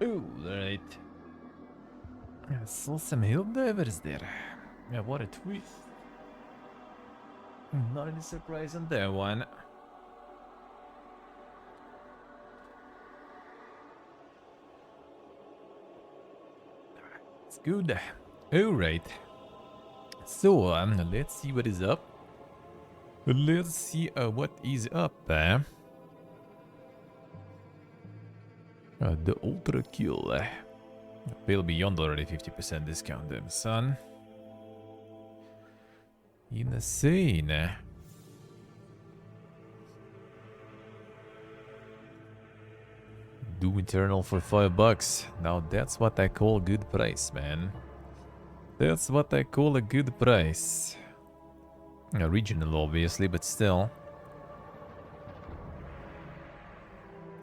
Ooh, right. I saw some hill divers there. Yeah, what a twist. Not any surprise on that one. It's good. Alright. So, let's see what is up. Let's see what is up. The Ultra Kill. Pale Beyond already 50% discount them, son. Insane. Doom Eternal for $5. Now that's what I call good price, man. That's what I call a good price. Regional, obviously, but still.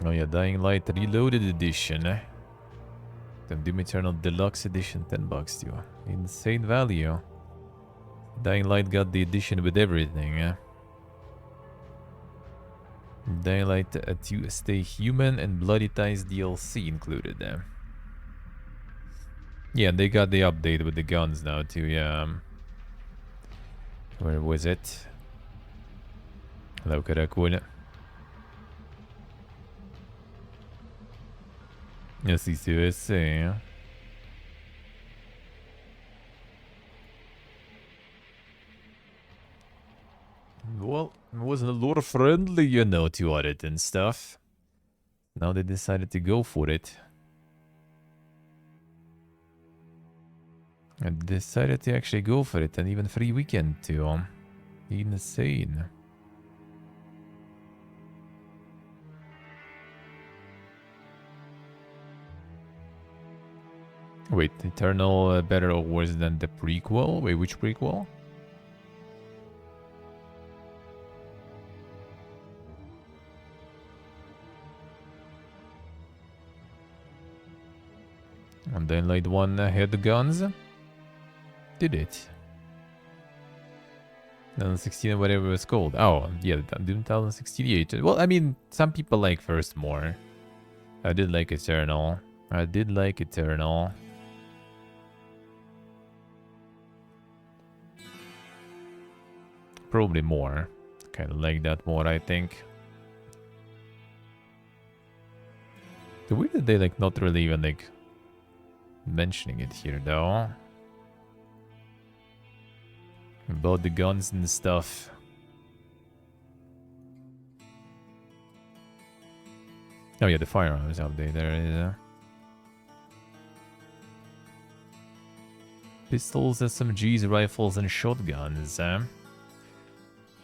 Oh yeah, Dying Light Reloaded Edition. The Doom Eternal Deluxe Edition, $10 too. Insane value. Dying Light got the edition with everything. Dying Light to Stay Human and Bloody Ties DLC included. Yeah, they got the update with the guns now too, yeah. Where was it? Hello, Karakul. Yes, he's USA. Well, it wasn't a lot of friendly, you know, to it and stuff. Now they decided to go for it. And decided to actually go for it, and even free weekend too. Insane. Wait, Eternal better or worse than the prequel? Wait, which prequel? And then Light 1 had the guns? Did it? 2016, whatever it was called. Oh, yeah, 2068. Well, I mean, some people like first more. I did like Eternal. Probably more. Kind of like that more, I think. The weird that they like not really even like mentioning it here though. About the guns and stuff. Oh yeah, the firearms update there is. Pistols, SMGs, rifles, and shotguns.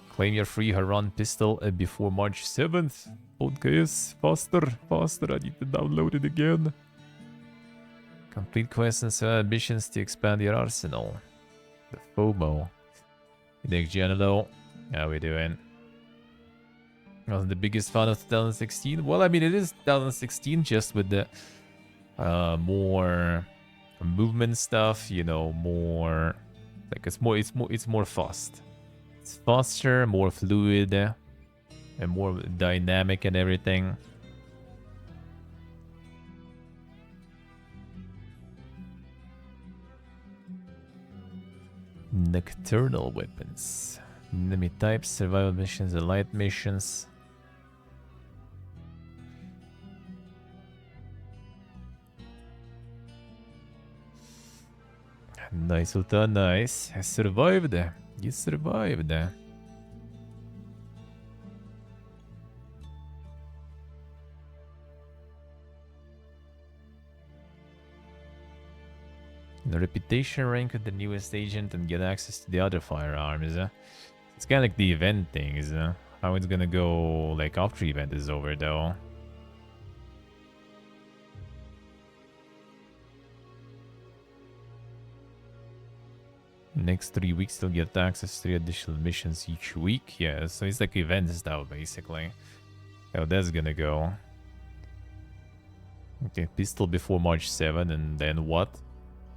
Claim your free Haran pistol before March 7th. Podcast, faster, I need to download it again. Complete quests and ambitions to expand your arsenal. The FOMO. Nick Gianello, how we doing? Wasn't the biggest fan of 2016? Well, I mean, it is 2016 just with the more movement stuff, you know, more like it's more fast. It's faster, more fluid, and more dynamic and everything. Nocturnal weapons. Enemy types, survival missions, and light missions. Nice, Sultan, nice. I survived. You survived. The reputation rank with the newest agent and get access to the other firearms. It's kind of like the event things. How it's gonna go like after event is over though. Next 3 weeks you'll get access to 3 additional missions each week. Yeah, so it's like event style basically. How that's gonna go. Okay, pistol before March 7 and then what?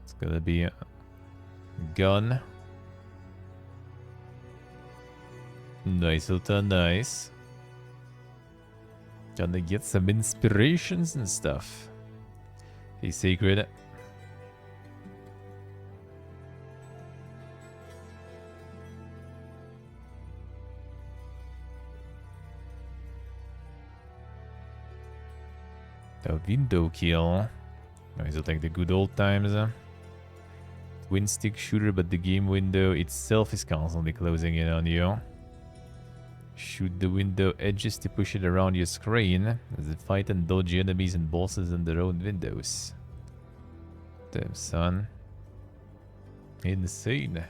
It's gonna be a gun. Nice, Sultan, nice. Gonna get some inspirations and stuff. Hey, Sacred. A window kill. Oh, is it like the good old times? Twin stick shooter, but the game window itself is constantly closing in on you. Shoot the window edges to push it around your screen as it fight and dodge enemies and bosses in their own windows. Damn, son. Insane.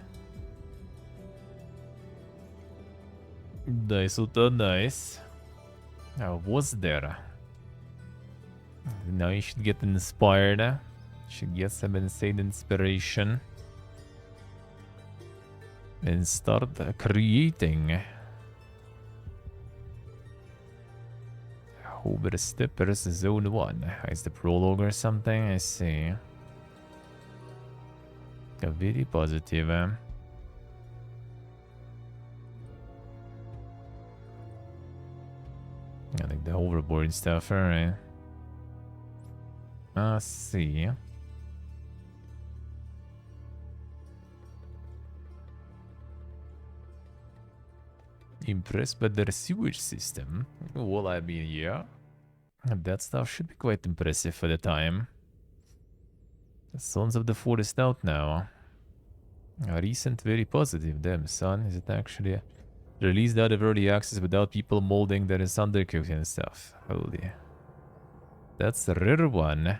Nice, Uta, nice. Now, what's there? Now you should get inspired. Should get some insane inspiration. And start creating. Over Steppers Zone 1. Is the prologue or something? I see. Very positive. I like the hoverboard stuff, alright. See. Impressed by their sewage system? Well, I mean, yeah. That stuff should be quite impressive for the time. The Sons of the Forest out now. A recent, very positive. Damn, son. Is it actually released out of early access without people molding their undercoat and stuff? Holy. That's a rare one.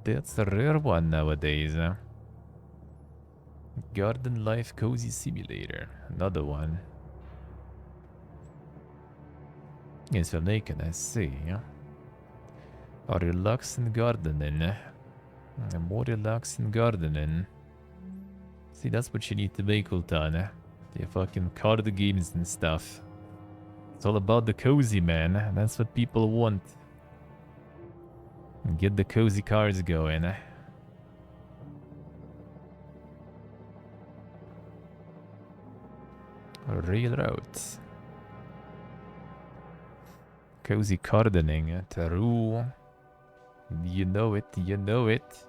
That's a rare one nowadays. Garden Life Cozy Simulator. Another one. Yes, from naked, I see. A relaxing gardening. More relaxing gardening. See, that's what you need to make, Ultan. The fucking card games and stuff. It's all about the cozy, man. That's what people want. Get the cozy cards going. Real route. Cozy gardening. Tarot. You know it, you know it.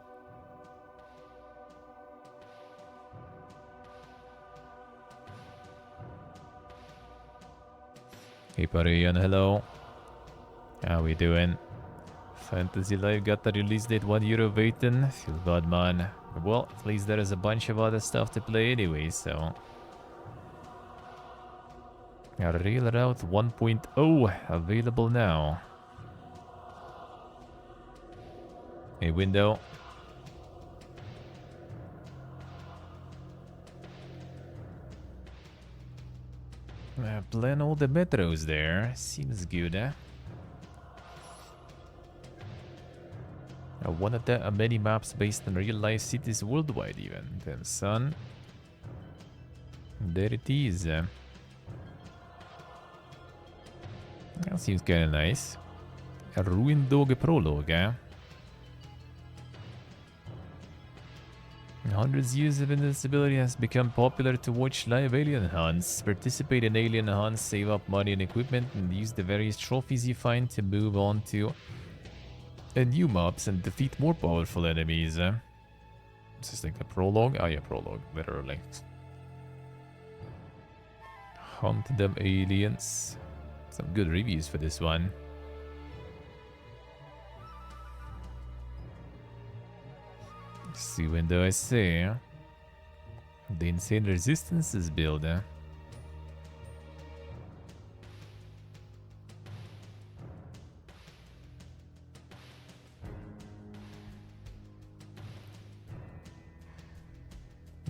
Hey Parian, hello. How we doing? Fantasy Life got the release date €1 waiting. Feel bad, man. Well, at least there is a bunch of other stuff to play anyway, so. A Real Route 1.0 available now. Hey, window. Plan all the metros there. Seems good, eh? One of the many maps based on real-life cities worldwide even. Damn, son. There it is. That seems kinda nice. A Ruined Dog prologue, eh? In hundreds of years of invincibility has become popular to watch live alien hunts, participate in alien hunts, save up money and equipment, and use the various trophies you find to move on to new mobs and defeat more powerful enemies. This is like the prologue? Oh yeah, prologue, literally. Hunt them aliens. Some good reviews for this one. See window, I see. The insane resistance is built. It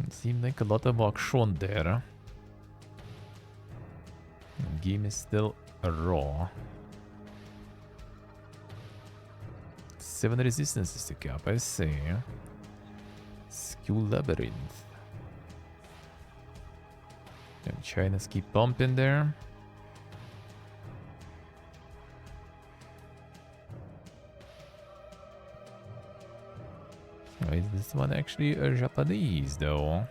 seemed like a lot of action there. The game is still raw. 7 resistances to cap, I see. Skill Labyrinth. And China's keep pumping there. Oh, is this one actually Japanese though?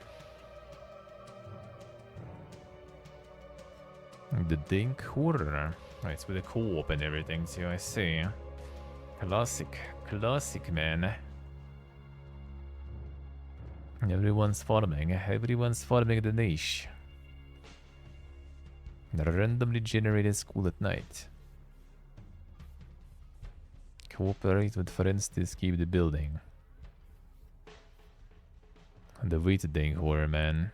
The Dink Horror. Oh, it's with a co-op and everything too, I see. Classic. Classic, man. Everyone's farming. Everyone's farming the niche. Randomly generated school at night. Cooperate with friends to escape the building. The waiting horror, man.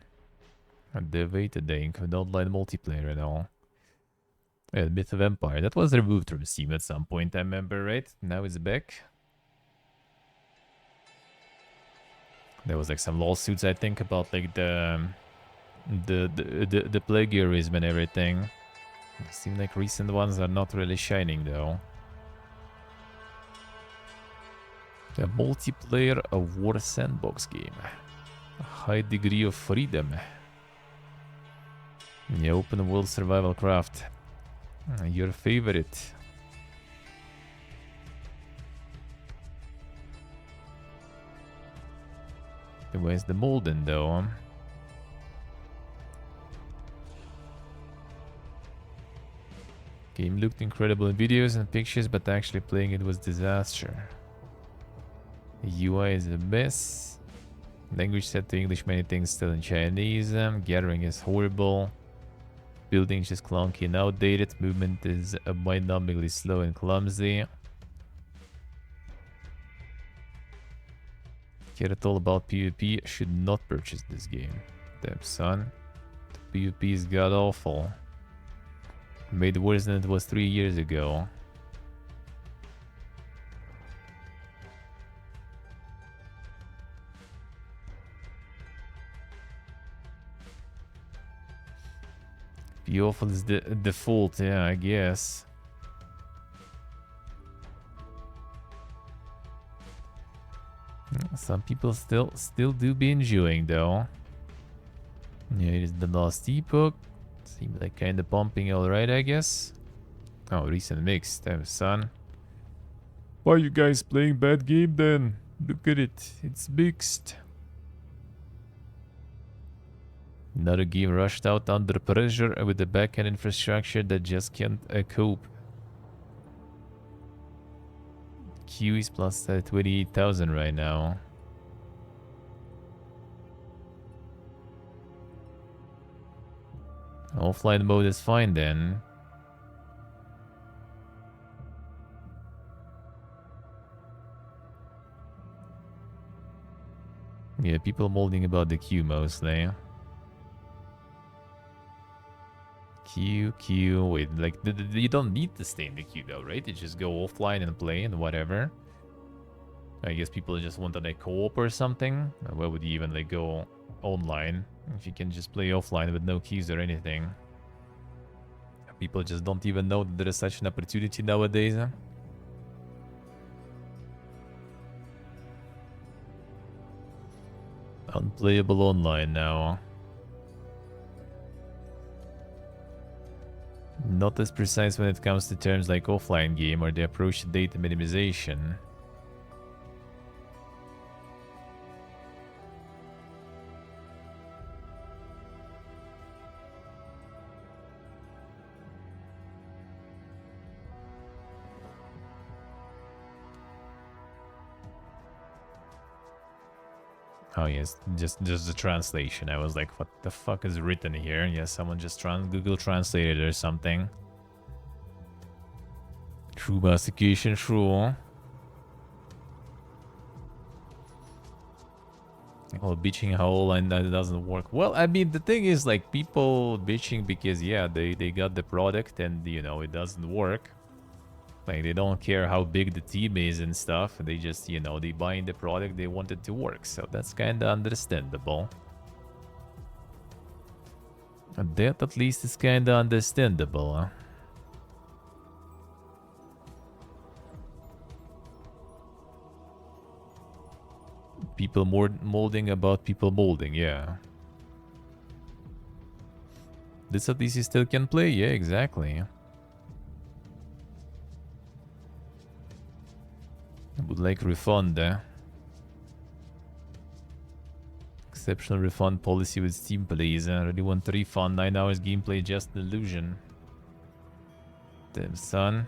The waiting with online multiplayer and all. Yeah, Myth of Empire. That was removed from Steam at some point, I remember, right? Now it's back. There was like some lawsuits, I think, about like the plagiarism and everything. It seemed like recent ones are not really shining though. The multiplayer a war sandbox game. A high degree of freedom. Yeah, open world survival craft. Your favorite. Where's the Molden though? Game looked incredible in videos and pictures, but actually playing it was disaster. The UI is a mess. Language set to English, many things still in Chinese. Gathering is horrible. Building is just clunky and outdated. Movement is mind-numbingly slow and clumsy. Care at all about PvP? Should not purchase this game. Damn son. The PvP is god awful. Made worse than it was 3 years ago. Be awful is the default, yeah, I guess. Some people still do be enjoying though. Yeah, it is the last epoch. Seems like kinda pumping alright, I guess. Oh, recent mix, damn son. Why are you guys playing bad game then? Look at it, it's mixed. Another game rushed out under pressure with the backend infrastructure that just can't cope. Q is plus 28,000 right now. Offline mode is fine then. Yeah, people molding about the queue mostly. Queue, wait, like, you don't need to stay in the queue though, right? You just go offline and play and whatever. I guess people just want to like co-op or something. Why would you even like go online if you can just play offline with no queues or anything? People just don't even know that there is such an opportunity nowadays. Huh? Unplayable online now. Not as precise when it comes to terms like offline game or the approach to data minimization. Oh yes, just the translation. I was like, what the fuck is written here? Yeah, someone just Google translated or something. True prosecution, true. Oh, bitching how online that doesn't work. Well, I mean, the thing is, like, people bitching because, yeah, they got the product and, you know, it doesn't work. Like, they don't care how big the team is and stuff. They just, you know, they buy the product, they want it to work. So that's kind of understandable. And that, at least, is kind of understandable, huh? People molding about people molding, yeah. This at least you still can play, yeah, exactly. I would like refund, Exceptional refund policy with Steam, please. I really want to refund 9 hours gameplay, just an illusion. Damn, son.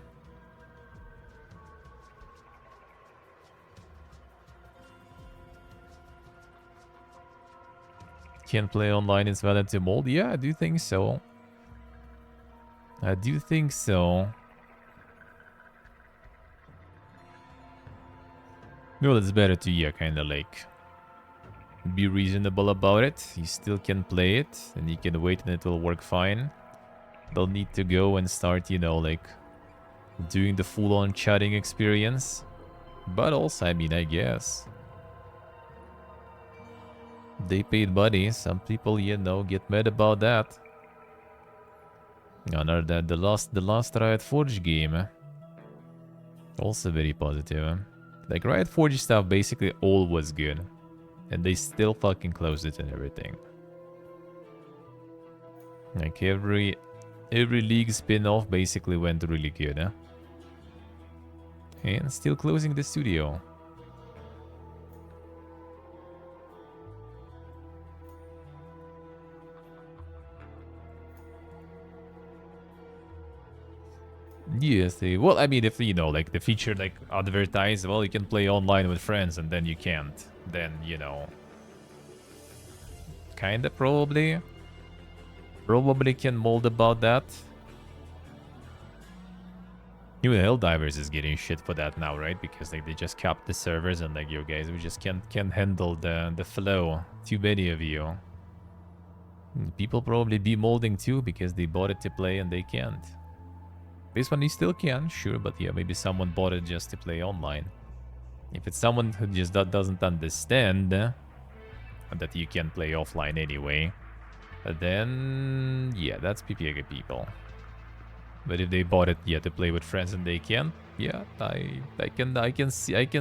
Can't play online, it's valid to mold? Yeah, I do think so. I do think so. Well, it's better to, yeah, kind of like be reasonable about it. You still can play it, and you can wait and it will work fine. Don't need to go and start, you know, like doing the full-on chatting experience. But also, I mean, I guess they paid money. Some people, you know, get mad about that. Another the last Riot Forge game. Also very positive. Like Riot Forge stuff basically all was good. And they still fucking closed it and everything. Like every League spin-off basically went really good, huh? And still closing the studio. Yes, well, I mean, if, you know, like, the feature, like, advertised, well, you can play online with friends, and then you can't. Then, you know... Kinda, probably. Probably can mold about that. Even Helldivers is getting shit for that now, right? Because, like, they just capped the servers, and, like, you guys, we just can't handle the flow. Too many of you. People probably be molding too, because they bought it to play, and they can't. This one you still can, sure, but yeah, maybe someone bought it just to play online. If it's someone who just doesn't understand that you can play offline anyway, then yeah, that's PPA people. But if they bought it, yeah, to play with friends and they can, yeah, I can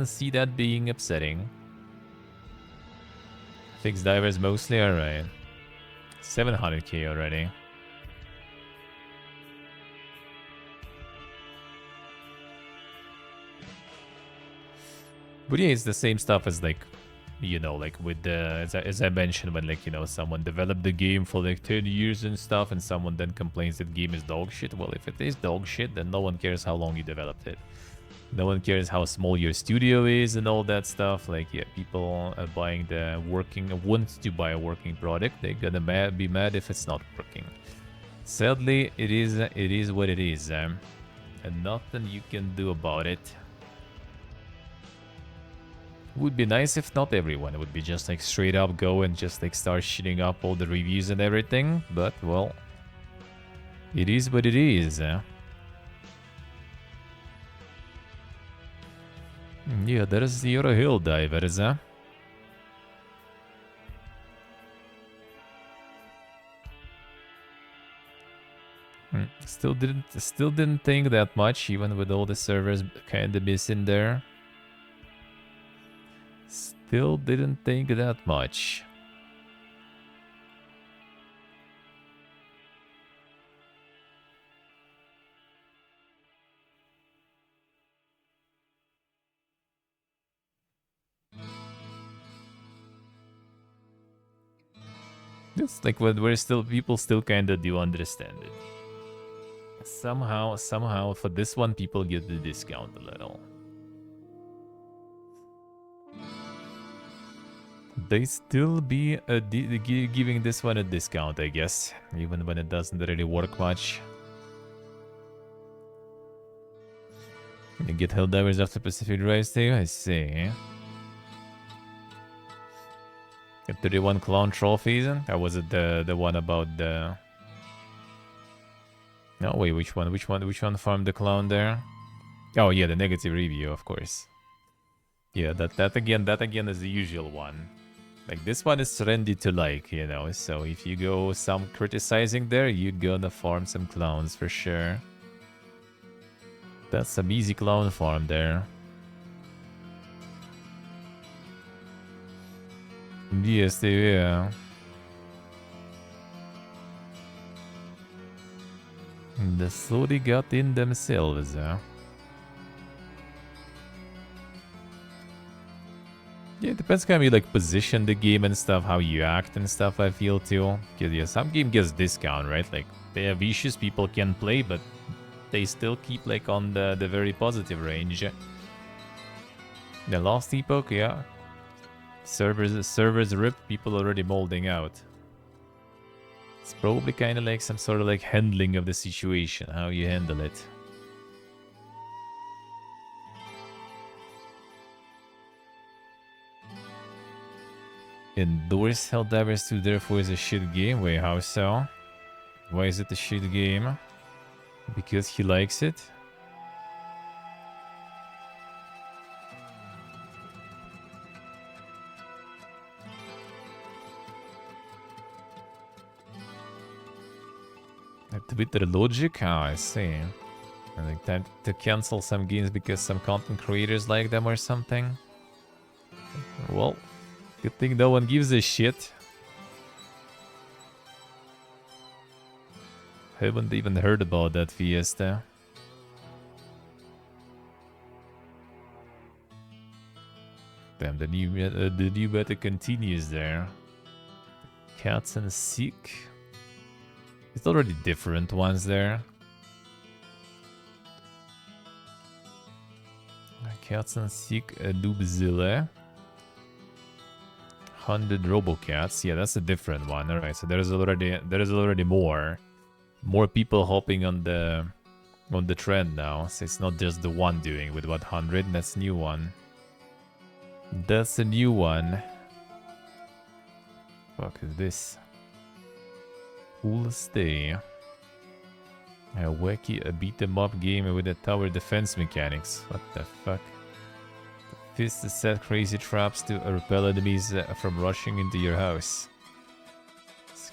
see that being upsetting. Fixed divers mostly, alright. 700k already. But yeah, it's the same stuff as, like, you know, like with the, as I mentioned, when, like, you know, someone developed the game for like 10 years and stuff, and someone then complains that game is dog shit. Well, if it is dog shit, then no one cares how long you developed it. No one cares how small your studio is and all that stuff. Like, yeah, people are buying the want to buy a working product. They're gonna be mad if it's not working. Sadly, it is what it is, and nothing you can do about it. Would be nice if not everyone would be just like straight up go and just like start shitting up all the reviews and everything, but well, it is what it is. Yeah, there's the other hill divers. Still didn't think that much, even with all the servers kind of missing there. Still didn't think that much. It's like when people still kind of do understand it. Somehow for this one, people get the discount a little. They still be giving this one a discount, I guess, even when it doesn't really work much. You get Helldivers after Pacific Rise too, I see. Get 31 clown trophies. Or was it the one about the... No, wait, which one farmed the clown there? Oh yeah, the negative review, of course. Yeah, that again is the usual one. Like, this one is trendy to like, you know, so if you go some criticizing there, you're gonna farm some clowns for sure. That's some easy clown farm there. Yes, yeah. The slowly got in themselves, huh? Yeah, it depends how you like position the game and stuff, how you act and stuff, I feel too. Because yeah, some game gets discount, right? Like, they have issues, people can play, but they still keep like on the very positive range. The last epoch, yeah. Servers ripped, people already molding out. It's probably kind of like some sort of like handling of the situation, how you handle it. Endorse Helldivers 2 therefore is a shit game. Wait, how so? Why is it a shit game? Because he likes it? Twitter logic? Ah, I see. I think time to cancel some games because some content creators like them or something. Well, good thing no one gives a shit. Haven't even heard about that Fiesta. Damn, the new beta continues there. Cats and Seek. It's already different ones there. Cats and Seek, Noobzilla. 100 Robocats. Yeah, that's a different one. Alright, so there is already more people hopping on the trend now. So it's not just the one doing with 100. That's a new one. That's a new one. Fuck is this? Cool stay. A wacky beat 'em up game with a tower defense mechanics. What the fuck? Fists set crazy traps to repel enemies from rushing into your house.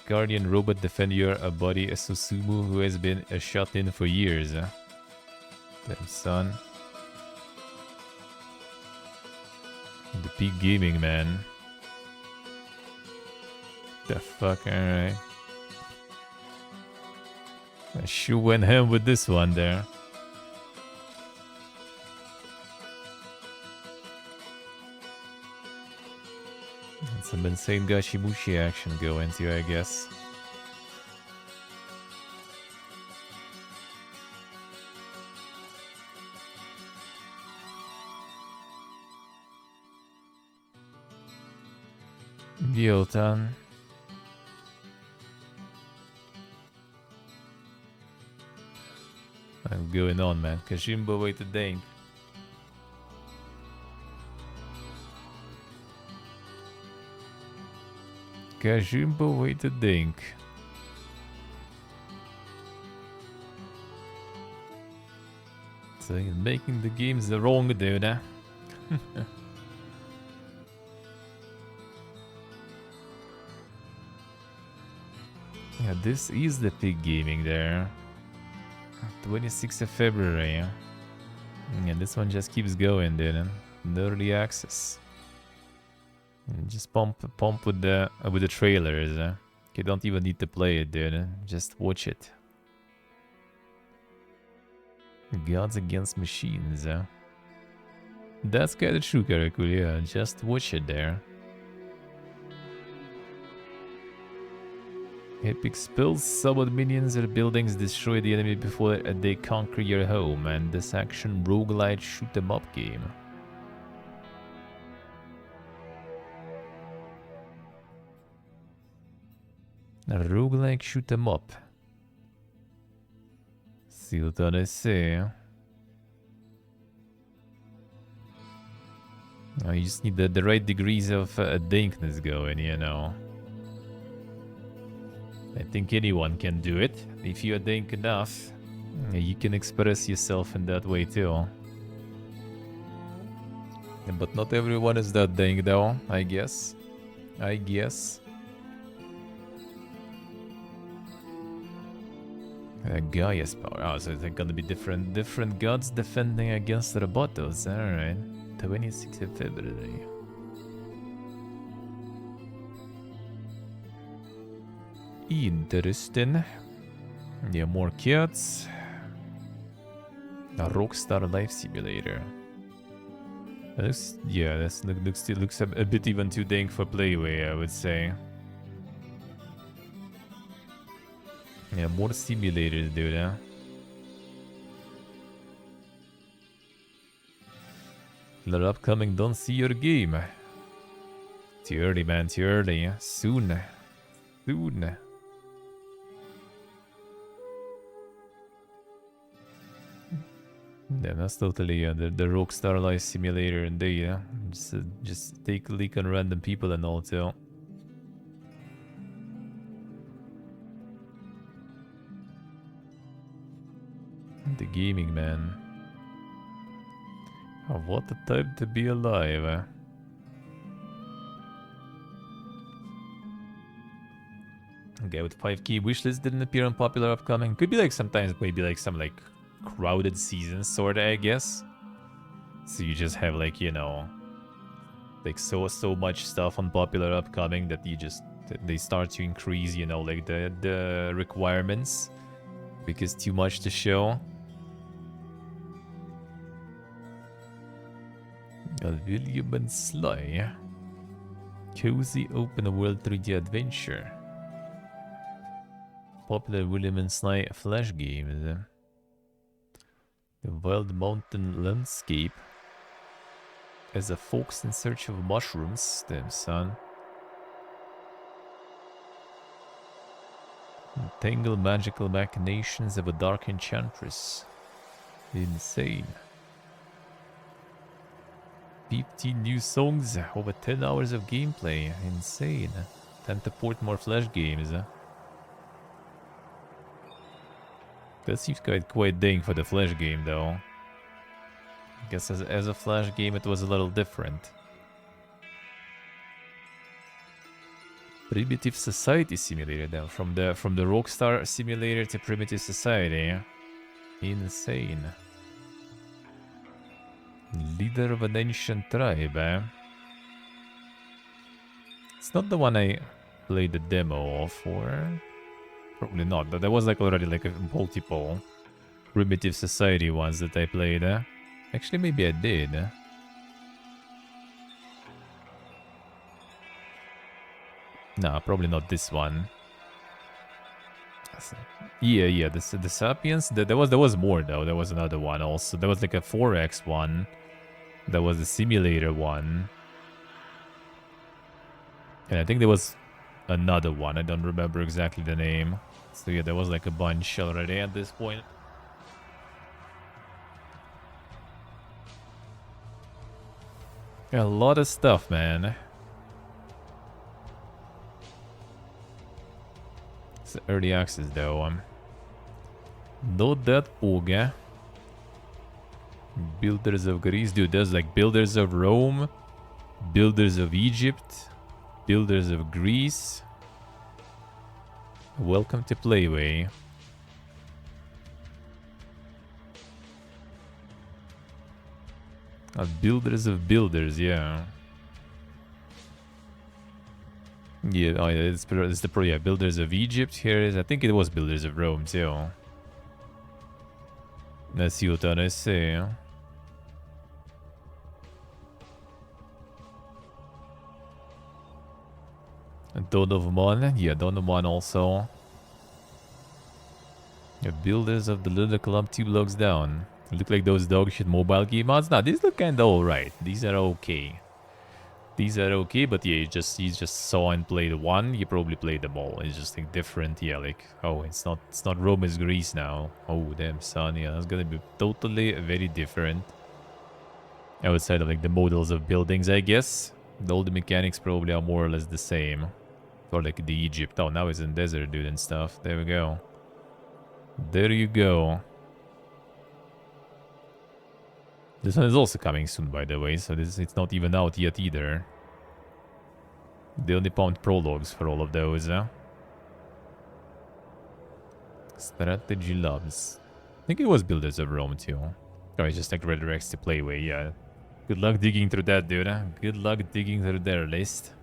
Guardian robot defend your body, a Susumu who has been shut in for years. Damn son. The peak gaming, man. The fuck, alright. I sure went ham with this one there. That's some insane Gashimushi action going to, I guess. Gyotan. I'm going on, man. Kajimbo way to dang. Kajimbo way to dink. So you're making the games the wrong, dude, huh? Yeah, this is the peak gaming there. 26th of February. And this one just keeps going, dude. No early access. And just pump with the trailers. You don't even need to play it, dude. Just watch it. Gods Against Machines. That's kinda true, Karakul, yeah. Just watch it there. Epic spills, summon minions or buildings, destroy the enemy before they conquer your home, and this action roguelite shoot 'em up game. A roguelike shoot 'em up. See what I say. You just need the right degrees of dankness going, you know. I think anyone can do it. If you are dank enough, you can express yourself in that way too. But not everyone is that dank though, I guess. Gaia's power. Oh, so they're gonna be different gods defending against the robotos. Alright. 26th of February. Interesting. Yeah, more cats. A Rockstar Life Simulator. This, yeah, this looks a bit even too dank for Playway, I would say. Yeah, more simulators, dude, huh? Popular upcoming, don't see your game. Too early, man, too early. Soon. Soon. Yeah, that's totally the Rockstar Life Simulator and they just take a leak on random people and all too. The gaming man. Oh, what a time to be alive. Okay, with 5K wishlist didn't appear on popular upcoming. Could be like sometimes maybe like some like crowded seasons sorta, I guess. So you just have like, you know, like so much stuff on popular upcoming that you just they start to increase, you know, like the requirements because too much to show. William and Sly. Cozy open world 3D adventure. Popular William and Sly flash game. The wild mountain landscape. As a fox in search of mushrooms. Damn, son. Entangle magical machinations of a dark enchantress. Insane. 15 new songs, over 10 hours of gameplay. Insane. Time to port more flash games. That seems quite dang for the flash game though. I guess as a flash game it was a little different. Primitive Society Simulator then. From the Rockstar Simulator to Primitive Society. Insane. Leader of an ancient tribe, eh? It's not the one I played the demo of, or... Probably not, but there was like already like a multiple Primitive Society ones that I played, eh? Actually, maybe I did. Nah, probably not this one. Yeah, the Sapiens. There was more though. There was another one also. There was like a 4X one. There was a simulator one. And I think there was another one. I don't remember exactly the name. So yeah, there was like a bunch already at this point. A lot of stuff, man. It's early access though. Not that big. Builders of Greece. Dude, there's like Builders of Rome, Builders of Egypt, Builders of Greece. Welcome to Playway. Builders of Builders, yeah. Yeah, oh yeah, it's the Builders of Egypt. Here it is. I think it was Builders of Rome too. Let's see what I say. Dawn of Mon, yeah, Dawn of Mon also. The Builders of the Little Club 2 blocks down. Look like those dog shit mobile game mods. Nah, these look kinda alright. These are okay. These are okay, but yeah, you just saw and played one. You probably played them all. It's just like different, yeah. Like oh, it's not Rome, it's Greece now. Oh damn, son, yeah, that's gonna be totally very different. Outside of like the models of buildings, I guess. All the mechanics probably are more or less the same. Or like the Egypt. Oh, now it's in desert, dude, and stuff. There we go. There you go. This one is also coming soon, by the way, so it's not even out yet either. They only found prologues for all of those, huh? Strategy Labs. I think it was Builders of Rome too. Oh, it's just like redirects to Playway, yeah. Good luck digging through that, dude, huh? Good luck digging through their list.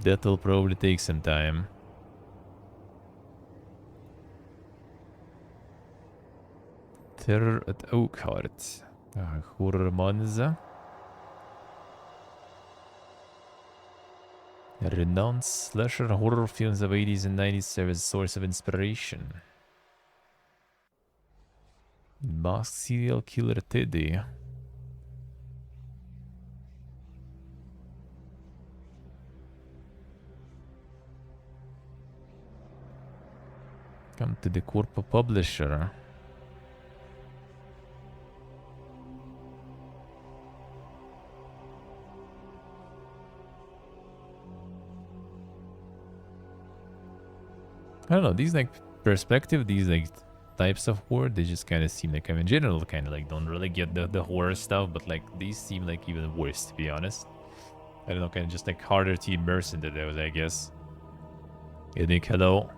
That'll probably take some time. Terror at Oakhart. Horror Monza. Renowned slasher horror films of 80s and 90s serve as a source of inspiration. Masked serial killer Teddy. Come to the Corpo publisher. I don't know, these like perspective, these like types of horror, they just kind of seem like, I mean, in general, kind of like don't really get the horror stuff, but like these seem like even worse, to be honest. I don't know, kind of just like harder to immerse into those, I guess. Hey, Nick, hello.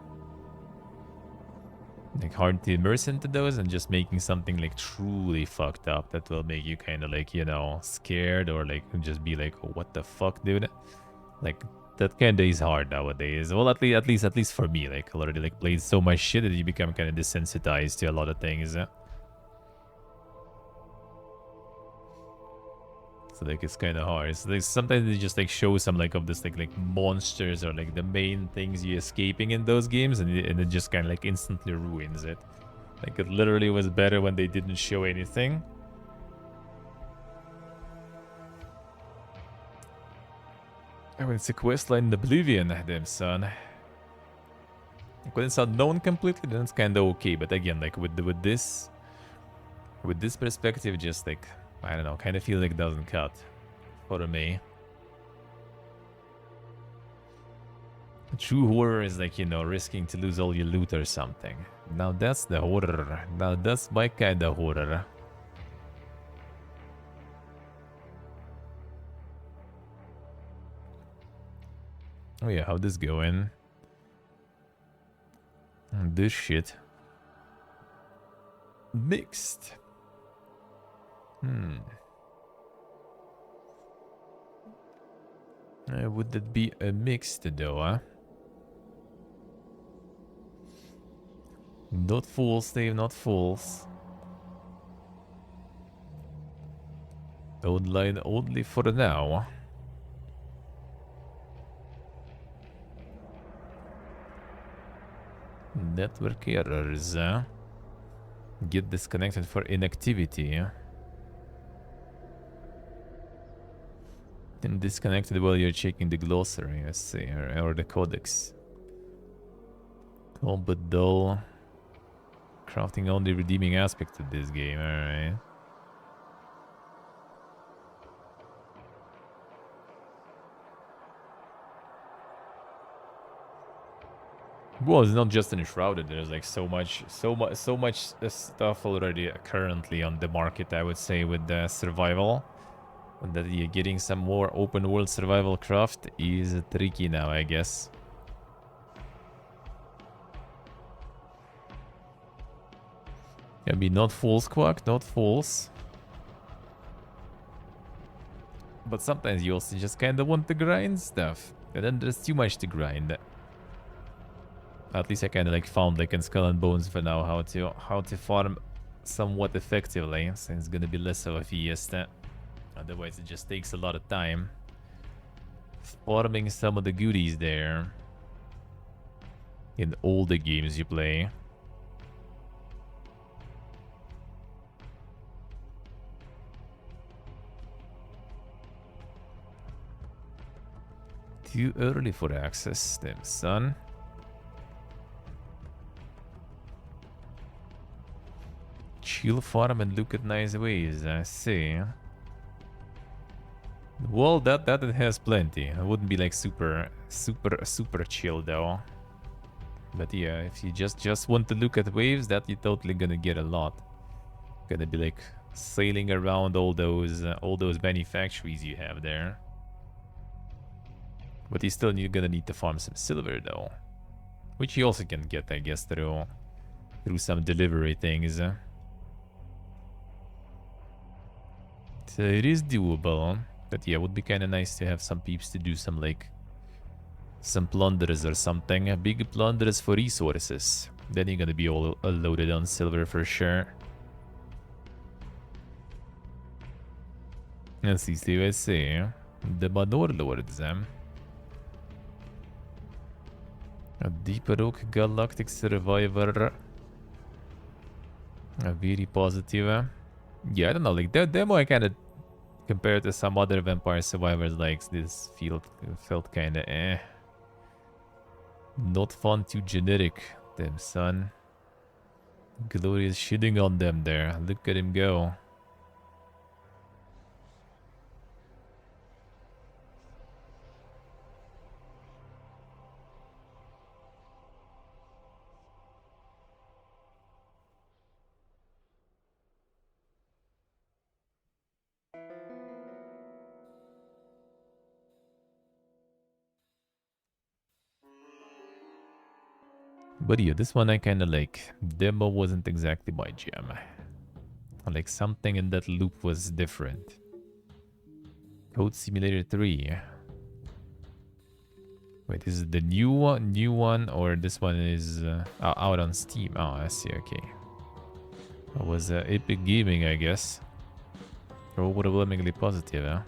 Like hard to immerse into those and just making something like truly fucked up that will make you kind of like, you know, scared or like just be like, oh, what the fuck, dude? Like that kind of is hard nowadays. Well, at least for me, like already like played so much shit that you become kind of desensitized to a lot of things. So like it's kind of hard. So like, sometimes they just like show some like of this like monsters or like the main things you're escaping in those games, and it just kind of like instantly ruins it. Like it literally was better when they didn't show anything. Oh, it's a questline in Oblivion, damn son. When it's unknown completely, then it's kind of okay. But again, like with this perspective, just like I don't know, kind of feel like it doesn't cut for me. True horror is like, you know, risking to lose all your loot or something. Now that's the horror. Now that's my kind of horror. Oh yeah, how'd this going? This shit. Mixed. Would that be a mixed though, huh? Not fools, Dave, not fools. Online only for now. Network errors. Get disconnected for inactivity. And disconnected while you're checking the glossary, I see, or the codex. Combat dull. Crafting only redeeming aspect of this game, alright. Well, it's not just enshrouded. There's like so much stuff already currently on the market, I would say, with the survival. And that you're getting some more open world survival craft is tricky now, I guess. Can be not false, Quack, not false. But sometimes you also just kind of want to grind stuff. And then there's too much to grind. At least I kind of like found like in Skull and Bones for now how to farm somewhat effectively. So it's gonna be less of a fiesta. Otherwise it just takes a lot of time. Farming some of the goodies there. In all the games you play. Too early for access, damn son. Chill farm and look at nice ways, I see. Well, that it has plenty. It wouldn't be like super chill though. But yeah, if you just want to look at waves, that you're totally gonna get a lot. Gonna be like sailing around all those manufactories you have there. But you still gonna need to farm some silver though, which you also can get, I guess, through some delivery things. So it is doable. But yeah, it would be kind of nice to have some peeps to do some like some plunders or something. Big plunders for resources. Then you're gonna be all loaded on silver for sure. Let's see, I see. The Manor Lords. A Deep Rock Galactic Survivor. Very positive. Yeah, I don't know. Like the demo, I kind of compared to some other Vampire Survivors, like this felt kind of not fun, too generic. Damn son. Glorious shitting on them there. Look at him go. But yeah, this one I kind of like. Demo wasn't exactly my jam. Like something in that loop was different. Code Simulator 3. Wait, is it the new one, or this one is out on Steam? Oh, I see. Okay, it was Epic Gaming, I guess. Overwhelmingly positive, huh?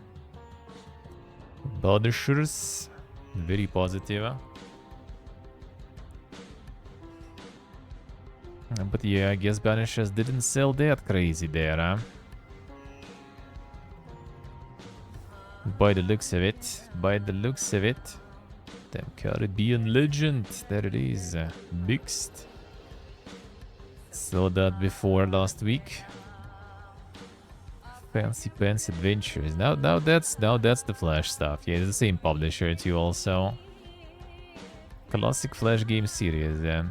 Badishers, very positive. Huh? But yeah, I guess Banishers didn't sell that crazy there, huh? By the looks of it. By the looks of it. Damn Caribbean legend. There it is. Mixed. Saw that before last week. Fancy Pants Adventures. Now that's the Flash stuff. Yeah, it's the same publisher too also. Classic Flash game series, yeah.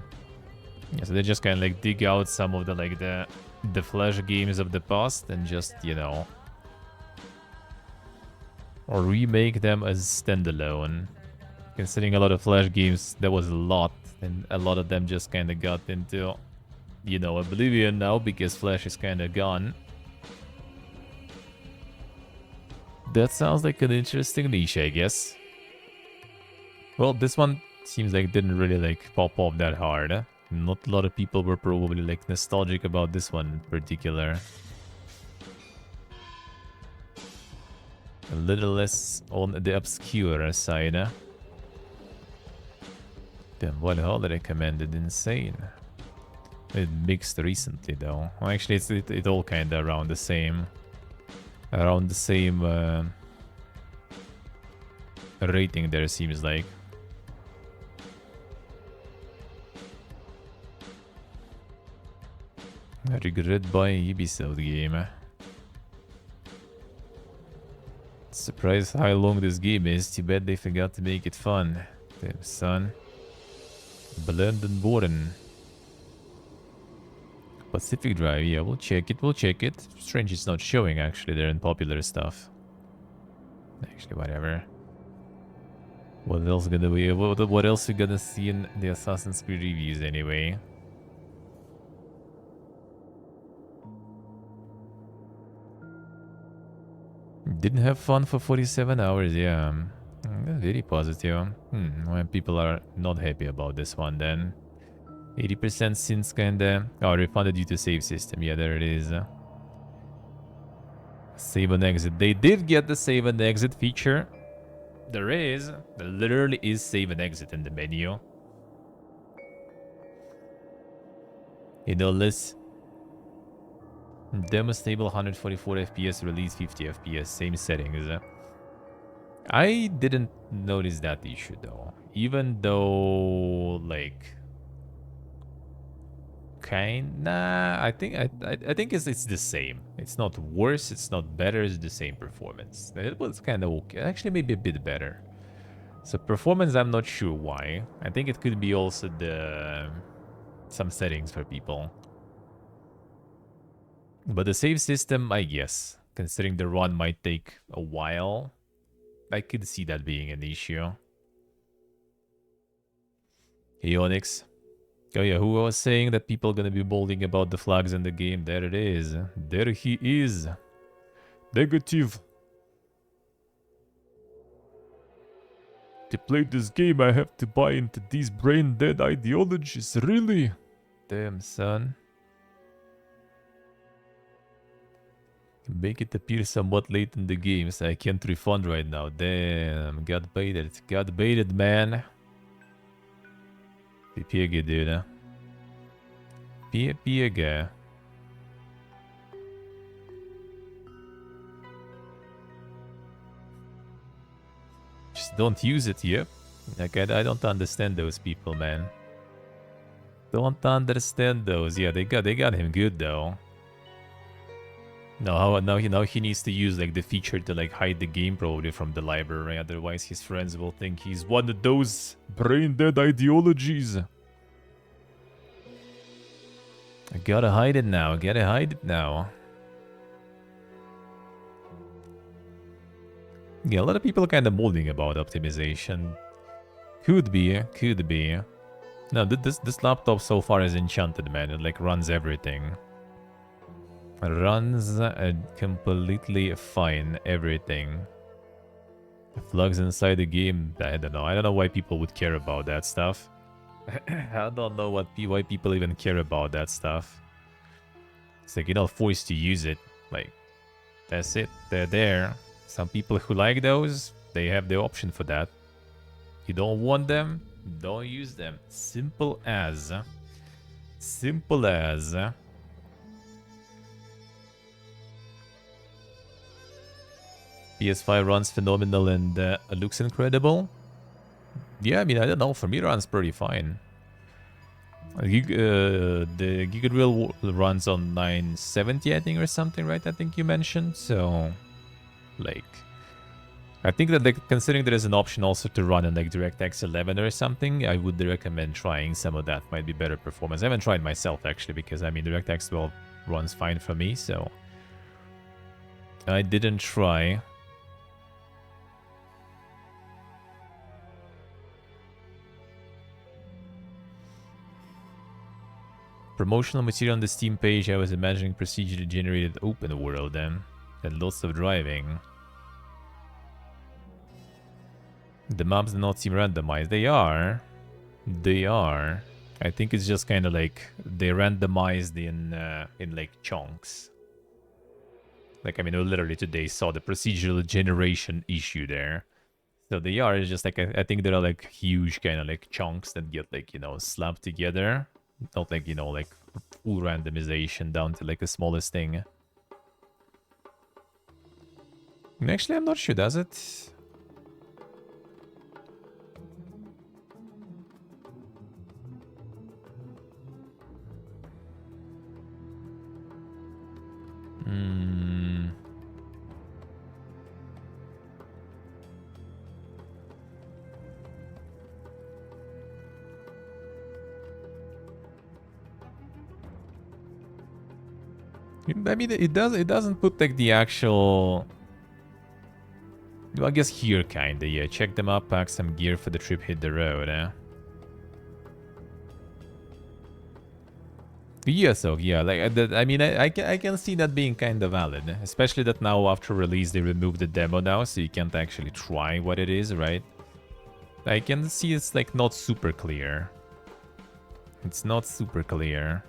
Yeah, so they just kind of like dig out some of the Flash games of the past and just, you know, or remake them as standalone. Considering a lot of Flash games, there was a lot, and a lot of them just kind of got into, you know, oblivion now because Flash is kind of gone. That sounds like an interesting niche, I guess. Well, this one seems like didn't really like pop off that hard. Huh? Not a lot of people were probably like nostalgic about this one in particular. A little less on the obscure side. Huh? Damn, what holiday recommended? Insane. It mixed recently though. Well, actually, it all kind of around the same. Around the same rating there, seems like. Regret by Ubisoft game. Surprised how long this game is. Too bad they forgot to make it fun. Damn son. Blended Born. Pacific Drive, yeah, we'll check it. Strange it's not showing actually there in popular stuff. Actually, whatever. What else gonna be? What else we gonna see in the Assassin's Creed reviews anyway? Didn't have fun for 47 hours, yeah. Very positive. When people are not happy about this one then. 80% since kinda... Oh, refunded due to save system. Yeah, there it is. Save and exit. They did get the save and exit feature. There is. There literally is save and exit in the menu. You know, this demo stable 144 FPS, release 50 FPS, same settings. I didn't notice that issue though. Even though, like, kinda, I think it's the same. It's not worse. It's not better. It's the same performance. It was kind of okay. Actually, maybe a bit better. So performance, I'm not sure why. I think it could be also some settings for people. But the save system, I guess, considering the run might take a while, I could see that being an issue. Hey, Onyx. Oh yeah, who was saying that people gonna be bolding about the flags in the game? There it is. There he is. Negative. To play this game, I have to buy into these brain-dead ideologies, really? Damn, son. Make it appear somewhat late in the game, so I can't refund right now. Damn, got baited. Got baited, man. Piega, dude. Piega. don't use it, yep. Like, I don't understand those people, man. Don't understand those. Yeah, they got him good, though. No, now he needs to use, like, the feature to, like, hide the game, probably, from the library. Otherwise, his friends will think he's one of those brain-dead ideologies. I gotta hide it now. Gotta hide it now. Yeah, a lot of people are kind of molding about optimization. Could be, could be. No, this laptop so far is enchanted, man. It, like, runs everything. Runs completely fine, everything. Flags inside the game, I don't know. I don't know why people would care about that stuff. I don't know why people even care about that stuff. It's like, you're not forced to use it. Like, that's it. They're there. Some people who like those, they have the option for that. You don't want them, don't use them. Simple as. Simple as. PS5 runs phenomenal and looks incredible. Yeah, I mean, I don't know. For me, it runs pretty fine. The Giga Drill runs on 970, I think, or something, right? I think you mentioned. So, like, I think that, like, considering there is an option also to run on, like, DirectX 11 or something, I would recommend trying some of that. Might be better performance. I haven't tried myself, actually, because, I mean, DirectX 12 runs fine for me, so I didn't try. Promotional material on the Steam page, I was imagining procedurally generated open world then. And lots of driving. The maps do not seem randomized. They are. They are. I think it's just kind of like they randomized in like chunks. Like, I mean, we literally today saw the procedural generation issue there. So they are, it's just like, I think there are like huge kind of like chunks that get like, you know, slapped together. Not like, you know, like full randomization down to like the smallest thing. And actually, I'm not sure, does it? I mean, it doesn't put like the actual. Well, I guess here kinda, yeah. Check them up, pack some gear for the trip, hit the road, eh? Yeah, so yeah, like I mean, I can see that being kind of valid, especially that now after release they removed the demo now, so you can't actually try what it is, right? I can see it's like not super clear. It's not super clear.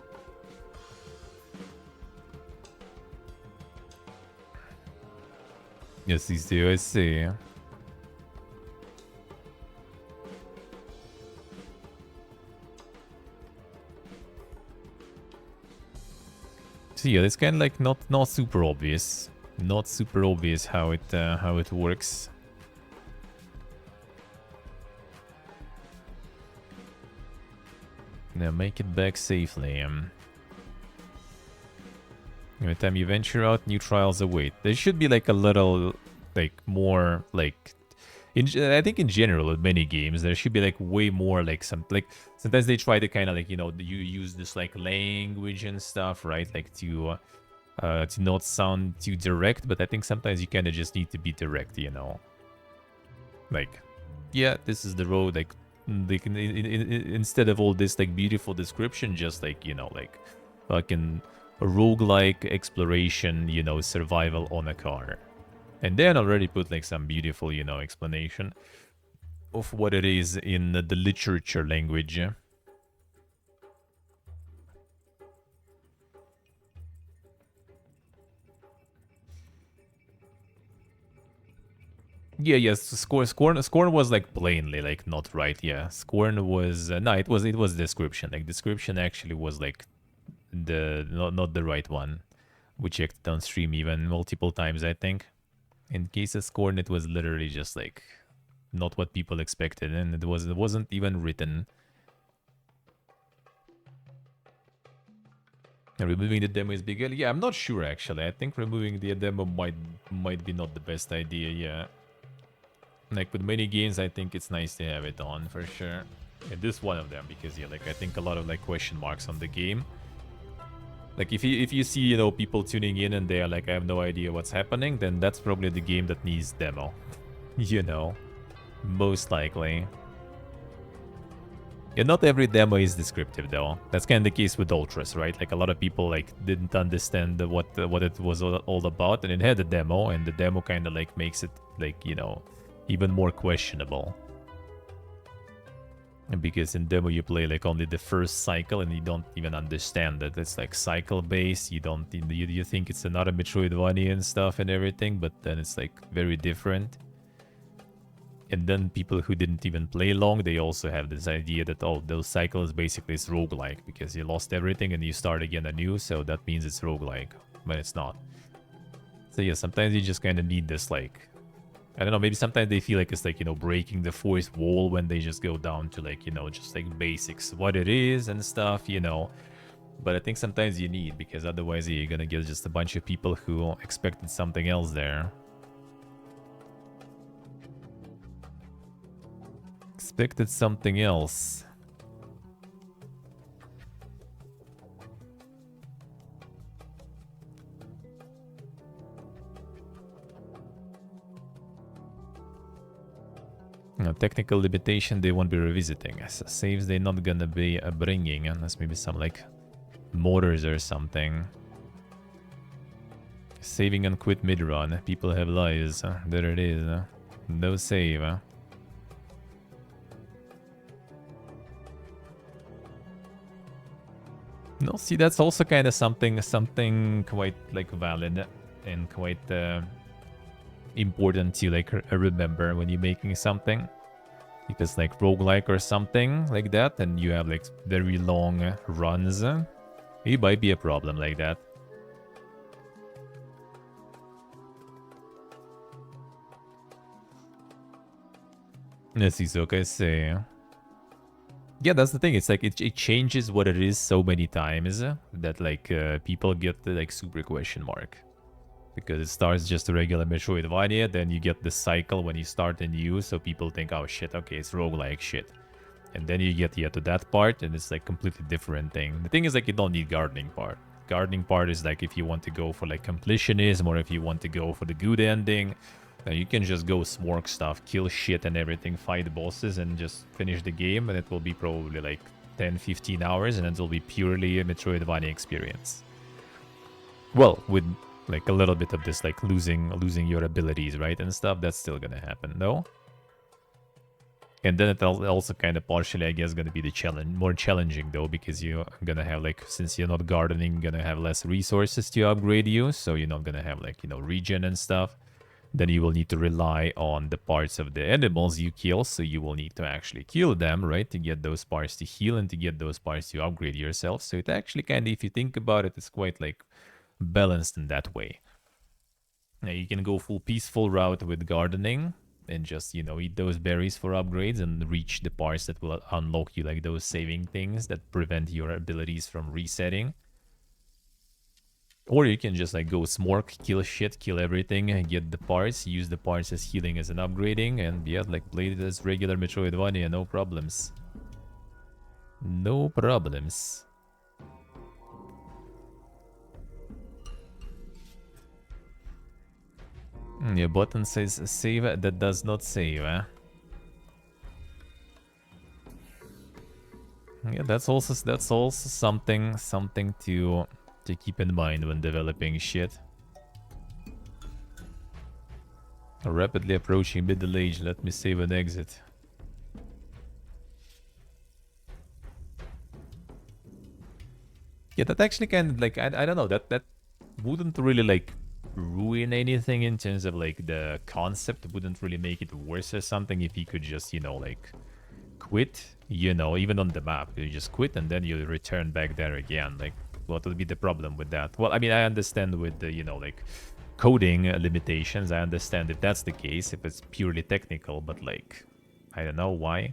Yes, these two, I see. So yeah, it's kind of like not super obvious. Not super obvious how it works. Now make it back safely. Every time you venture out, new trials await. There should be like a little, like more like, I think in general with many games there should be like way more like some like sometimes they try to kind of like, you know, you use this like language and stuff, right? Like to not sound too direct, but I think sometimes you kind of just need to be direct, you know. Like, yeah, this is the road. Like they can instead of all this like beautiful description, just like, you know, like fucking a roguelike exploration, you know, survival on a car. And then already put like some beautiful, you know, explanation of what it is in the literature language. Yeah, yes, Scorn was like plainly like not right. Yeah, Scorn was no, it was description. Like description actually was like the not the right one. We checked it on stream even multiple times, I think. In case of Scorn, it was literally just like not what people expected, and it wasn't even written. Removing the demo is bigger. Yeah, I'm not sure actually. I think removing the demo might be not the best idea. Yeah, like with many games, I think it's nice to have it on for sure. And this one of them because yeah, like I think a lot of like question marks on the game. Like if you see, you know, people tuning in and they are like, I have no idea what's happening, then that's probably the game that needs demo. You know, most likely. Yeah, not every demo is descriptive though. That's kind of the case with Ultras, right? Like a lot of people like didn't understand what it was all about, and it had a demo, and the demo kind of like makes it like, you know, even more questionable. Because in demo you play like only the first cycle and you don't even understand that it's like cycle based. You don't you think it's another Metroidvania and stuff and everything, but then it's like very different. And then people who didn't even play long, they also have this idea that, oh, those cycles basically is roguelike because you lost everything and you start again anew, so that means it's roguelike, but it's not. So yeah, sometimes you just kind of need this, like, I don't know, maybe sometimes they feel like it's like, you know, breaking the fourth wall when they just go down to like, you know, just like basics, what it is and stuff, you know. But I think sometimes you need, because otherwise you're gonna get just a bunch of people who expected something else there. Expected something else. No, technical limitation they won't be revisiting. Saves they're not gonna be bringing, unless maybe some like motors or something. Saving and quit mid-run. People have lives. There it is. No save. No, see, that's also kind of something quite like valid and quite important to like remember when you're making something. If it's like roguelike or something like that, and you have like very long runs, it might be a problem like that. Let's see, so okay, say. Yeah, that's the thing. It's like it changes what it is so many times that like people get the like super question mark. Because it starts just a regular Metroidvania, then you get the cycle when you start anew, so people think, oh shit, okay, it's roguelike shit. And then you get to that part, and it's like completely different thing. The thing is like you don't need gardening part. Gardening part is like if you want to go for like completionism, or if you want to go for the good ending, then you can just go smork stuff, kill shit and everything, fight bosses, and just finish the game, and it will be probably like 10-15 hours, and it will be purely a Metroidvania experience. Well, with like a little bit of this like losing your abilities, right, and stuff, that's still gonna happen, no? And then it also kind of partially, I guess, gonna be the challenge, more challenging though, because you're gonna have like, since you're not gardening, you're gonna have less resources to upgrade you, so you're not gonna have like, you know, regen and stuff. Then you will need to rely on the parts of the animals you kill, so you will need to actually kill them, right, to get those parts to heal and to get those parts to upgrade yourself. So it actually kind of, if you think about it, it's quite like balanced in that way. Now you can go full peaceful route with gardening and just, you know, eat those berries for upgrades and reach the parts that will unlock you, like those saving things that prevent your abilities from resetting. Or you can just like go smork, kill shit, kill everything, and get the parts, use the parts as healing as an upgrading, and yeah, like play it as regular Metroidvania, no problems. No problems. Yeah, button says save, that does not save, eh? Yeah, that's also something to keep in mind when developing shit. Rapidly approaching middle age, let me save and exit. Yeah, that actually kind of like, I don't know, that wouldn't really like ruin anything in terms of like the concept, wouldn't really make it worse or something if you could just, you know, like quit, you know, even on the map, you just quit and then you return back there again. Like, what would be the problem with that? Well, I mean, I understand with the, you know, like coding limitations. I understand if that's the case, if it's purely technical, but like, I don't know why.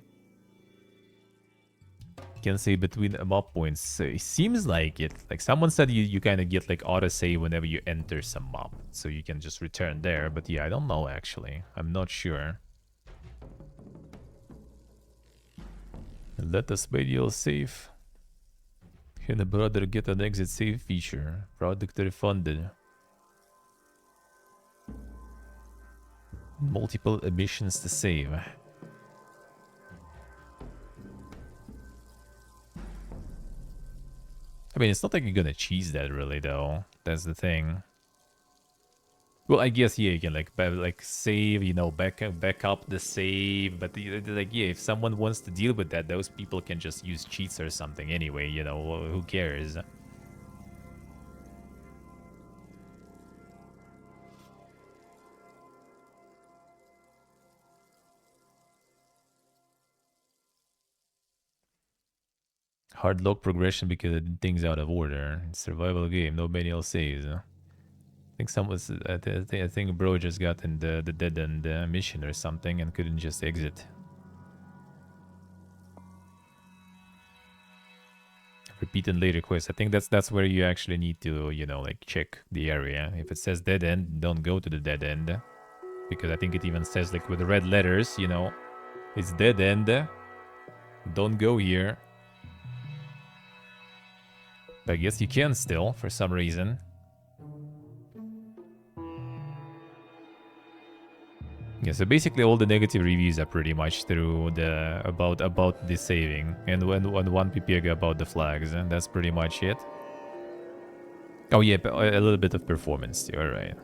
Can say between mob points. So it seems like it. Like someone said you kind of get like autosave whenever you enter some mob. So you can just return there. But yeah, I don't know actually. I'm not sure. Let us manual save. Can a brother get an exit save feature? Product refunded. Multiple emissions to save. I mean, it's not like you're gonna cheese that really, though. That's the thing. Well, I guess, yeah, you can, like save, you know, back up the save. But, like, yeah, if someone wants to deal with that, those people can just use cheats or something anyway, you know, who cares? Hard lock progression because things out of order. Survival game, no manual saves. I think I think bro just got in the dead end mission or something and couldn't just exit. Repeat and later quest. I think that's where you actually need to, you know, like check the area. If it says dead end, don't go to the dead end. Because I think it even says like with the red letters, you know, it's dead end. Don't go here. But I guess you can still, for some reason. Yeah, so basically all the negative reviews are pretty much through the about the saving and when one PPG about the flags, and that's pretty much it. Oh yeah, but a little bit of performance too, alright.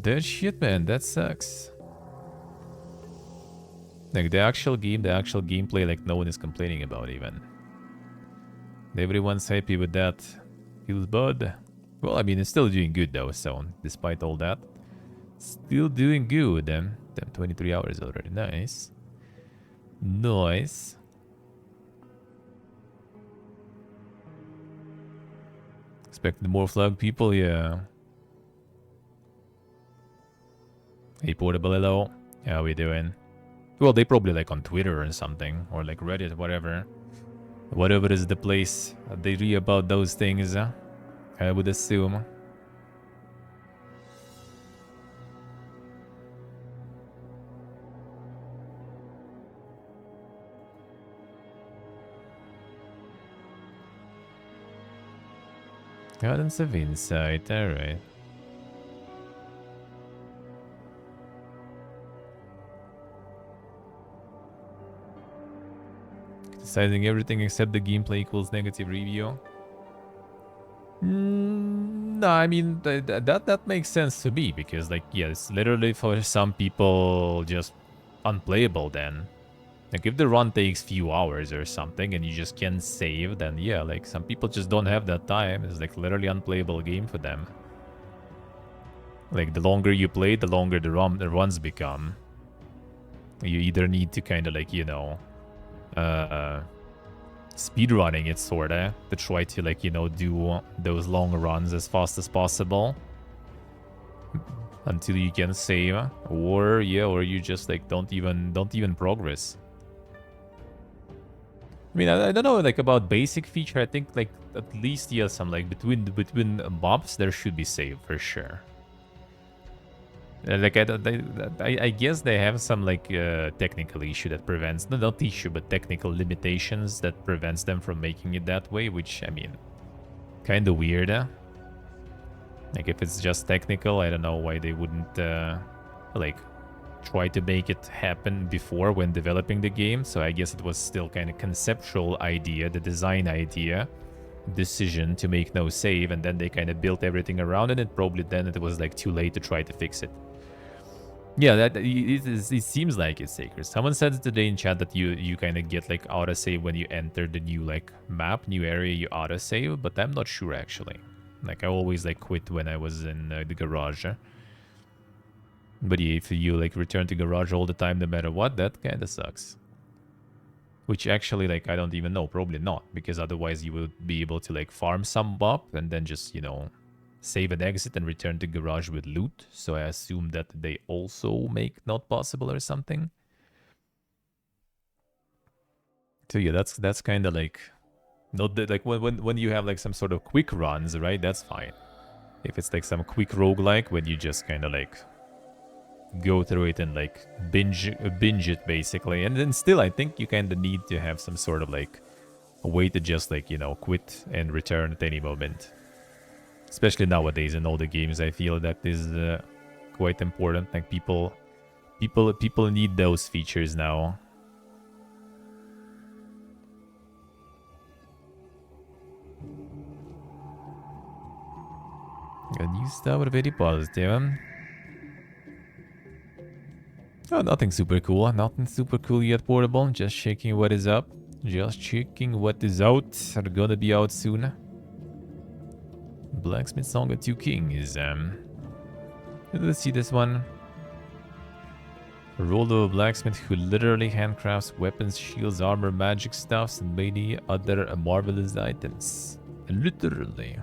That shit, man, that sucks. Like the actual gameplay, like no one is complaining about even. Everyone's happy with that. Feels bad. Well, I mean, it's still doing good though, so despite all that, still doing good. Damn, 23 hours already. Nice. Nice. Expected more flag people, yeah. Hey, Portable, hello. How we doing? Well, they probably like on Twitter or something, or like Reddit, whatever. Whatever is the place they read about those things, I would assume. Gardens of Insight, alright. Deciding everything except the gameplay equals negative review. No, I mean, that makes sense to me, because, like, yeah, it's literally for some people just unplayable then. Like, if the run takes few hours or something and you just can't save, then yeah, like, some people just don't have that time. It's, like, literally unplayable game for them. Like, the longer you play, the longer the runs become. You either need to kind of, like, you know, speedrunning it, sorta, to try to, like, you know, do those long runs as fast as possible until you can save, or yeah, or you just like don't even progress. I mean, I don't know, like, about basic feature. I think, like, at least, yeah, some, like, between mobs there should be save for sure. Like, I guess they have some, like, technical issue that prevents, no, not issue, but technical limitations that prevents them from making it that way, which, I mean, kind of weird. Like, if it's just technical, I don't know why they wouldn't, like, try to make it happen before when developing the game. So I guess it was still kind of conceptual idea, the design idea, decision to make no save, and then they kind of built everything around it, and probably then it was, like, too late to try to fix it. Yeah, it seems like it's sacred. Someone said today in chat that you kind of get, like, autosave when you enter the new, like, map, new area, you autosave, but I'm not sure actually. Like, I always, like, quit when I was in the garage. But yeah, if you, like, return to garage all the time no matter what, that kind of sucks. Which actually, like, I don't even know. Probably not. Because otherwise you would be able to, like, farm some up and then just, you know, save and exit and return to garage with loot. So I assume that they also make not possible or something. So yeah, that's kind of like... Not that, like, when you have, like, some sort of quick runs, right? That's fine. If it's, like, some quick roguelike, when you just kind of, like... go through it and like binge it basically, and then still I think you kind of need to have some sort of like a way to just like, you know, quit and return at any moment, especially nowadays in all the games. I feel that is quite important. Like people need those features now. And you start very positive. Oh, nothing super cool. Nothing super cool yet, portable. Just checking what is up. Just checking what is out. Are gonna be out soon. Blacksmith Song of Two Kings. Let's see this one. A role of a blacksmith who literally handcrafts weapons, shields, armor, magic stuffs, and many other marvelous items. Literally.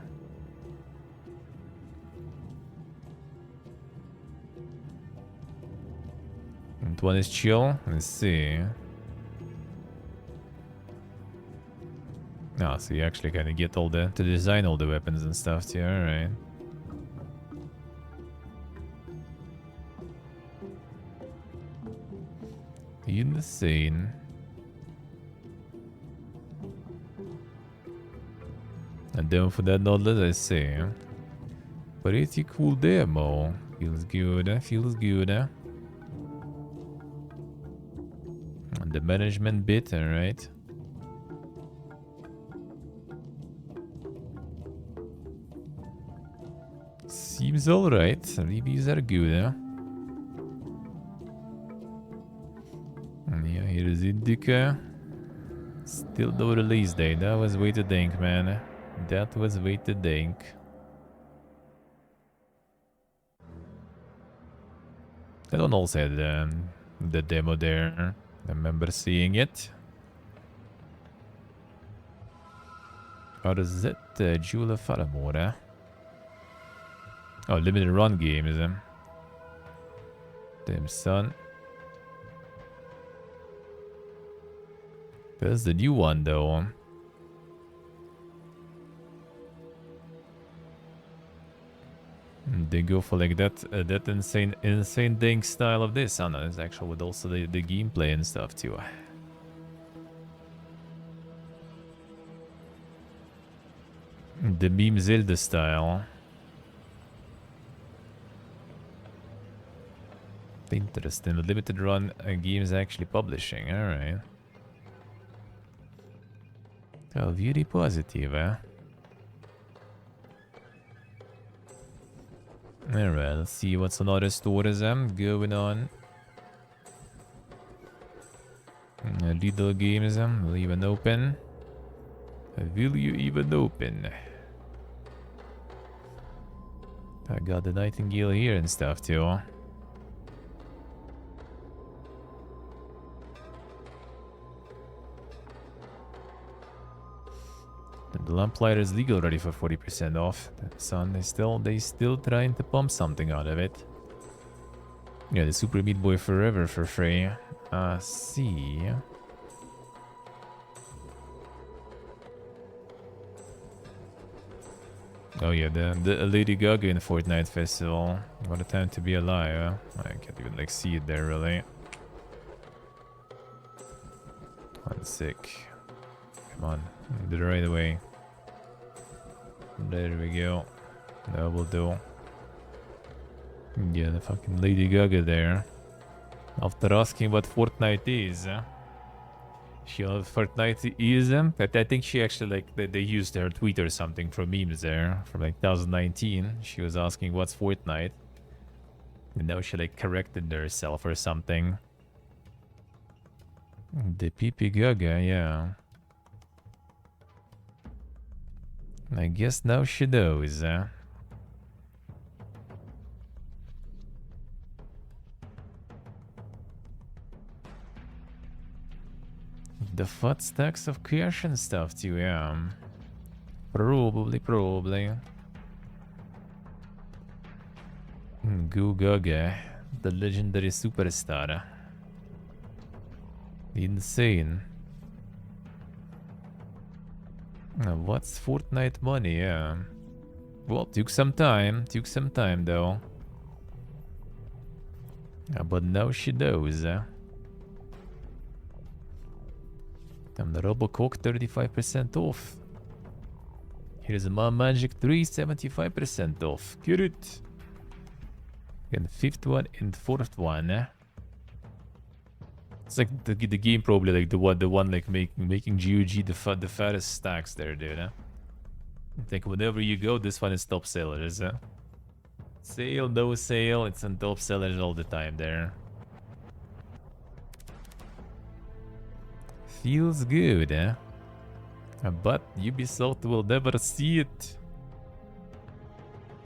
And one is chill. Let's see. Ah, so you actually kind of get all the... to design all the weapons and stuff too, alright. Insane. And then for that knowledge, I say, pretty cool demo. Feels good, feels good. And the management bit, alright. Seems alright. Reviews are good, Yeah, here is Indica. Still no release date. That was way too dank, man. That was way too dank. I don't also had the demo there. I remember seeing it. What is it? Jewel of Faramore. Oh, limited run game, is it? Damn, son. That's the new one, though. They go for like that insane dank style of this. Oh no, it's actually with also the gameplay and stuff too. The meme Zelda style. Interesting. The limited run games actually publishing. Alright. Oh, very positive, Alright, let's see what's on other stores going on. Little games, will even open. Will you even open? I got the Nightingale here and stuff too. The Lamplighter is legal already for 40% off. Son, they still trying to pump something out of it. Yeah, the Super Meat Boy Forever for free. See. Oh yeah, the Lady Gaga in the Fortnite Festival. What a time to be alive. I can't even like see it there really. I'm sick. Come on, do it right away. There we go. That will do. Yeah, the fucking Lady Gaga there. After asking what Fortnite is, she knows Fortnite is, but I think she actually like they used her tweet or something from memes there from like 2019. She was asking what's Fortnite, and now she like corrected herself or something. The PP Gaga, yeah. I guess now she knows. the fat stacks of cash and stuff too, yeah. Probably. Goo Gaga, the legendary superstar. Insane. What's Fortnite money? Yeah. Well, took some time though. But now she knows. The Robocock 35% off. Here's a Mom Magic 3 75% off. Get it. And fifth one and fourth one. It's like the game probably like the one like making GOG the fattest stacks there, dude. I think whenever you go, this one is top sellers. Sale, no sale, it's on top sellers all the time there. Feels good, but Ubisoft will never see it.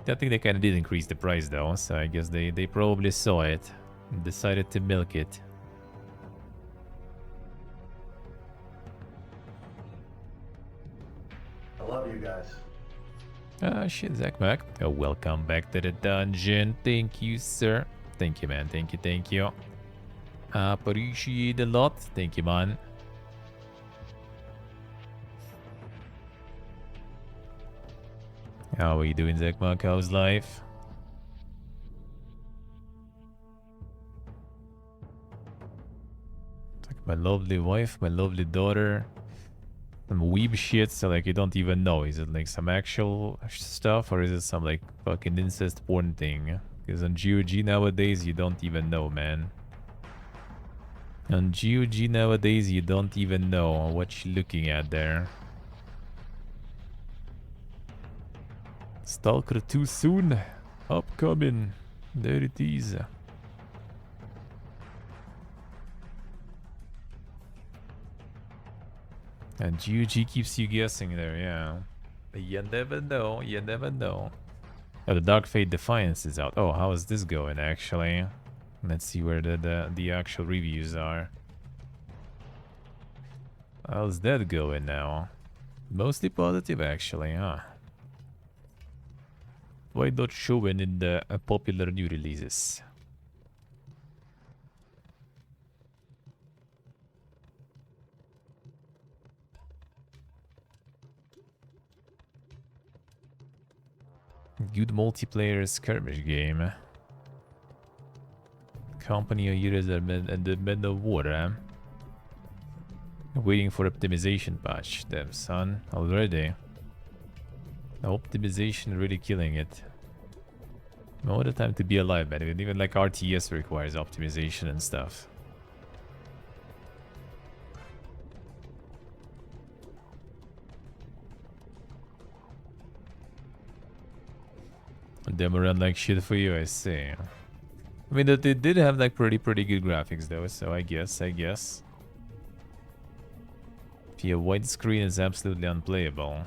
I think they kind of did increase the price though, so I guess they probably saw it and decided to milk it. I love you guys. Ah, shit, Zach Mac. Welcome back to the dungeon. Thank you, sir. Thank you, man. Thank you. Appreciate a lot. Thank you, man. How are you doing, Zach Mac? How's life? Like my lovely wife, my lovely daughter. Some weeb shit, so like you don't even know. Is it like some actual stuff or is it some like fucking incest porn thing? Because on GOG nowadays you don't even know, man. On GOG nowadays you don't even know what you're looking at there. Stalker too soon. Upcoming. There it is. And GOG keeps you guessing there, yeah. But you never know, you never know. Oh, the Dark Fate Defiance is out. Oh, how is this going, actually? Let's see where the actual reviews are. How's that going now? Mostly positive, actually, huh? Why not showing in the popular new releases? Good multiplayer skirmish game. Company of Heroes and the Men of War. Waiting for optimization patch. Damn, son. Already. Optimization really killing it. All the time to be alive, man. Even like RTS requires optimization and stuff. Them run like shit for you, I see. I mean, that they did have like pretty good graphics though, so I guess. Yeah, widescreen is absolutely unplayable.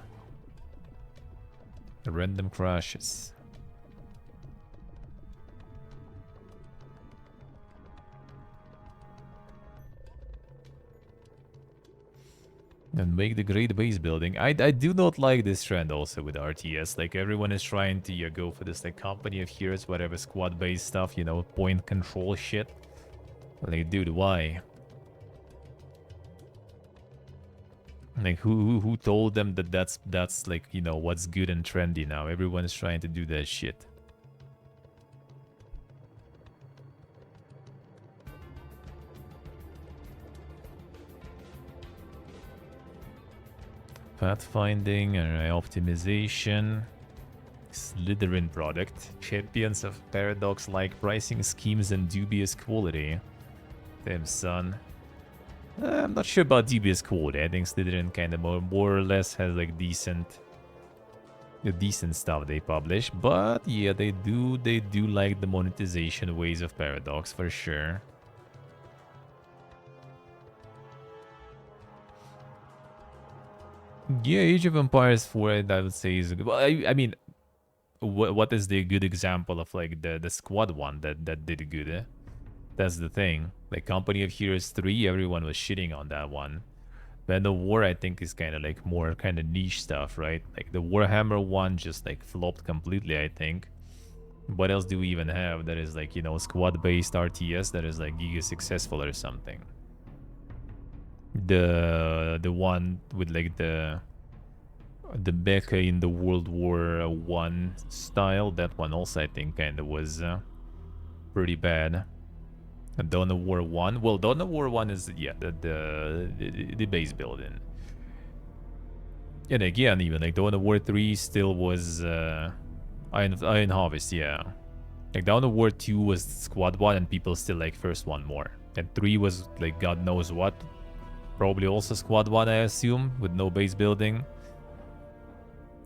Random crashes. And make the great base building. I do not like this trend also with RTS. Like everyone is trying to go for this like company of heroes, whatever squad based stuff, you know, point control shit. Like, dude, why? Like who told them that that's like, you know, what's good and trendy now? Everyone is trying to do that shit. Pathfinding, optimization, Slytherin product, champions of paradox-like pricing schemes and dubious quality. Damn, son. I'm not sure about dubious quality. I think Slytherin kind of more or less has like decent stuff they publish. But yeah, they do like the monetization ways of Paradox for sure. Yeah, Age of Empires 4, I would say is a good. Well, I mean, what is the good example of like the squad one that did good? That's the thing. Like Company of Heroes 3, everyone was shitting on that one. Band of War, I think, is kind of like more kind of niche stuff, right? Like the Warhammer one just like flopped completely, I think. What else do we even have that is like, you know, squad-based RTS that is like giga successful or something? The one with like the mecha in the World War One style, that one also I think kind of was pretty bad. And Dawn of War 1, well, Dawn of War 1 is, yeah, the base building. And again, even like Dawn of War 3 still was Iron Harvest, yeah. Like Dawn of War 2 was squad 1 and people still like first one more. And 3 was like god knows what. Probably also squad 1, I assume, with no base building.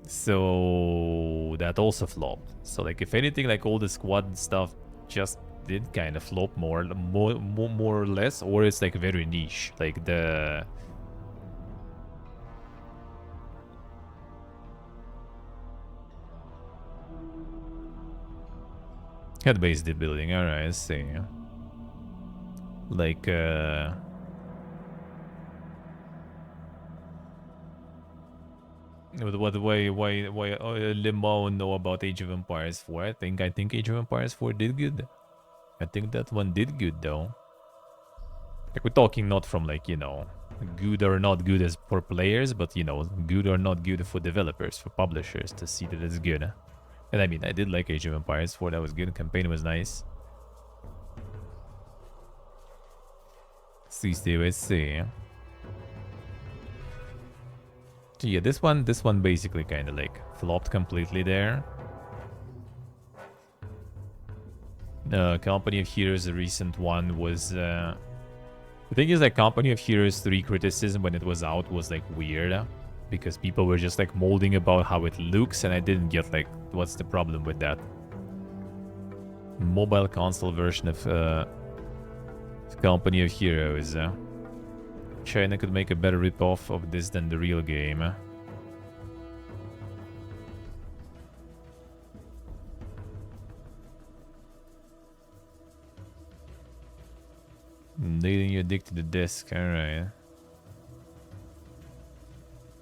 So that also flopped. So like if anything, like all the squad stuff just did kind of flop more or less, or it's like very niche. Like the head-based building. All right, I see. Like why Limon know about Age of Empires 4? I think Age of Empires 4 did good. I think that one did good though. Like we're talking not from like, you know, good or not good as for players, but you know, good or not good for developers, for publishers to see that it's good. And I mean, I did like Age of Empires 4, that was good. Campaign was nice. Let's see. So yeah, this one basically kind of like flopped completely there. Company of Heroes, the recent one was the thing is like Company of Heroes 3 criticism when it was out was like weird because people were just like molding about how it looks and I didn't get like what's the problem with that. Mobile console version of Company of Heroes. China could make a better ripoff of this than the real game. Leading you addicted to the disc, alright.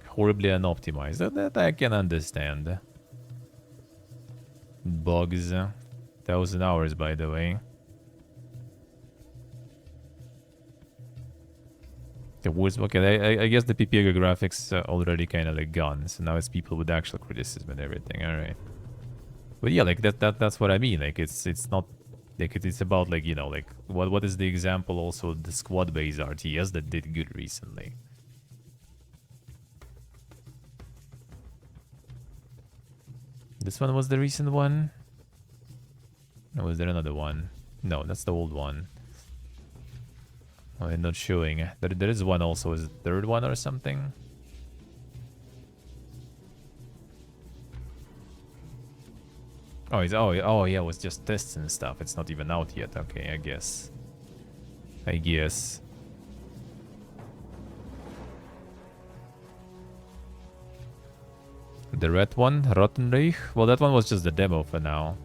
Horribly unoptimized, that I can understand. Bugs, 1,000 hours by the way. The worst, okay, I guess the PPA graphics already kind of like gone, so now it's people with actual criticism and everything, alright. But yeah, like that's what I mean, like it's not like it's about like, you know, like what is the example also the squad based RTS that did good recently. This one was the recent one? Or was there another one? No, that's the old one. Oh, they're not showing. There is one also, is it the third one or something? Oh, oh yeah, it was just tests and stuff. It's not even out yet. Okay, I guess. The red one, Rottenreich. Well, that one was just the demo for now.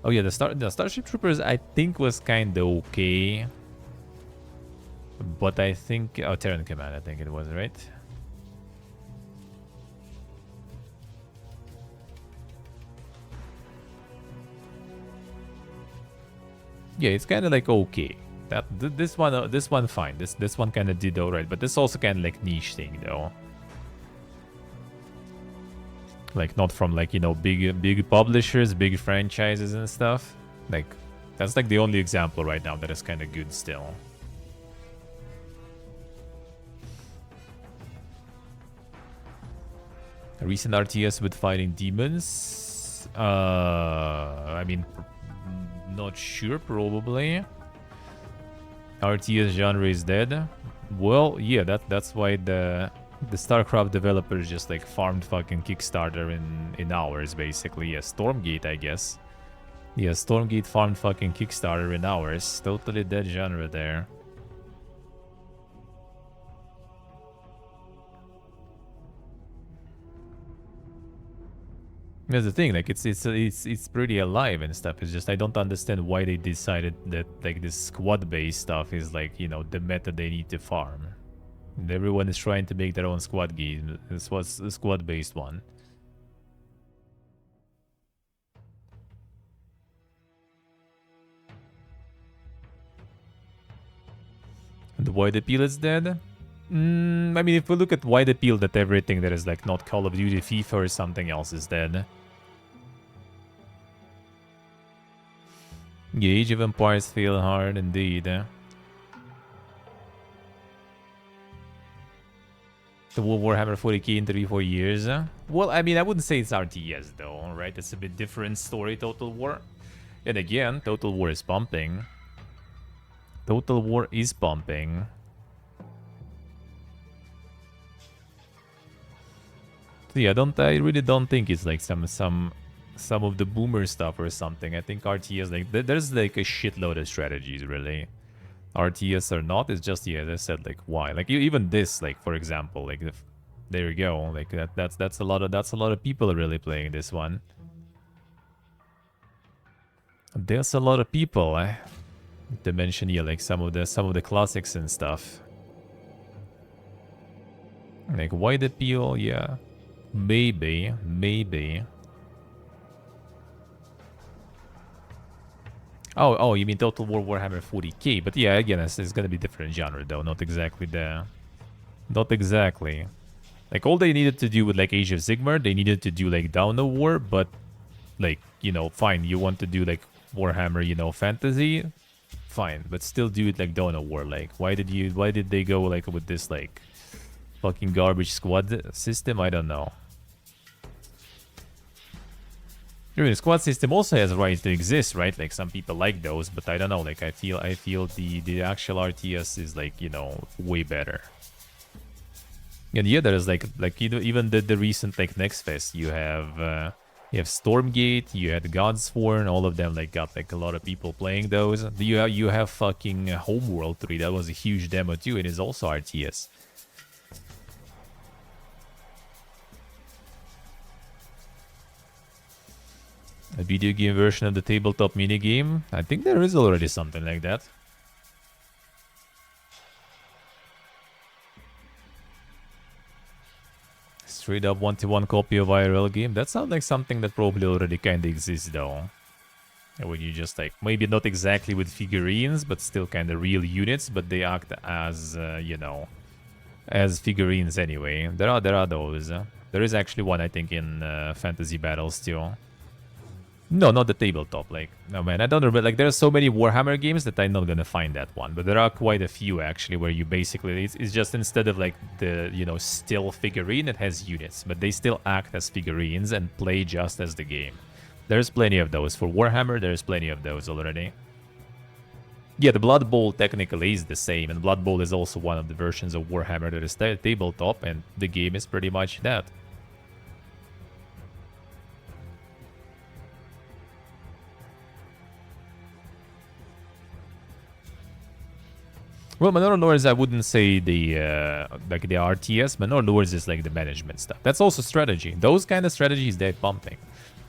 Oh yeah, the Starship Troopers I think was kind of okay. But I think Terran Command I think it was, right? Yeah, it's kind of like okay. This one fine. This one kind of did alright, but this also kind of like niche thing though. Like not from like, you know, big publishers, big franchises and stuff. Like that's like the only example right now that is kind of good still. A recent RTS with fighting demons. I mean, not sure, probably. RTS genre is dead. Well, yeah, that's why the StarCraft developers just like farmed fucking Kickstarter in hours, basically. Yeah, Stormgate, I guess. Yeah, Stormgate farmed fucking Kickstarter in hours. Totally dead genre there. That's the thing, like it's pretty alive and stuff. It's just I don't understand why they decided that like this squad-based stuff is like, you know, the meta they need to farm. And everyone is trying to make their own squad game. This was a squad-based one. And the wide appeal is dead. I mean, if we look at wide appeal, that everything that is like not Call of Duty, FIFA, or something else is dead. Yeah, Age of Empires fail hard indeed. The Warhammer 40k in 3-4 years. Well, I mean, I wouldn't say it's RTS though, right? It's a bit different story, Total War. And again, Total War is pumping. Total War is pumping. So yeah, I really don't think it's like some of the boomer stuff or something. I think RTS, like there's like a shitload of strategies really. RTS or not, it's just, yeah, as I said, like why? Like even this, like for example, like there you go, like that's a lot of people really playing this one. There's a lot of people, to mention, yeah, like some of the classics and stuff. Like wide appeal, yeah. Maybe. Oh, you mean Total War Warhammer 40k? But yeah, again, it's gonna be different genre though. Not exactly. Like all they needed to do with like Age of Sigmar, they needed to do like Dawn of War, but like, you know, fine. You want to do like Warhammer, you know, fantasy, fine, but still do it like Dawn of War. Like, why did they go like with this like fucking garbage squad system? I don't know. I mean, the squad system also has a right to exist, right? Like some people like those, but I don't know. Like I feel the actual RTS is like, you know, way better. And yeah, there is like you know, even the recent like Next Fest, you have Stormgate, you had Godsworn, all of them like got like a lot of people playing those. You have fucking Homeworld 3, that was a huge demo too. It is also RTS. A video game version of the tabletop minigame? I think there is already something like that. Straight up 1-to-1 copy of IRL game? That sounds like something that probably already kinda exists though. And when you just like, maybe not exactly with figurines, but still kinda real units, but they act as, you know, as figurines anyway. There are those. There is actually one, I think, in Fantasy Battles too. No, not the tabletop. Like, no man, I don't remember. Like, there are so many Warhammer games that I'm not gonna find that one. But there are quite a few actually where you basically it's just instead of like the, you know, still figurine, it has units, but they still act as figurines and play just as the game. There's plenty of those for Warhammer. There's plenty of those already. Yeah, the Blood Bowl technically is the same, and Blood Bowl is also one of the versions of Warhammer that is tabletop, and the game is pretty much that. Well, Manor Lords, I wouldn't say the like the RTS. Manor Lords is like the management stuff. That's also strategy. Those kind of strategies, they're pumping.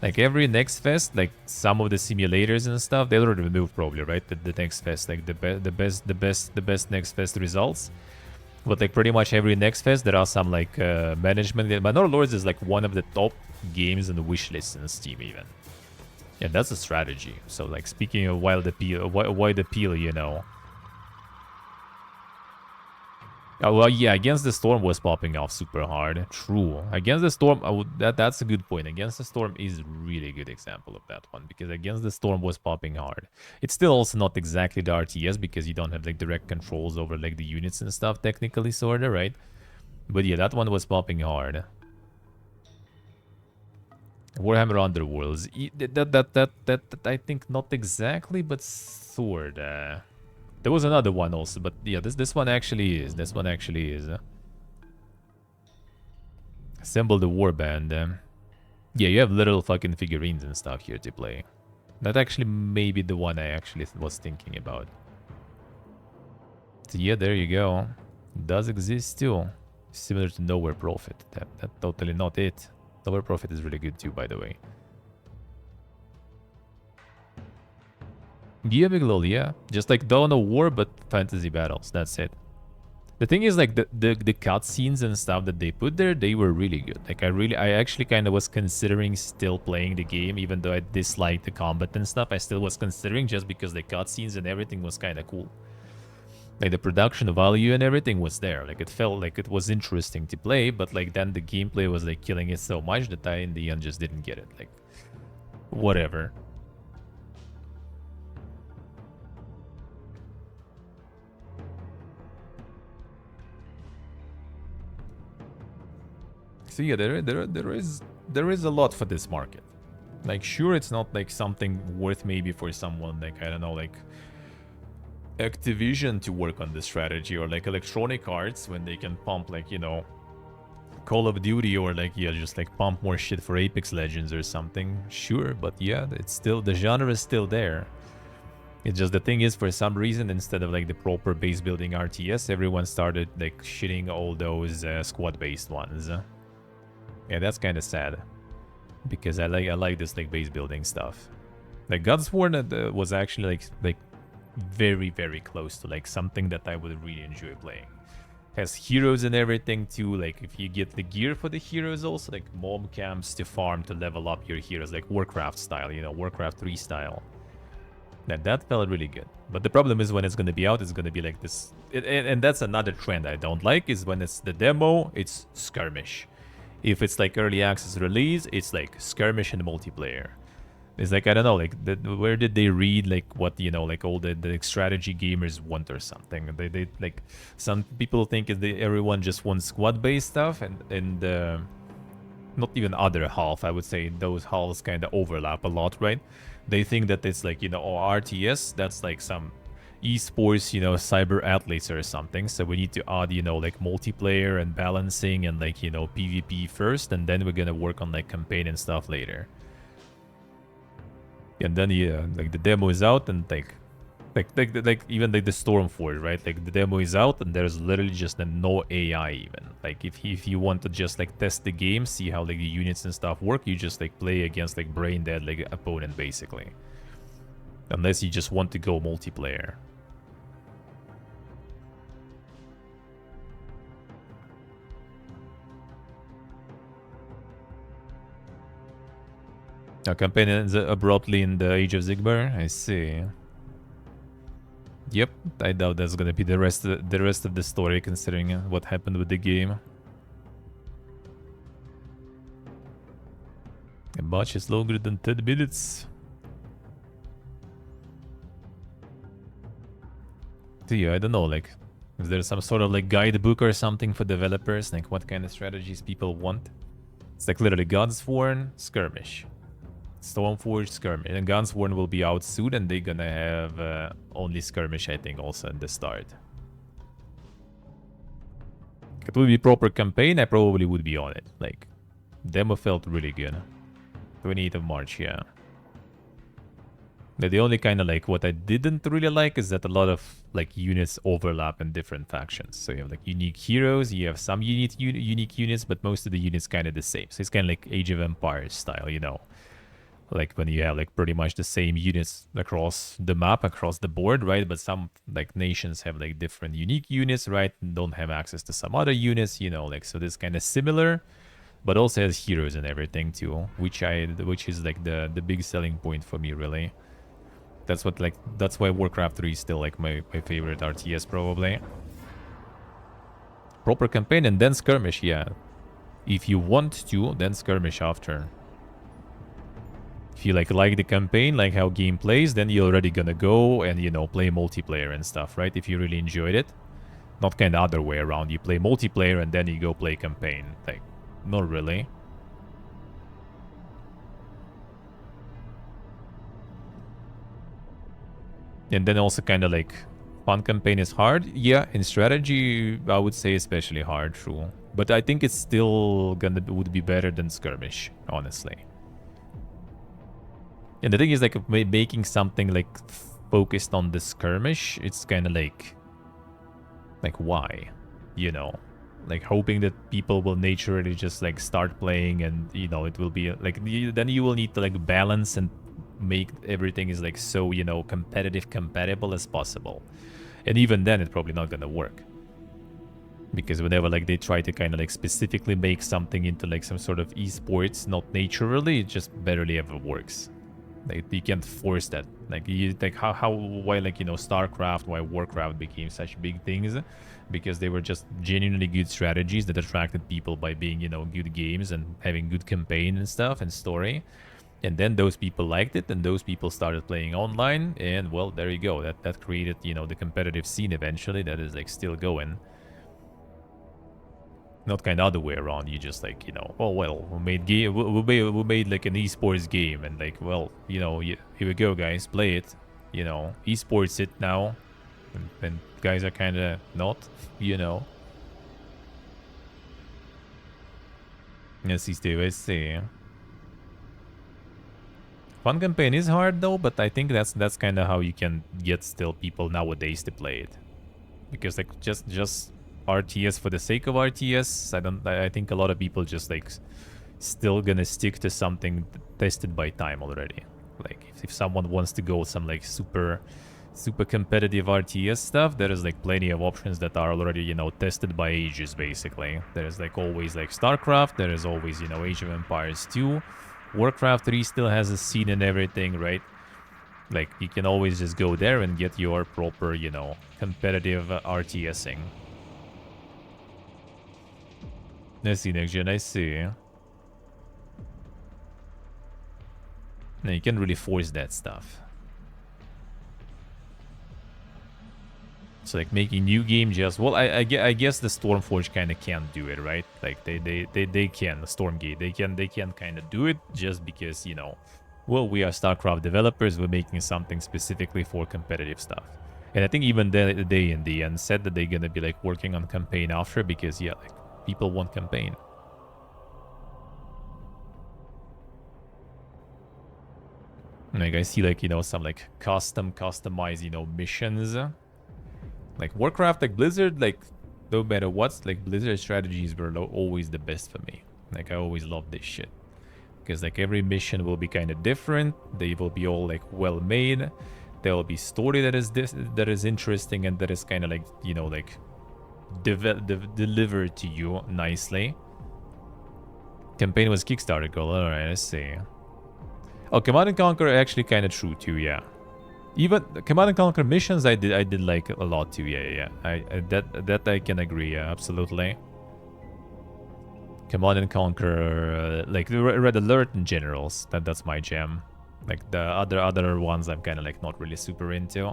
Like every Next Fest, like some of the simulators and stuff, they already removed probably, right? The Next Fest, like the best Next Fest results. But like pretty much every Next Fest, there are some like management. Manor Lords is like one of the top games on the wish list in Steam even. Yeah, that's a strategy. So like speaking of wide appeal, you know. Oh, well, yeah, Against the Storm was popping off super hard. True. Against the Storm, that's a good point. Against the Storm is really good example of that one, because Against the Storm was popping hard. It's still also not exactly the RTS, because you don't have like direct controls over like the units and stuff, technically, sorta, right? But yeah, that one was popping hard. Warhammer Underworlds. That I think not exactly, but sorta. There was another one also, but yeah, this one actually is. This one actually is. Assemble the warband. Yeah, you have little fucking figurines and stuff here to play. That actually may be the one I actually was thinking about. So yeah, there you go. It does exist too. Similar to Nowhere Prophet. That's totally not it. Nowhere Prophet is really good too, by the way. Yeah, Big Lol, yeah. Just like Dawn of War, but fantasy battles. That's it. The thing is, like, the cutscenes and stuff that they put there, they were really good. Like, I actually kind of was considering still playing the game, even though I disliked the combat and stuff. I still was considering, just because the cutscenes and everything was kind of cool. Like, the production value and everything was there. Like, it felt like it was interesting to play, but like then the gameplay was like killing it so much that I in the end just didn't get it. Like, whatever. So yeah, there is a lot for this market. Like, sure, it's not like something worth maybe for someone like, I don't know, like Activision to work on this strategy, or like Electronic Arts when they can pump like, you know, Call of Duty, or like, yeah, just like pump more shit for Apex Legends or something. Sure, but yeah, it's still, the genre is still there. It's just the thing is, for some reason, instead of like the proper base building RTS, everyone started like shitting all those squad based ones. Yeah, that's kind of sad, because I like this like base building stuff. Like Godsworn was actually like very close to like something that I would really enjoy playing. Has heroes and everything too. Like, if you get the gear for the heroes, also like mob camps to farm to level up your heroes, like Warcraft style, you know, Warcraft 3 style. That felt really good. But the problem is, when it's going to be out, it's going to be like this. And that's another trend I don't like, is when it's the demo, it's skirmish. If it's like early access release, it's like skirmish and multiplayer. It's like, I don't know, like, where did they read like what, you know, like all the strategy gamers want or something? They like, some people think everyone just wants squad based stuff, and not even other half. I would say those halves kind of overlap a lot, right? They think that it's like, you know, oh, RTS, that's like some esports, you know, cyber athletes or something. So we need to add, you know, like multiplayer and balancing and like, you know, PvP first, and then we're gonna work on like campaign and stuff later. And then, yeah, like the demo is out, and like even like the Stormforge, right? Like the demo is out, and there's literally just no AI even. Like, if you want to just like test the game, see how like the units and stuff work, you just like play against like brain dead like opponent basically. Unless you just want to go multiplayer. A campaign ends abruptly in the Age of Sigmar. I see. Yep, I doubt that's gonna be the rest of the story, considering what happened with the game. A match is longer than 10 minutes. So yeah, I don't know, like, is there some sort of like guidebook or something for developers, like what kind of strategies people want? It's like literally Godsworn, skirmish. Stormforge, skirmish. And Gunsworn will be out soon, and they're gonna have only skirmish, I think, also at the start. If it would be proper campaign, I probably would be on it. Like, demo felt really good. 28th of March, yeah. But the only kind of like what I didn't really like is that a lot of like units overlap in different factions. So you have like unique heroes, you have some unique units, but most of the units kind of the same. So it's kind of like Age of Empires style, you know. Like when you have like pretty much the same units across the map, across the board, right? But some like nations have like different unique units, right? And don't have access to some other units, you know, like, so this kind of similar, but also has heroes and everything too, which is like the big selling point for me, really. That's why Warcraft 3 is still like my favorite RTS probably. Proper campaign and then skirmish, yeah. If you want to, then skirmish after. If you like the campaign, like how game plays, then you're already gonna go and, you know, play multiplayer and stuff, right? If you really enjoyed it. Not kind of other way around. You play multiplayer and then you go play campaign. Like, not really. And then also kind of like fun campaign is hard. Yeah, in strategy, I would say especially hard, true. But I think it's still would be better than skirmish, honestly. And the thing is, like, making something like focused on the skirmish, it's kind of like why, you know, like hoping that people will naturally just like start playing, and, you know, it will be like, then you will need to like balance and make everything is like so, you know, competitive compatible as possible. And even then, it's probably not gonna work. Because whenever like they try to kind of like specifically make something into like some sort of esports, not naturally, it just barely ever works. Like you can't force that. Like you like why like StarCraft, why Warcraft became such big things, because they were just genuinely good strategies that attracted people by being good games and having good campaign and stuff and story. And then those people liked it, and those people started playing online, and well, there you go. That created the competitive scene eventually that is like still going. Not kind of other way around. You just like oh well, we made we made like an esports game, and like well here we go guys, play it. Esports it now, and guys are kind of not. Yes, I see. Fun campaign is hard though, but I think that's kind of how you can get still people nowadays to play it, because like just RTS for the sake of RTS, I think a lot of people just like still gonna stick to something tested by time already. Like if someone wants to go some like super competitive RTS stuff, there is like plenty of options that are already tested by ages basically. There is like always like StarCraft, there is always Age of Empires 2. Warcraft 3 still has a scene and everything, right? Like, you can always just go there and get your proper, competitive RTSing. I see, next gen, I see. No, you can't really force that stuff. So like making new game just I guess the Stormforge kind of can't do it, right? Like they can, the Stormgate they can kind of do it just because well, we are StarCraft developers, we're making something specifically for competitive stuff. And I think even they in the end said that they're gonna be like working on campaign after, because yeah, like people want campaign. Like I see like some like customized missions. Like Warcraft, like Blizzard, like no matter what, like Blizzard strategies were always the best for me. Like I always loved this shit, because like every mission will be kind of different. They will be all like well made. There will be story that is interesting and that is kind of like like delivered to you nicely. Campaign was Kickstarter goal. All right, let's see. Oh, Command and Conquer actually kind of true too. Yeah. Even Command and Conquer missions, I did like a lot too. Yeah. That I can agree. Yeah, absolutely. Command and Conquer, like Red Alert and Generals. That's my jam. Like the other ones, I'm kind of like not really super into.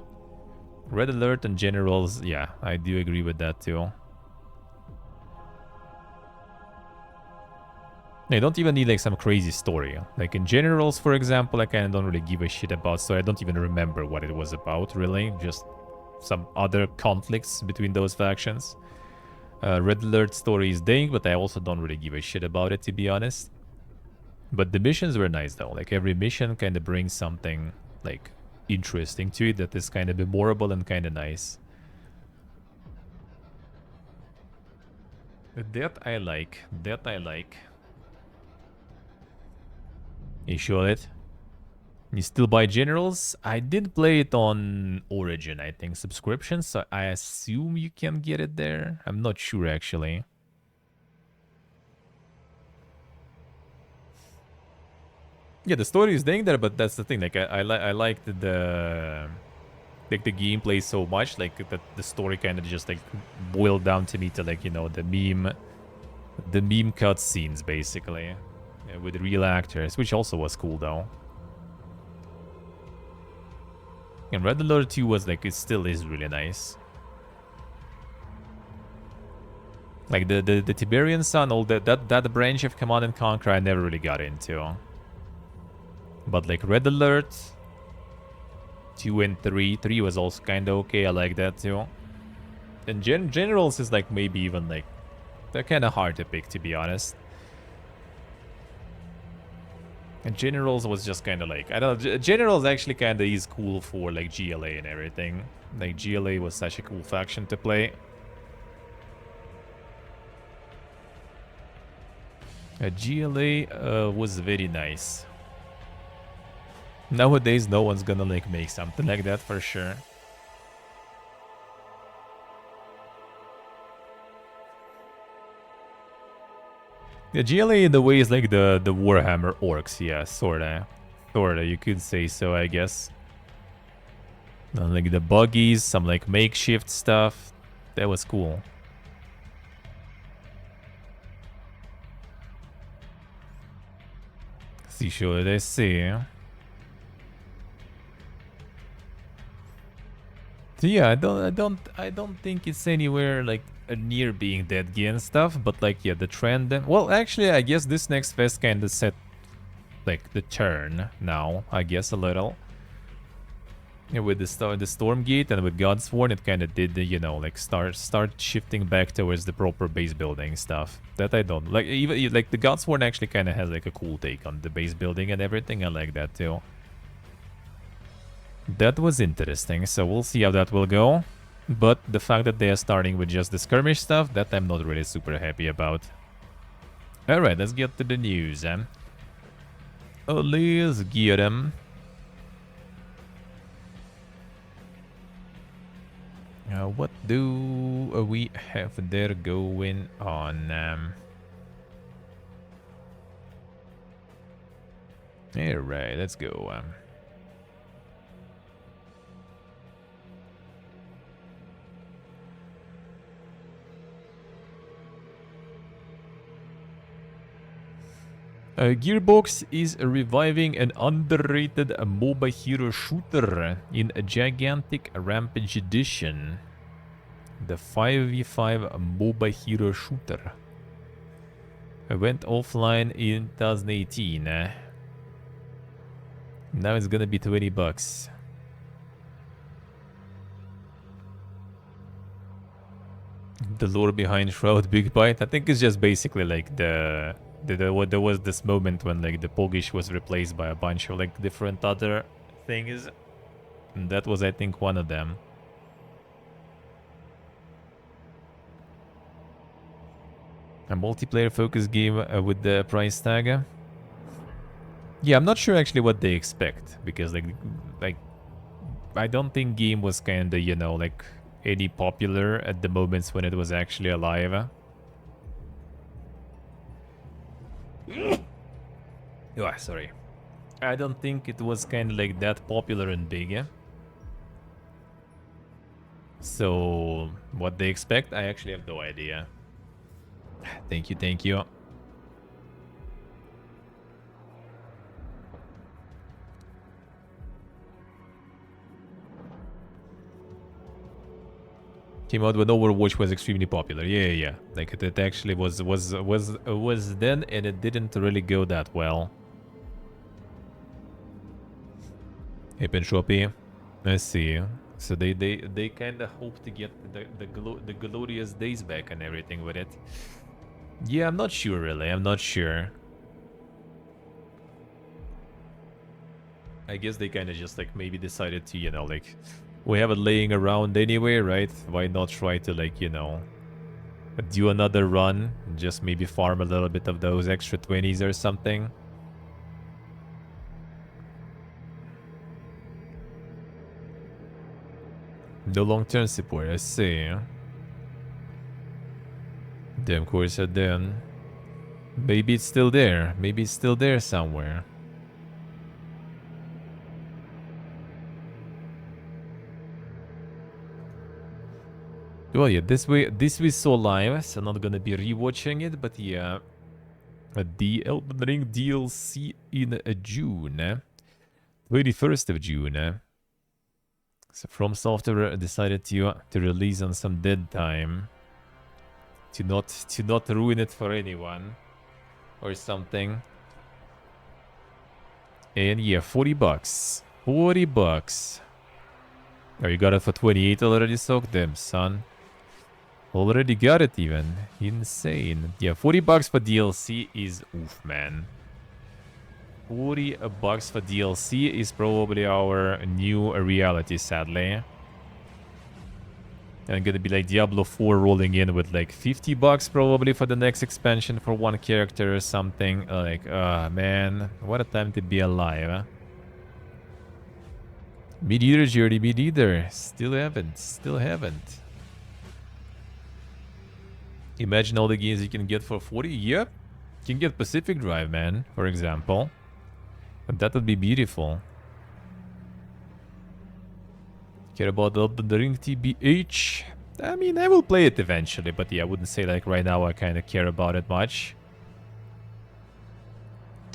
Red Alert and Generals, yeah, I do agree with that too. They don't even need like some crazy story. Like in Generals, for example, I kind of don't really give a shit about story. I don't even remember what it was about, really. Just some other conflicts between those factions. Red Alert story is dang, but I also don't really give a shit about it, to be honest. But the missions were nice, though. Like every mission kind of brings something like interesting to it that is kind of memorable and kind of nice. That I like. That I like. You sure it? You still buy Generals? I did play it on Origin, I think, subscription, so I assume you can get it there. I'm not sure, actually. Yeah, the story is dang there, but that's the thing. Like, I liked the gameplay so much, like that the story kind of just like boiled down to me to like the meme cutscenes basically, yeah, with real actors, which also was cool though. And Red Alert 2 was like, it still is really nice. Like the Tiberian Sun, all that branch of Command and Conquer I never really got into. But like Red Alert 2 and 3 was also kind of okay. I like that too. And Generals is like maybe even like, they're kind of hard to pick, to be honest. And Generals was just kind of like, I don't know, Generals actually kind of is cool for like GLA and everything. Like GLA was such a cool faction to play. GLA was very nice. Nowadays, no one's gonna like make something like that for sure. Yeah, GLA in the way is like the Warhammer orcs, yeah, sorta. Sorta, you could say so, I guess. And like the buggies, some like makeshift stuff. That was cool. See, sure, let's see. So yeah, I don't think it's anywhere like near being deadgy and stuff. But like, yeah, the trend. Well, actually, I guess this next fest kind of set like the turn now. I guess a little. Yeah, with the Stormgate and with Godsworn, it kind of did the, you know, like start shifting back towards the proper base building stuff. That I don't like. Even like the Godsworn actually kind of has like a cool take on the base building and everything. I like that too. That was interesting, so we'll see how that will go. But the fact that they are starting with just the skirmish stuff, that I'm not really super happy about. Alright, let's get to the news. Oh, let's get them. What do we have there going on? Alright, let's go. Gearbox is reviving an underrated MOBA hero shooter in a gigantic Rampage edition. The 5v5 MOBA hero shooter. It went offline in 2018. Now it's gonna be $20. The lore behind Shroud Big Bite, I think it's just basically like there was this moment when like the Pogish was replaced by a bunch of like different other things. And that was, I think, one of them. A multiplayer focused game with the price tag. Yeah, I'm not sure actually what they expect, because like I don't think game was kind of, you know, like any popular at the moments when it was actually alive. Oh, sorry. I don't think it was kind of like that popular and big. So what they expect, I actually have no idea. Thank you, thank you. Came out when Overwatch was extremely popular. Yeah. Like it actually was then, and it didn't really go that well. Hey, Penshopy. Let's see. So they kind of hope to get the glorious days back and everything with it. Yeah, I'm not sure really. I'm not sure. I guess they kind of just like maybe decided to, you know, like, we have it laying around anyway, right? Why not try to, like, you know, do another run, just maybe farm a little bit of those extra 20s or something. No long-term support, I see. Damn course, then. Maybe it's still there. Maybe it's still there somewhere. Well, yeah, this we saw live, so I'm not gonna be rewatching it, but yeah. The Elden Ring DLC in June. 21st of June. So From Software decided to release on some dead time. To not ruin it for anyone. Or something. And yeah, $40. $40. Oh, you got it for 28 already, Soak? Damn, son. Already got it even. Insane. Yeah, $40 for DLC is oof, man. $40 for DLC is probably our new reality, sadly. And gonna be like Diablo 4 rolling in with like $50 probably for the next expansion for one character or something. Like, man, what a time to be alive. Huh? Mid-Eater journey, Mid-Eater. Still haven't. Imagine all the games you can get for 40. Yep. Can get Pacific Drive, man, for example. And that would be beautiful. Care about the Ring TBH? I mean, I will play it eventually, but yeah, I wouldn't say like right now I kind of care about it much.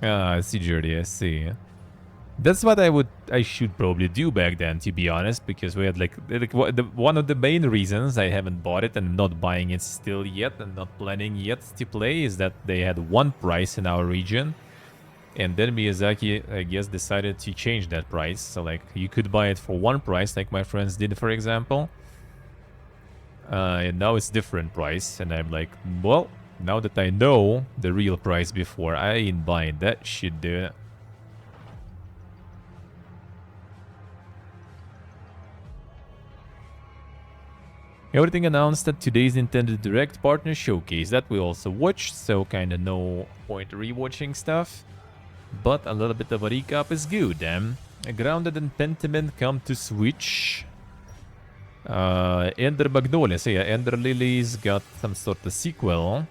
Ah, I see, Jordy, I see. That's what I should probably do back then, to be honest, because we had like one of the main reasons I haven't bought it and not buying it still yet and not planning yet to play is that they had one price in our region. And then Miyazaki, I guess, decided to change that price. So, like, you could buy it for one price, like my friends did, for example. And now it's different price. And I'm like, well, now that I know the real price before, I ain't buying that shit, dude. Everything announced at today's Nintendo Direct Partner Showcase. That we also watched, so kinda no point rewatching stuff. But a little bit of a recap is good. Grounded and Pentiment come to Switch. Ender Magnolia, so yeah, Ender Lilies got some sort of sequel.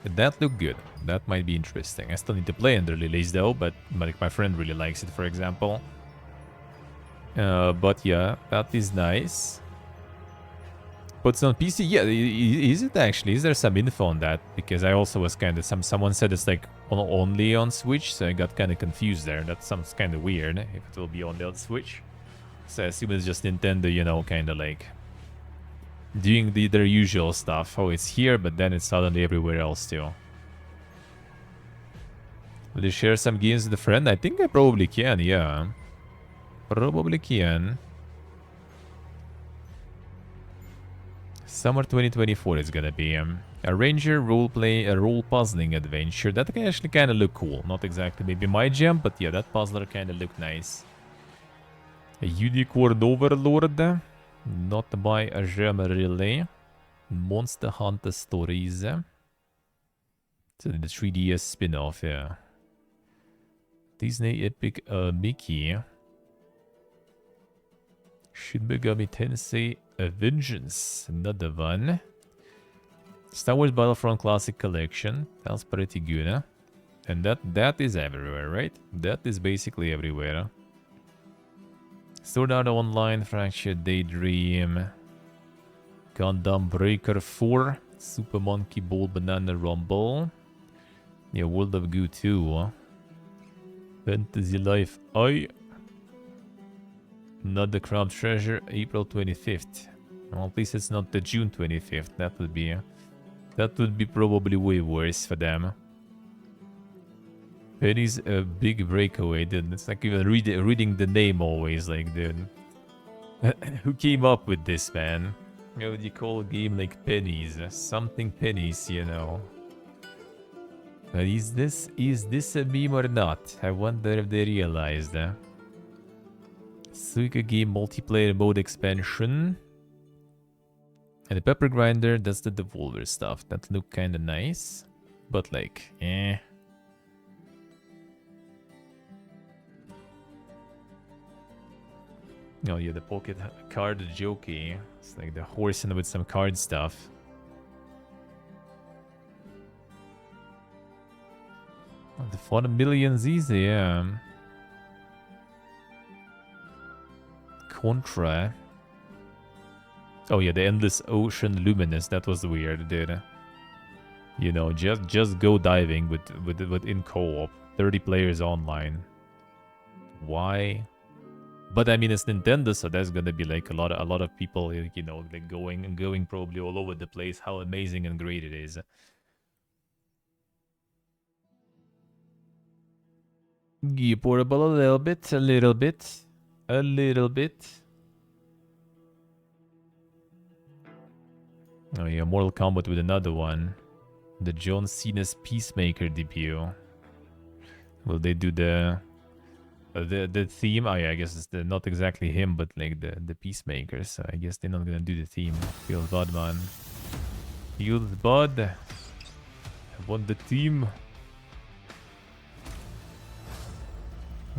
That looked good. That might be interesting. I still need to play Ender Lilies though, but like my friend really likes it, for example. But yeah, that is nice. But it's on PC? Yeah, is it actually? Is there some info on that? Because I also was kind of... Someone said it's like only on Switch, so I got kind of confused there. That sounds kind of weird, if it will be only on Switch. So I assume it's just Nintendo, you know, kind of like... doing their usual stuff. Oh, it's here, but then it's suddenly everywhere else too. Will you share some games with a friend? I think I probably can, yeah. Probably can. Summer 2024 is gonna be a ranger roleplay, a role puzzling adventure. That can actually kind of look cool. Not exactly maybe my jam, but yeah, that puzzler kind of looked nice. A unicorn overlord, not by a gem relay. Monster Hunter Stories. So the 3DS spin-off, yeah. Disney Epic Mickey. Shin Megami Tensei A Vengeance, another one. Star Wars Battlefront Classic Collection. That's pretty good, huh? And that is everywhere, right? That is basically everywhere. Sword Art Online, Fractured Daydream. Gundam Breaker 4. Super Monkey Ball Banana Rumble. Yeah, World of Goo 2. Fantasy Life I. Not the Crowd Treasure, April 25th. Well, at least it's not the June 25th. That would be probably way worse for them. Penny's a big breakaway, dude. It's like even reading the name always, like, dude. Who came up with this, man? How would you call a game like Pennies? Something Pennies, you know. But is this a meme or not? I wonder if they realized that. Suika Game multiplayer mode expansion. And the Pepper Grinder, that's the Devolver stuff. That looked kinda nice. But like, eh. Oh yeah, the pocket card jokey. It's like the horse and with some card stuff. Oh, the fun millions easy, yeah. Contra. Oh yeah, the Endless Ocean Luminous. That was weird, dude. You know, just go diving with in co-op. 30 players online. Why? But I mean, it's Nintendo, so there's gonna be like a lot of people, you know, like going probably all over the place. How amazing and great it is. Gear portable a little bit. A little bit. Oh yeah, Mortal Kombat with another one. The John Cena's Peacemaker debut. Will they do the theme? Oh yeah, I guess it's not exactly him, but like the Peacemaker. So I guess they're not gonna do the theme. Feels bad, man. Feels bad. I want the team.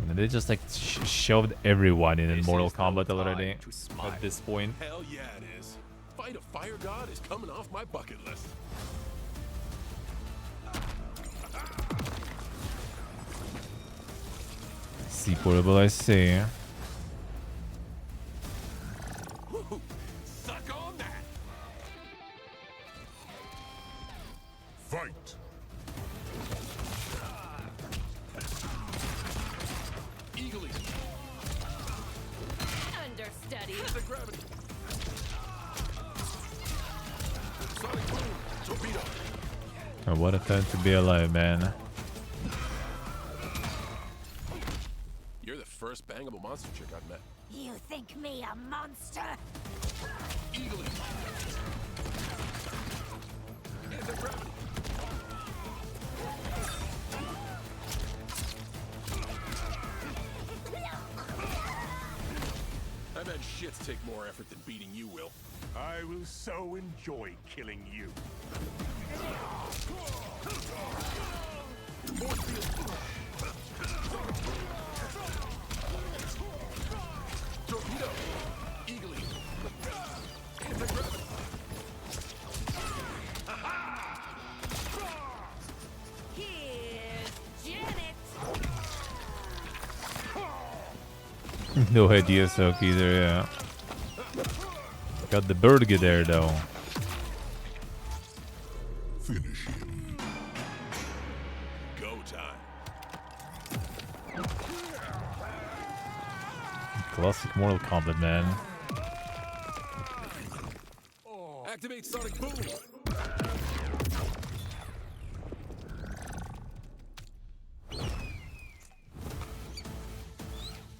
And they just like shoved everyone in Mortal Kombat already at this point. Hell yeah, it is. Fight a fire god is coming off my bucket list. see, portable, I see. Suck on that. Fight. Eagly. Understudy. The gravity. Sonic boom. Torpedo. Oh, what a time to be alive, man. You're the first bangable monster chick I've met. You think me a monster? Eagly. Anti-gravity. I bet shits take more effort than beating you will. I will so enjoy killing you. Force field. Torpedo. Eagly. Anti-gravity. Here's Janet. No idea, Soak, either, yeah. Got the burger there, though. Finish him. Go time. Classic Mortal Kombat, man. Activate Sonic Boom.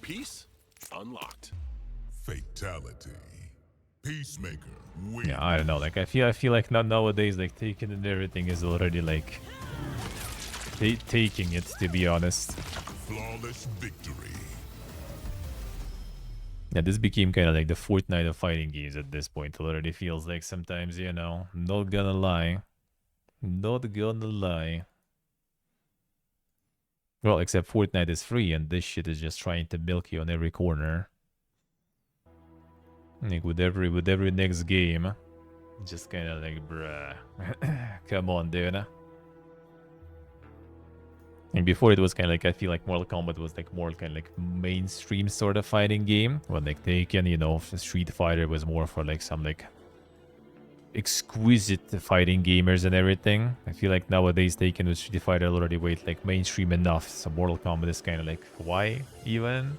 Peace unlocked. Fatality. Peacemaker win. Yeah, I don't know. Like, I feel like not nowadays, like, taking and everything is already like taking it, to be honest. Flawless victory. Yeah, this became kind of like the Fortnite of fighting games at this point. It already feels like sometimes, you know. Not gonna lie. Not gonna lie. Well, except Fortnite is free, and this shit is just trying to milk you on every corner. Like with every next game, just kind of like, bruh, come on, dude. And before it was kind of like, I feel like Mortal Kombat was like more kind of like mainstream sort of fighting game. When like Taken, you know, Street Fighter was more for like some like exquisite fighting gamers and everything. I feel like nowadays Taken with Street Fighter already wait like mainstream enough. So Mortal Kombat is kind of like, why even?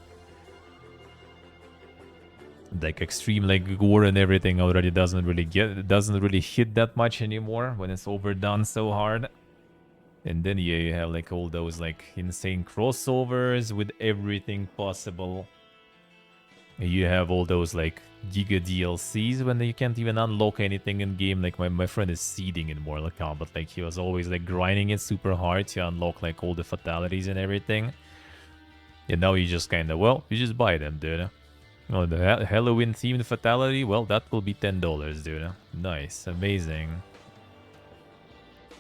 Like extreme like gore and everything already doesn't really hit that much anymore when it's overdone so hard. And then yeah, you have like all those like insane crossovers with everything possible. You have all those like giga DLCs when you can't even unlock anything in game. Like my friend is seeding in Mortal Kombat. Like he was always like grinding it super hard to unlock like all the fatalities and everything. And now you just kind of, well, you just buy them, dude. Oh, the Halloween themed fatality? Well, that will be $10, dude. Nice. Amazing.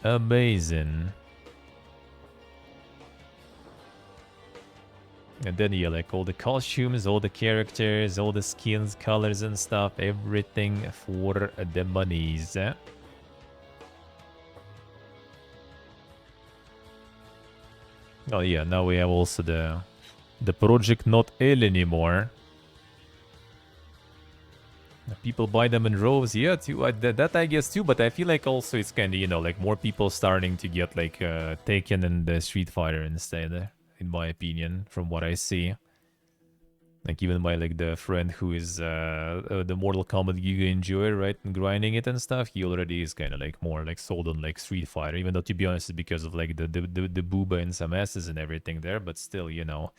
Amazing. And then yeah, like all the costumes, all the characters, all the skins, colors and stuff. Everything for the monies. Oh yeah, now we have also the Project Not L anymore. People buy them in rows, yeah, too. That I guess too, but I feel like also it's kind of, you know, like more people starting to get like Taken and the Street Fighter instead, in my opinion, from what I see. Like even my like the friend who is the Mortal Kombat Giga enjoyer, right, and grinding it and stuff, he already is kind of like more like sold on like Street Fighter, even though to be honest, it's because of like the booba and some asses and everything there, but still, you know,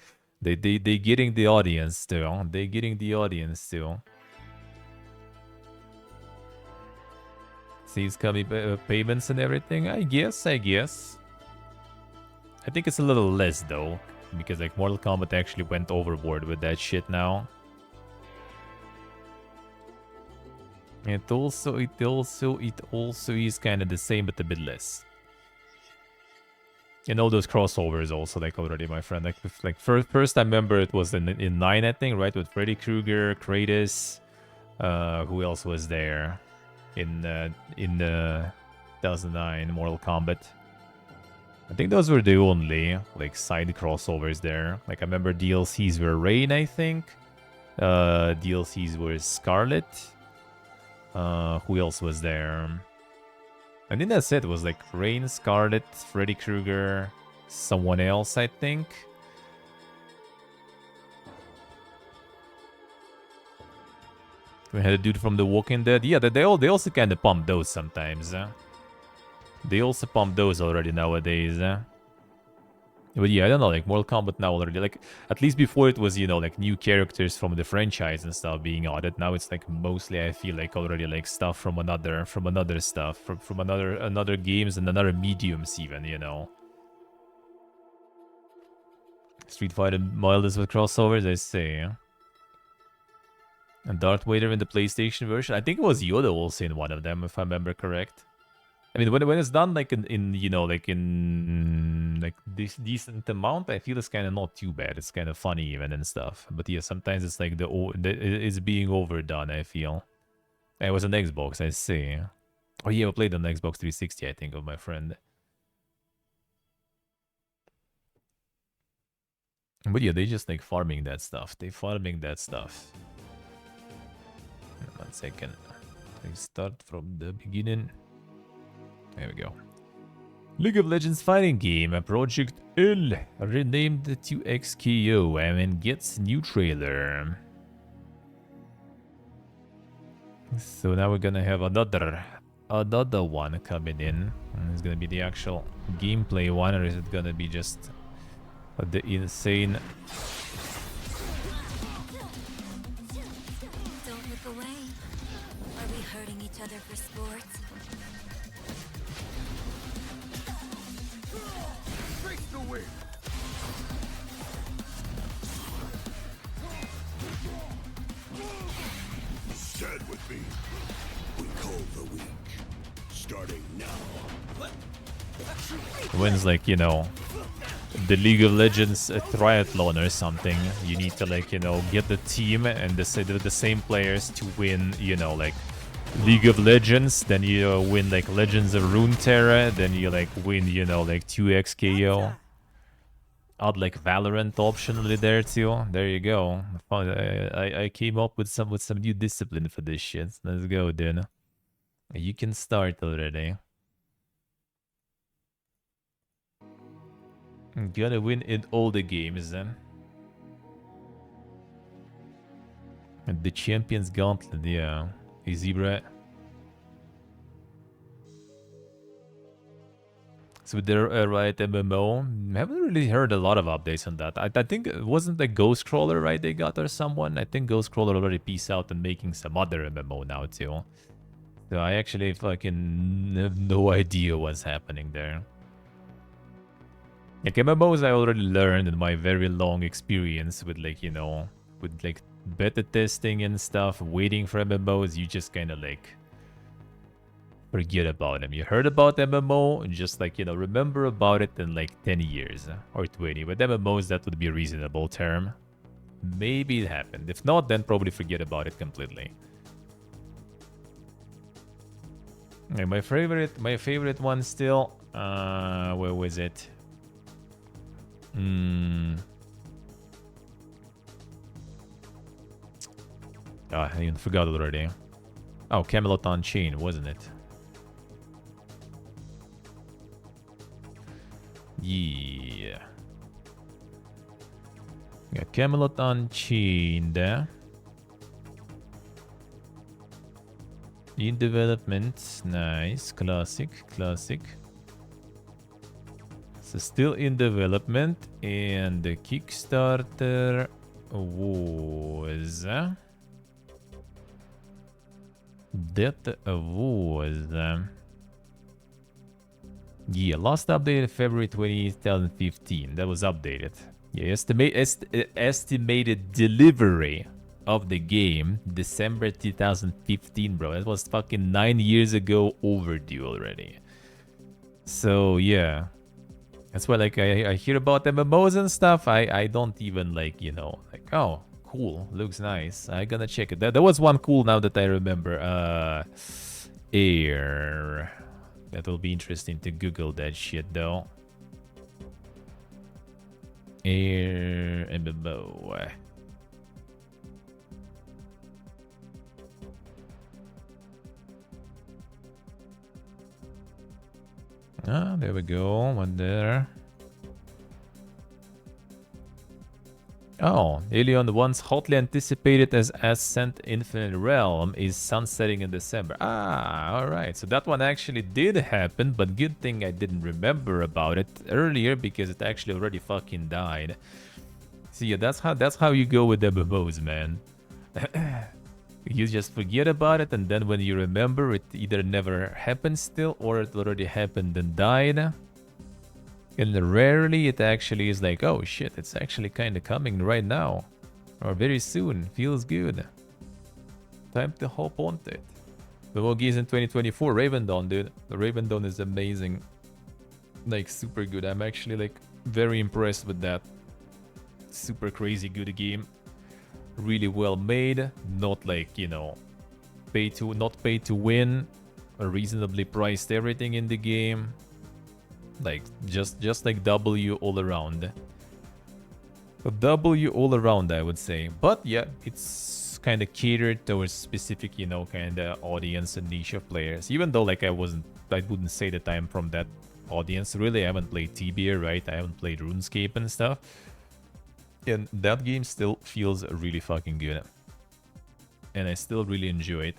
they getting the audience too. They getting the audience too. Sees coming payments and everything. I guess. I think it's a little less though, because like Mortal Kombat actually went overboard with that shit now. It also is kind of the same, but a bit less. And all those crossovers also, like already, my friend. Like first I remember it was in 9, I think, right, with Freddy Krueger, Kratos. Who else was there? In 2009 Mortal Kombat. I think those were the only like side crossovers there. Like I remember DLCs were Rain, I think. DLCs were Scarlet. Who else was there? I think that's it. It was like Rain, Scarlet, Freddy Krueger, someone else, I think. We had a dude from The Walking Dead. Yeah, they also kind of pump those sometimes. They also pump those already nowadays. But yeah, I don't know, like Mortal Kombat now already, like at least before it was, you know, like new characters from the franchise and stuff being added. Now it's like mostly I feel like already like stuff from another stuff, from another games and another mediums even, you know. Street Fighter mildest with crossovers, I say. And Darth Vader in the PlayStation version. I think it was Yoda also in one of them, if I remember correct. I mean, when it's done like in you know, like in like this decent amount, I feel it's kind of not too bad. It's kind of funny even and stuff. But yeah, sometimes it's like it's being overdone, I feel. It was an Xbox, I see. Oh yeah, I played on Xbox 360, I think, of my friend. But yeah, they just like farming that stuff. They farming that stuff. 1 second. I start from the beginning. There we go. League of Legends fighting game, Project L, renamed to XKO, and gets new trailer. So now we're gonna have another one coming in. And it's gonna be the actual gameplay one, or is it gonna be just the insane? Don't look away. Are we hurting each other for sport? Stand with me. We call the weak. Starting now. When's like, you know, the League of Legends triathlon or something, you need to like, you know, get the team and the same players to win, you know, like League of Legends, then you win like Legends of Runeterra, then you like win, you know, like 2x KO. Add like Valorant optionally there too. There you go. I came up with some new discipline for this shit. Let's go, then. You can start already. Gotta win in all the games then. And the Champions Gauntlet, yeah. Hey, Zebra. So with the Riot MMO, haven't really heard a lot of updates on that. I think it wasn't the Ghostcrawler, right, they got or someone? I think Ghostcrawler already peaced out and making some other MMO now too. So I actually fucking have no idea what's happening there. Like MMOs I already learned in my very long experience with like, you know, with like beta testing and stuff, waiting for MMOs, you just kind of like forget about them. You heard about MMO, just like, you know, remember about it in like 10 years or 20. With MMOs, that would be a reasonable term. Maybe it happened. If not, then probably forget about it completely. Okay, my favorite one still, where was it? I even forgot already. Oh, Camelot on Chain, wasn't it? Yeah. Got Camelot Unchained there. In development. Nice. Classic. So still in development. And the Kickstarter was... that was... yeah, last updated February 2015. That was updated. Yeah, estimated delivery of the game December 2015, bro. That was fucking 9 years ago, overdue already. So yeah, that's why like I hear about MMOs and stuff. I don't even like, you know, like, oh cool, looks nice, I gonna check it. There was one cool now that I remember. Air. That will be interesting to Google that shit though. Air MMO. Ah, there we go. One there. Oh, Alien once hotly anticipated as Ascent Infinite Realm is sunsetting in December. Ah, alright. So that one actually did happen, but good thing I didn't remember about it earlier because it actually already fucking died. So yeah, that's how you go with MMOs, man. You just forget about it, and then when you remember, it either never happened still, or it already happened and died. And rarely it actually is like, oh shit, it's actually kind of coming right now. Or very soon. Feels good. Time to hop on it. The VOD is in 2024. Raven Dawn, dude. The Raven Dawn is amazing. Like, super good. I'm actually, like, very impressed with that. Super crazy good game. Really well made. Not like, you know, not pay to win. Reasonably priced everything in the game. Like, just like W all around. A W all around, I would say. But yeah, it's kind of catered towards specific, you know, kind of audience and niche of players. Even though, like, I wouldn't say that I'm from that audience. Really, I haven't played TBA, right? I haven't played RuneScape and stuff. And that game still feels really fucking good. And I still really enjoy it.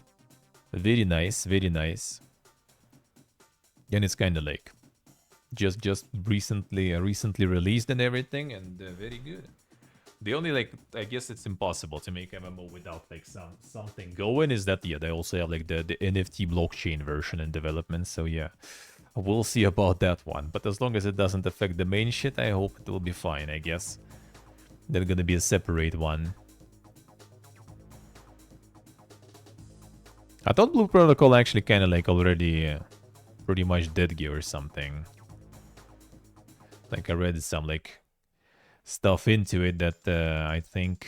Very nice, very nice. And it's kind of like just recently released and everything, and very good. The only, like, I guess it's impossible to make MMO without like something going is that, yeah, they also have like the NFT blockchain version in development. So yeah, we'll see about that one. But as long as it doesn't affect the main shit, I hope it will be fine. I guess they're gonna be a separate one. I thought Blue Protocol actually kind of like already pretty much dead gear or something. Like, I read some like stuff into it that I think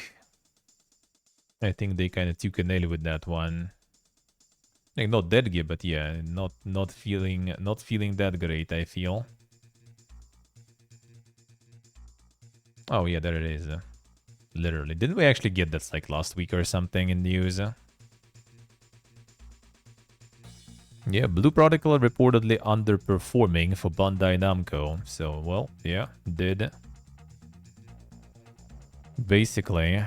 they kind of took a nail with that one. Like, not dead gear, but yeah, not feeling that great, I feel. Oh yeah, there it is. Literally, didn't we actually get that like last week or something in news? Yeah, Blue Protocol reportedly underperforming for Bandai Namco. So, well, yeah, did. Basically.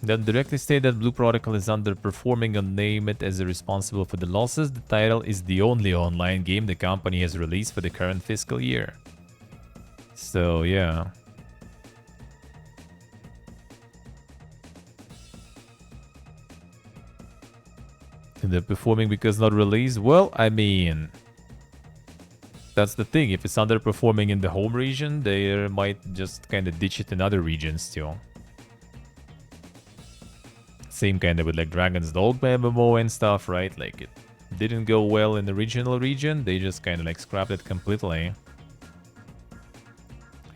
Then directly state that Blue Protocol is underperforming and name it as responsible for the losses. The title is the only online game the company has released for the current fiscal year. So, yeah. And they're performing because not released? Well, I mean, that's the thing. If it's underperforming in the home region, they might just kind of ditch it in other regions too. Same kind of with like Dragon's Dogma MMO and stuff, right? Like, it didn't go well in the regional region. They just kind of like scrapped it completely.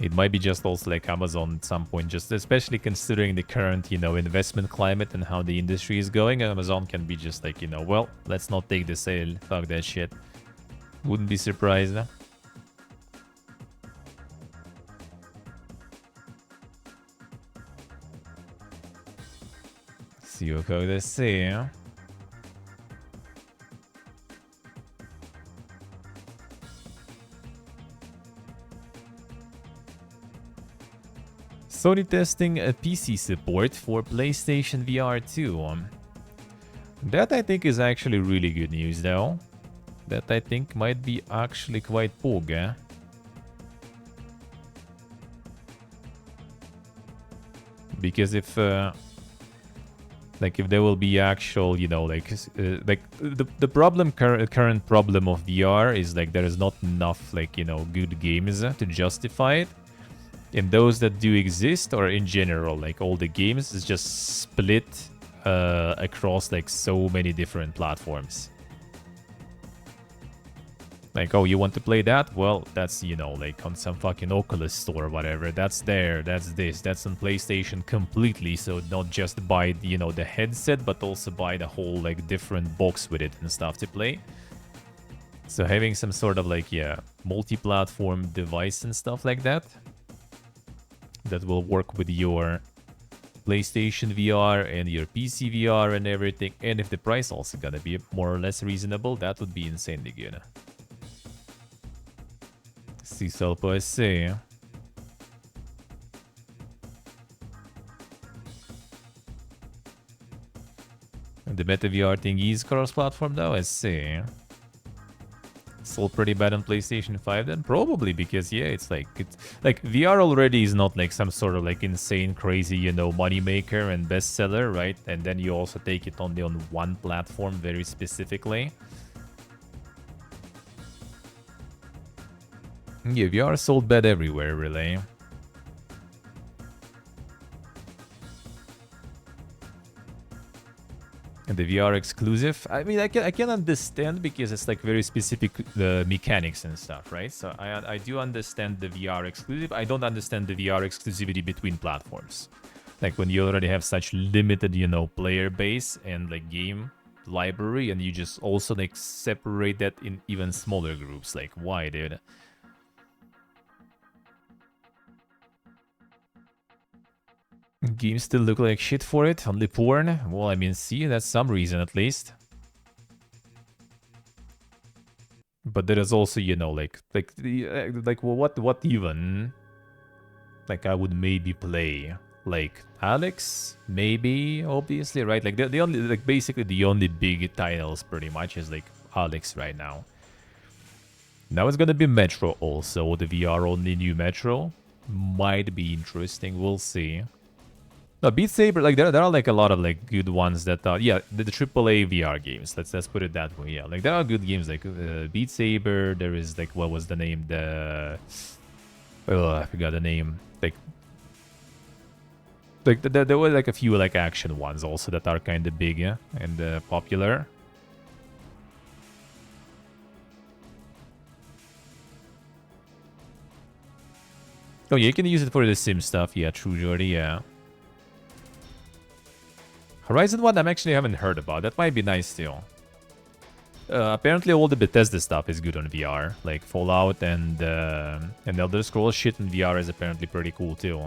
It might be just also like Amazon at some point, just especially considering the current, you know, investment climate and how the industry is going. Amazon can be just like, you know, well, let's not take the sale. Fuck that shit. Wouldn't be surprised. See what they say. Sony testing a PC support for PlayStation VR 2. That I think is actually really good news though. That I think might be actually quite pog. Because if like if there will be actual, you know, like the problem current problem of VR is like there is not enough, like, you know, good games to justify it. And those that do exist, or in general, like all the games, is just split across like so many different platforms. Like, oh, you want to play that? Well, that's, you know, like on some fucking Oculus store or whatever. That's there, that's this, that's on PlayStation completely. So not just buy, you know, the headset, but also buy the whole, like, different box with it and stuff to play. So having some sort of, like, yeah, multi-platform device and stuff like that, that will work with your PlayStation VR and your PC VR and everything. And if the price also gonna be more or less reasonable, that would be insanely good. Si solo può essere. The Meta VR thing is cross-platform though, I see. Still pretty bad on PlayStation 5 then? Probably, because yeah, it's like VR already is not like some sort of like insane, crazy, you know, moneymaker and bestseller, right? And then you also take it only on one platform very specifically. Yeah, VR sold bad everywhere, really. And the VR exclusive, I mean, I can understand because it's like very specific mechanics and stuff, right? So I do understand the VR exclusive. I don't understand the VR exclusivity between platforms. Like when you already have such limited, you know, player base and like game library, and you just also like separate that in even smaller groups. Like, why, dude? Games still look like shit for it. Only porn. Well, I mean, see, that's some reason at least. But there is also, you know, like well, what even? Like, I would maybe play like Alex, maybe, obviously, right? Like the only, like basically the only big titles pretty much is like Alex right now. Now it's gonna be Metro also. The VR only new Metro might be interesting. We'll see. No, Beat Saber, like there are like a lot of like good ones that are, yeah, the AAA VR games. Let's put it that way. Yeah, like there are good games like Beat Saber. There is like, what was the name? I forgot the name. There were like a few like action ones also that are kind of big, yeah, and popular. Oh yeah, you can use it for the sim stuff. Yeah, true, Jordy. Yeah. Horizon 1, I actually haven't heard about. That might be nice still. Apparently all the Bethesda stuff is good on VR. Like Fallout and Elder Scrolls shit in VR is apparently pretty cool too.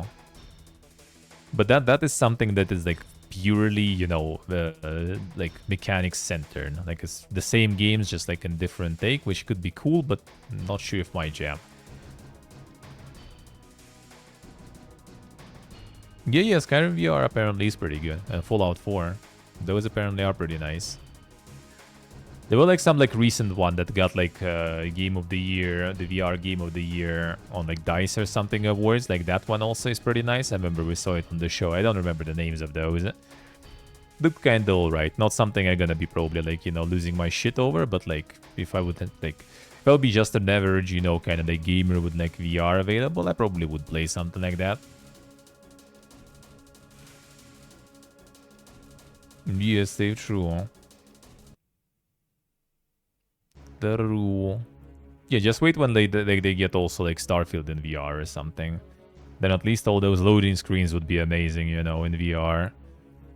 But that is something that is like purely, you know, like mechanics centered. Like it's the same games, just like in different take, which could be cool, but not sure if my jam. Yeah, Skyrim VR apparently is pretty good. And Fallout 4. Those apparently are pretty nice. There were like some like recent one that got like Game of the Year, the VR Game of the Year on like DICE or something awards. Like that one also is pretty nice. I remember we saw it on the show. I don't remember the names of those. Look kinda alright. Not something I'm gonna be probably like, you know, losing my shit over. But like if I would like, if I would be just an average, you know, kind of like gamer with like VR available, I probably would play something like that. Yes, they're true. True. Yeah, just wait when they get also like Starfield in VR or something. Then at least all those loading screens would be amazing, you know, in VR.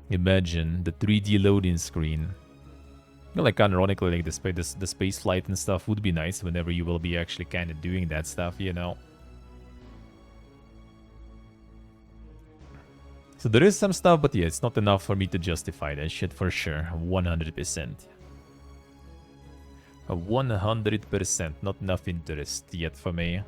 Imagine the 3D loading screen. You know, like ironically, like the space flight and stuff would be nice whenever you will be actually kind of doing that stuff, you know. So there is some stuff, but yeah, it's not enough for me to justify that shit for sure. 100%. 100%. Not enough interest yet for me.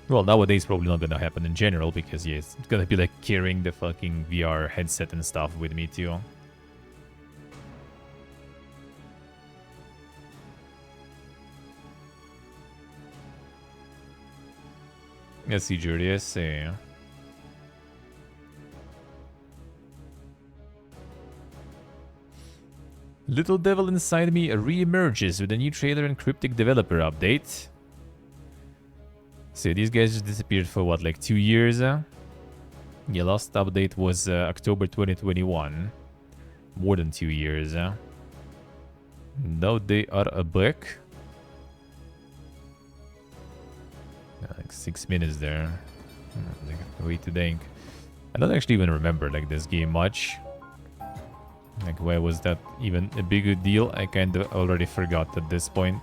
Well, nowadays probably not gonna happen in general, because yeah, it's gonna be like carrying the fucking VR headset and stuff with me too. I see, Judy, I see. Little Devil Inside Me re-emerges with a new trailer and cryptic developer update. So these guys just disappeared for what, like 2 years? Yeah, last update was October 2021. More than 2 years. Now they are back. Like 6 minutes there. Like, way too dang. I don't actually even remember like this game much. Like, why was that even a bigger deal? I kind of already forgot at this point.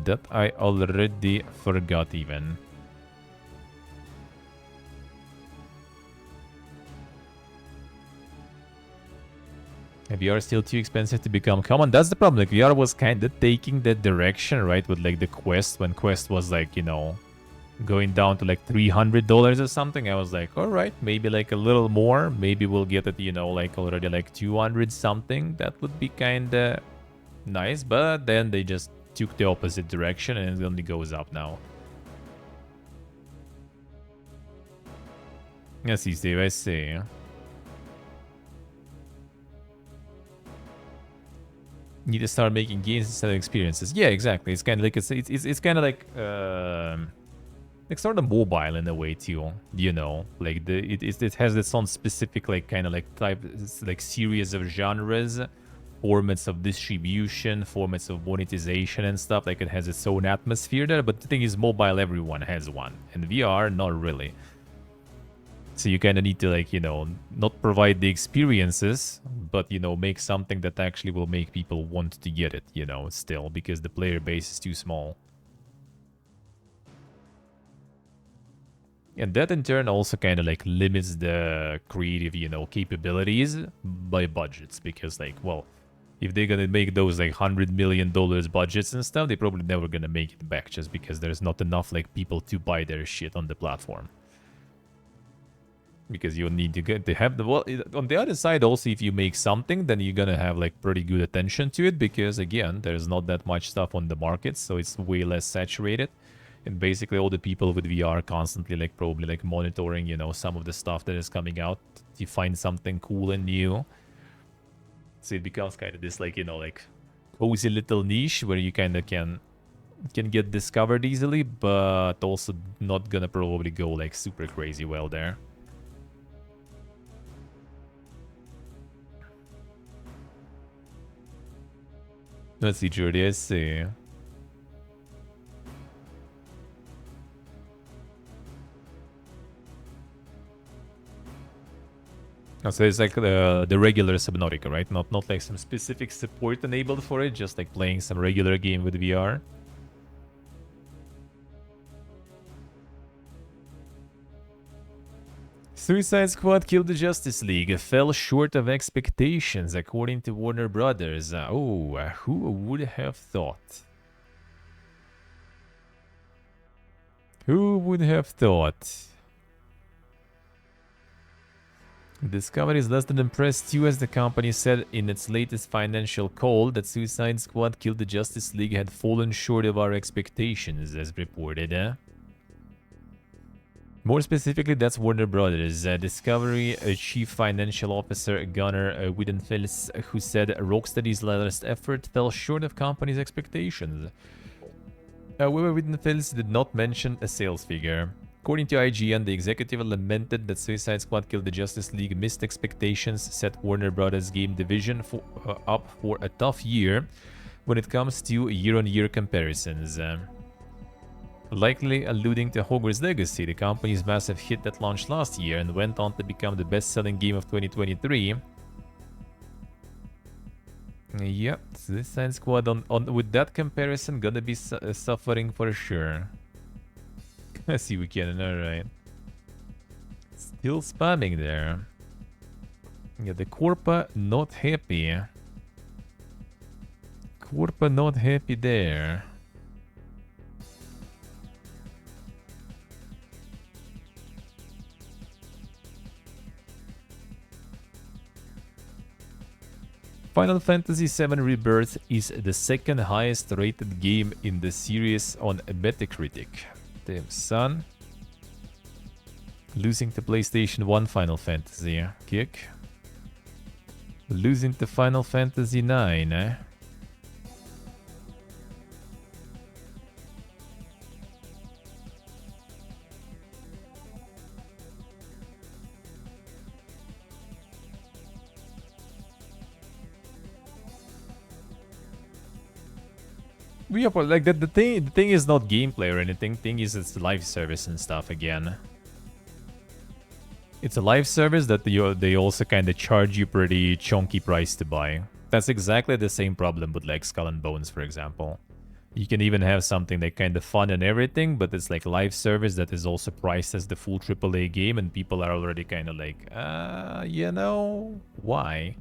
That I already forgot even. VR is still too expensive to become common. That's the problem. Like, VR was kind of taking that direction, right? With like the Quest, when Quest was like, you know, going down to like $300 or something. I was like, all right, maybe like a little more. Maybe we'll get it, you know, like already like 200 something. That would be kind of nice. But then they just took the opposite direction and it only goes up now. I see, Steve. I see. Need to start making games instead of experiences. Yeah, exactly. It's kind of like it's kind of like sort of mobile in a way too. You know, like it has its own specific like kind of like type like series of genres, formats of distribution, formats of monetization and stuff. Like it has its own atmosphere there. But the thing is, mobile everyone has one, and VR not really. So you kind of need to, like, you know, not provide the experiences, but, you know, make something that actually will make people want to get it, you know, still, because the player base is too small. And that in turn also kind of like limits the creative, you know, capabilities by budgets, because like, well, if they're gonna make those like $100 million budgets and stuff, they're probably never gonna make it back just because there's not enough like people to buy their shit on the platform. Because you need to get to have the, well, on the other side also, if you make something, then you're gonna have like pretty good attention to it, because again, there's not that much stuff on the market, so it's way less saturated. And basically all the people with VR constantly like probably like monitoring, you know, some of the stuff that is coming out to find something cool and new. So it becomes kind of this like, you know, like cozy little niche where you kind of can get discovered easily, but also not gonna probably go like super crazy well there. Let's see, Jordy, I see. Oh, so it's like the regular Subnautica, right? Not like some specific support enabled for it, just like playing some regular game with VR. Suicide Squad killed the Justice League, fell short of expectations according to Warner Brothers. Who would have thought? Who would have thought? Discovery is less than impressed too, as the company said in its latest financial call that Suicide Squad killed the Justice League had fallen short of our expectations, as reported. More specifically, that's Warner Brothers. Discovery Chief Financial Officer Gunnar Wiedenfels, who said Rocksteady's latest effort fell short of company's expectations. However, Wiedenfels did not mention a sales figure. According to IGN, the executive lamented that Suicide Squad Killed the Justice League missed expectations, set Warner Brothers game division up for a tough year when it comes to year-on-year comparisons. Likely alluding to Hogwarts Legacy, the company's massive hit that launched last year and went on to become the best-selling game of 2023. Yep, Suicide Squad with that comparison gonna be suffering for sure. I see we can, alright. Still spamming there. Yeah, the Corpa not happy. Corpa not happy there. Final Fantasy VII Rebirth is the second highest rated game in the series on Metacritic. Damn son. Losing to PlayStation 1 Final Fantasy kick. Losing to Final Fantasy 9, eh? Yeah, but like the thing is not gameplay or anything. Thing is, it's the live service and stuff again. It's a live service that they also kind of charge you pretty chunky price to buy. That's exactly the same problem with like Skull and Bones, for example. You can even have something like kind of fun and everything, but it's like live service that is also priced as the full AAA game, and people are already kind of like, why?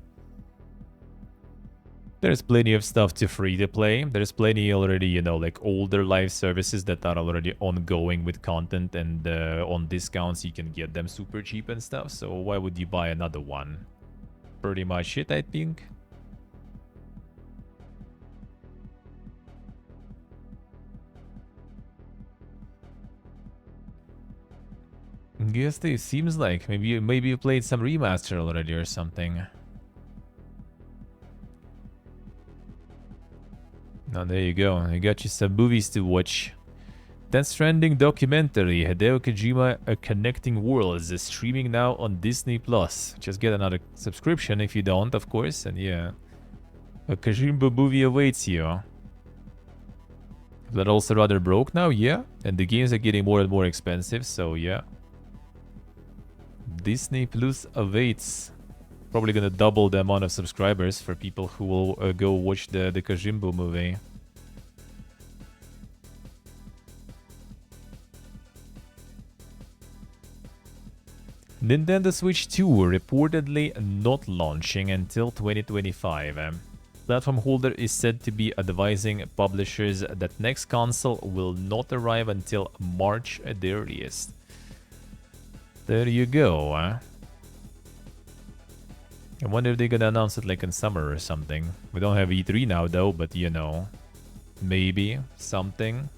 There's plenty of stuff to free to play. There's plenty already, like older live services that are already ongoing with content, and on discounts you can get them super cheap and stuff. So why would you buy another one? Pretty much it, I think. Guess it seems like maybe you played some remaster already or something. Now there you go. I got you some movies to watch. Death Stranding documentary, Hideo Kojima: A Connecting Worlds, is streaming now on Disney Plus. Just get another subscription if you don't, of course. And yeah, a Kojima movie awaits you. Is that also rather broke now? Yeah. And the games are getting more and more expensive, so yeah. Disney Plus awaits. Probably gonna double the amount of subscribers for people who will go watch the Kojimbo movie. Nintendo Switch 2 reportedly not launching until 2025. Platform holder is said to be advising publishers that next console will not arrive until March at the earliest. There you go. I wonder if they're gonna announce it like in summer or something. We don't have E3 now though, but maybe something.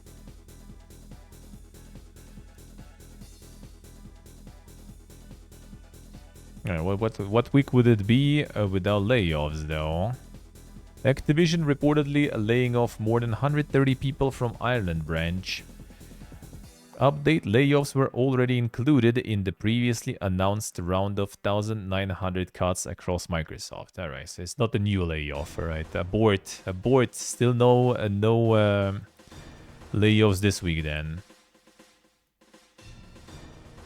What week would it be without layoffs though? Activision reportedly laying off more than 130 people from Ireland branch. Update: layoffs were already included in the previously announced round of 1,900 cuts across Microsoft. Alright, so it's not a new layoff, alright. Abort. Still no layoffs this week then.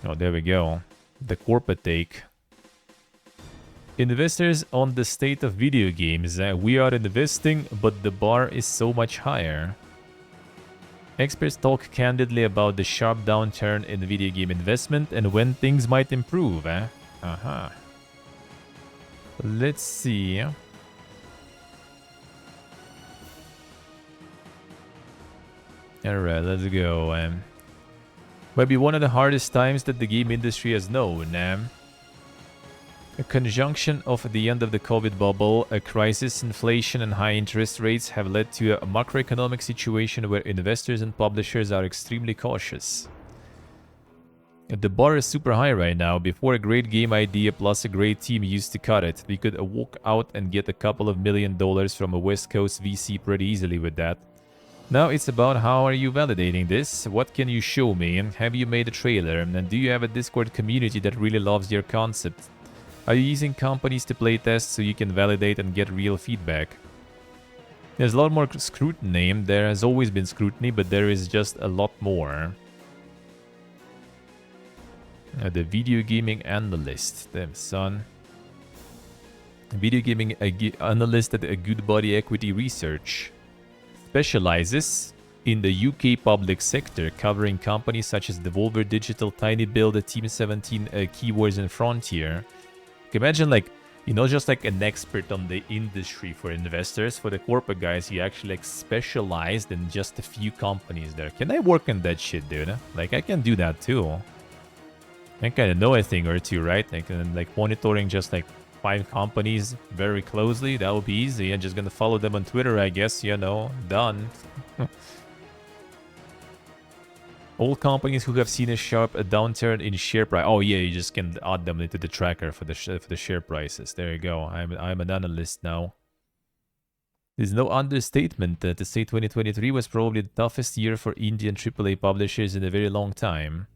Oh, there we go. The corporate take. Investors on the state of video games. We are investing, but the bar is so much higher. Experts talk candidly about the sharp downturn in video game investment and when things might improve. Let's see. Alright, let's go. Might be one of the hardest times that the game industry has known. A conjunction of the end of the COVID bubble, a crisis, inflation, and high interest rates have led to a macroeconomic situation where investors and publishers are extremely cautious. The bar is super high right now. Before, a great game idea plus a great team used to cut it. We could walk out and get a couple of $1 million from a West Coast VC pretty easily with that. Now it's about how are you validating this? What can you show me? Have you made a trailer? And do you have a Discord community that really loves your concept? Are you using companies to play test so you can validate and get real feedback? There's a lot more scrutiny. There has always been scrutiny, but there is just a lot more. The video gaming analyst. Damn, son. Video gaming analyst at a Goodbody Equity Research. Specializes in the UK public sector, covering companies such as Devolver Digital, Tiny Build, Team 17, Keywords, and Frontier. Imagine just like an expert on the industry for investors. For the corporate guys, you actually specialized in just a few companies there. Can I work on that shit, dude? I can do that too. I kind of know a thing or two, right? Monitoring just 5 companies very closely. That would be easy. I'm just gonna follow them on Twitter, I guess. Done. All companies who have seen a sharp downturn in share price. Oh yeah, you just can add them into the tracker for the share prices. There you go. I'm an analyst now. There's no understatement to say 2023 was probably the toughest year for Indian AAA publishers in a very long time.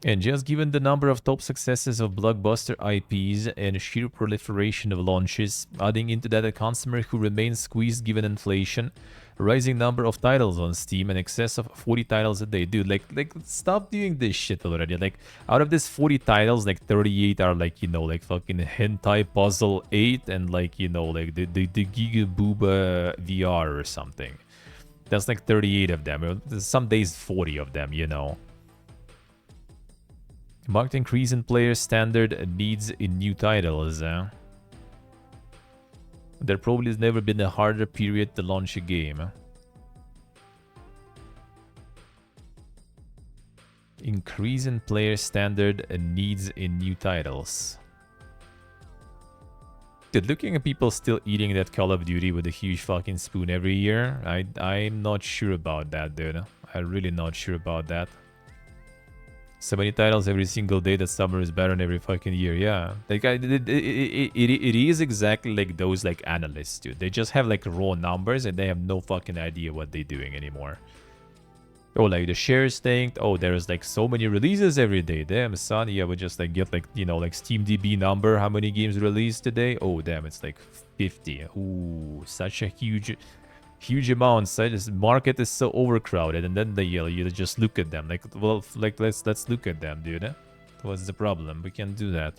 And just given the number of top successes of blockbuster IPs and sheer proliferation of launches, adding into that a consumer who remains squeezed given inflation, Rising number of titles on Steam in excess of 40 titles a day. Dude, like stop doing this shit already. Like, out of this 40 titles, like 38 are like, you know, like fucking Hentai Puzzle 8 and like, you know, like the Giga Booba VR or something. That's like 38 of them. Some days 40 of them, you know. Marked increase in player standard needs in new titles. There probably has never been a harder period to launch a game. Increase in player standard needs in new titles. Dude, looking at people still eating that Call of Duty with a huge fucking spoon every year, I'm not sure about that, dude. I'm really not sure about that. So many titles every single day that summer is better than every fucking year. Yeah, like it is exactly like those like analysts, dude. They just have like raw numbers and they have no fucking idea what they're doing anymore. Oh, like the shares tanked. Oh, there's like so many releases every day. Damn, son. Yeah, we just like get like, you know, like SteamDB number. How many games released today? Oh, damn, it's like 50. Ooh, such a huge amounts. This market is so overcrowded, and then you just look at them like, well, like let's look at them, dude. What's the problem? We can't do that.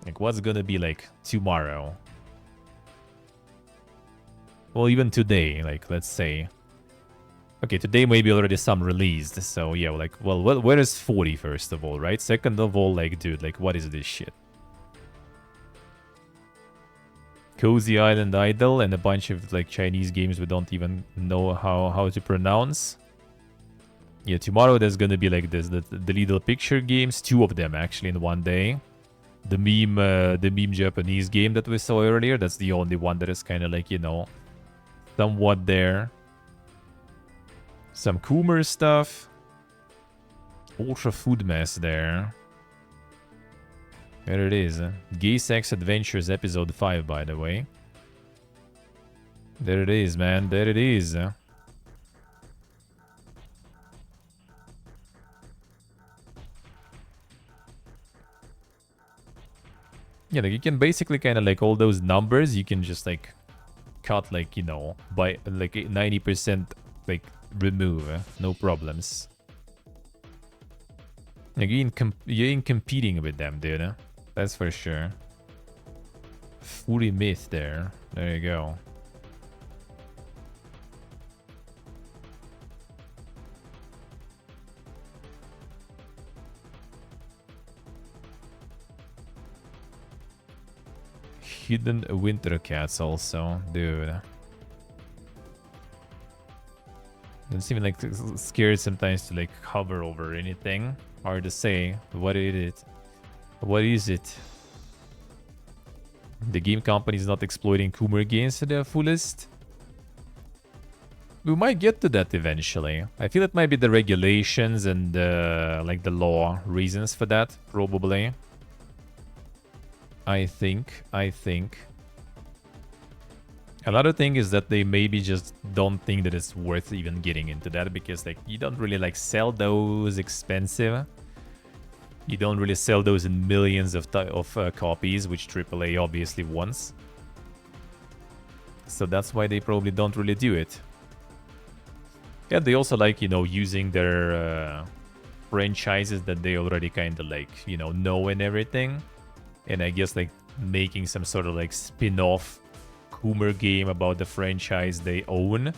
Like, what's gonna be like tomorrow? Well, even today, like, let's say. Okay, today maybe already some released, so yeah, like, well, where is 40 first of all, right? Second of all, like, dude, like, what is this shit? Cozy Island Idol and a bunch of like Chinese games we don't even know how to pronounce. Yeah, tomorrow there's gonna be like this, the little picture games, 2 of them actually in one day. The meme Japanese game that we saw earlier, that's the only one that is kind of like, you know, somewhat there. Some Coomer stuff. Ultra Food Mess there. There it is. Gay Sex Adventures episode 5, by the way. There it is, man. There it is. Yeah, like you can basically kind of like all those numbers, you can just like cut like, you know, by like 90% like remove. No problems. Like you ain't competing with them, dude. That's for sure. Fully myth there. There you go. Hidden winter cats also, dude. It's even like scared sometimes to like hover over anything. Hard to say. What is it? What is it? The game company is not exploiting Coomer games to their fullest. We might get to that eventually. I feel it might be the regulations and like the law reasons for that, probably. I think. Another thing is that they maybe just don't think that it's worth even getting into that because like you don't really like sell those expensive. You don't really sell those in millions of copies, which AAA obviously wants. So that's why they probably don't really do it. Yeah, they also like, you know, using their franchises that they already kind of like, you know and everything. And I guess like making some sort of like spin-off Coomer game about the franchise they own.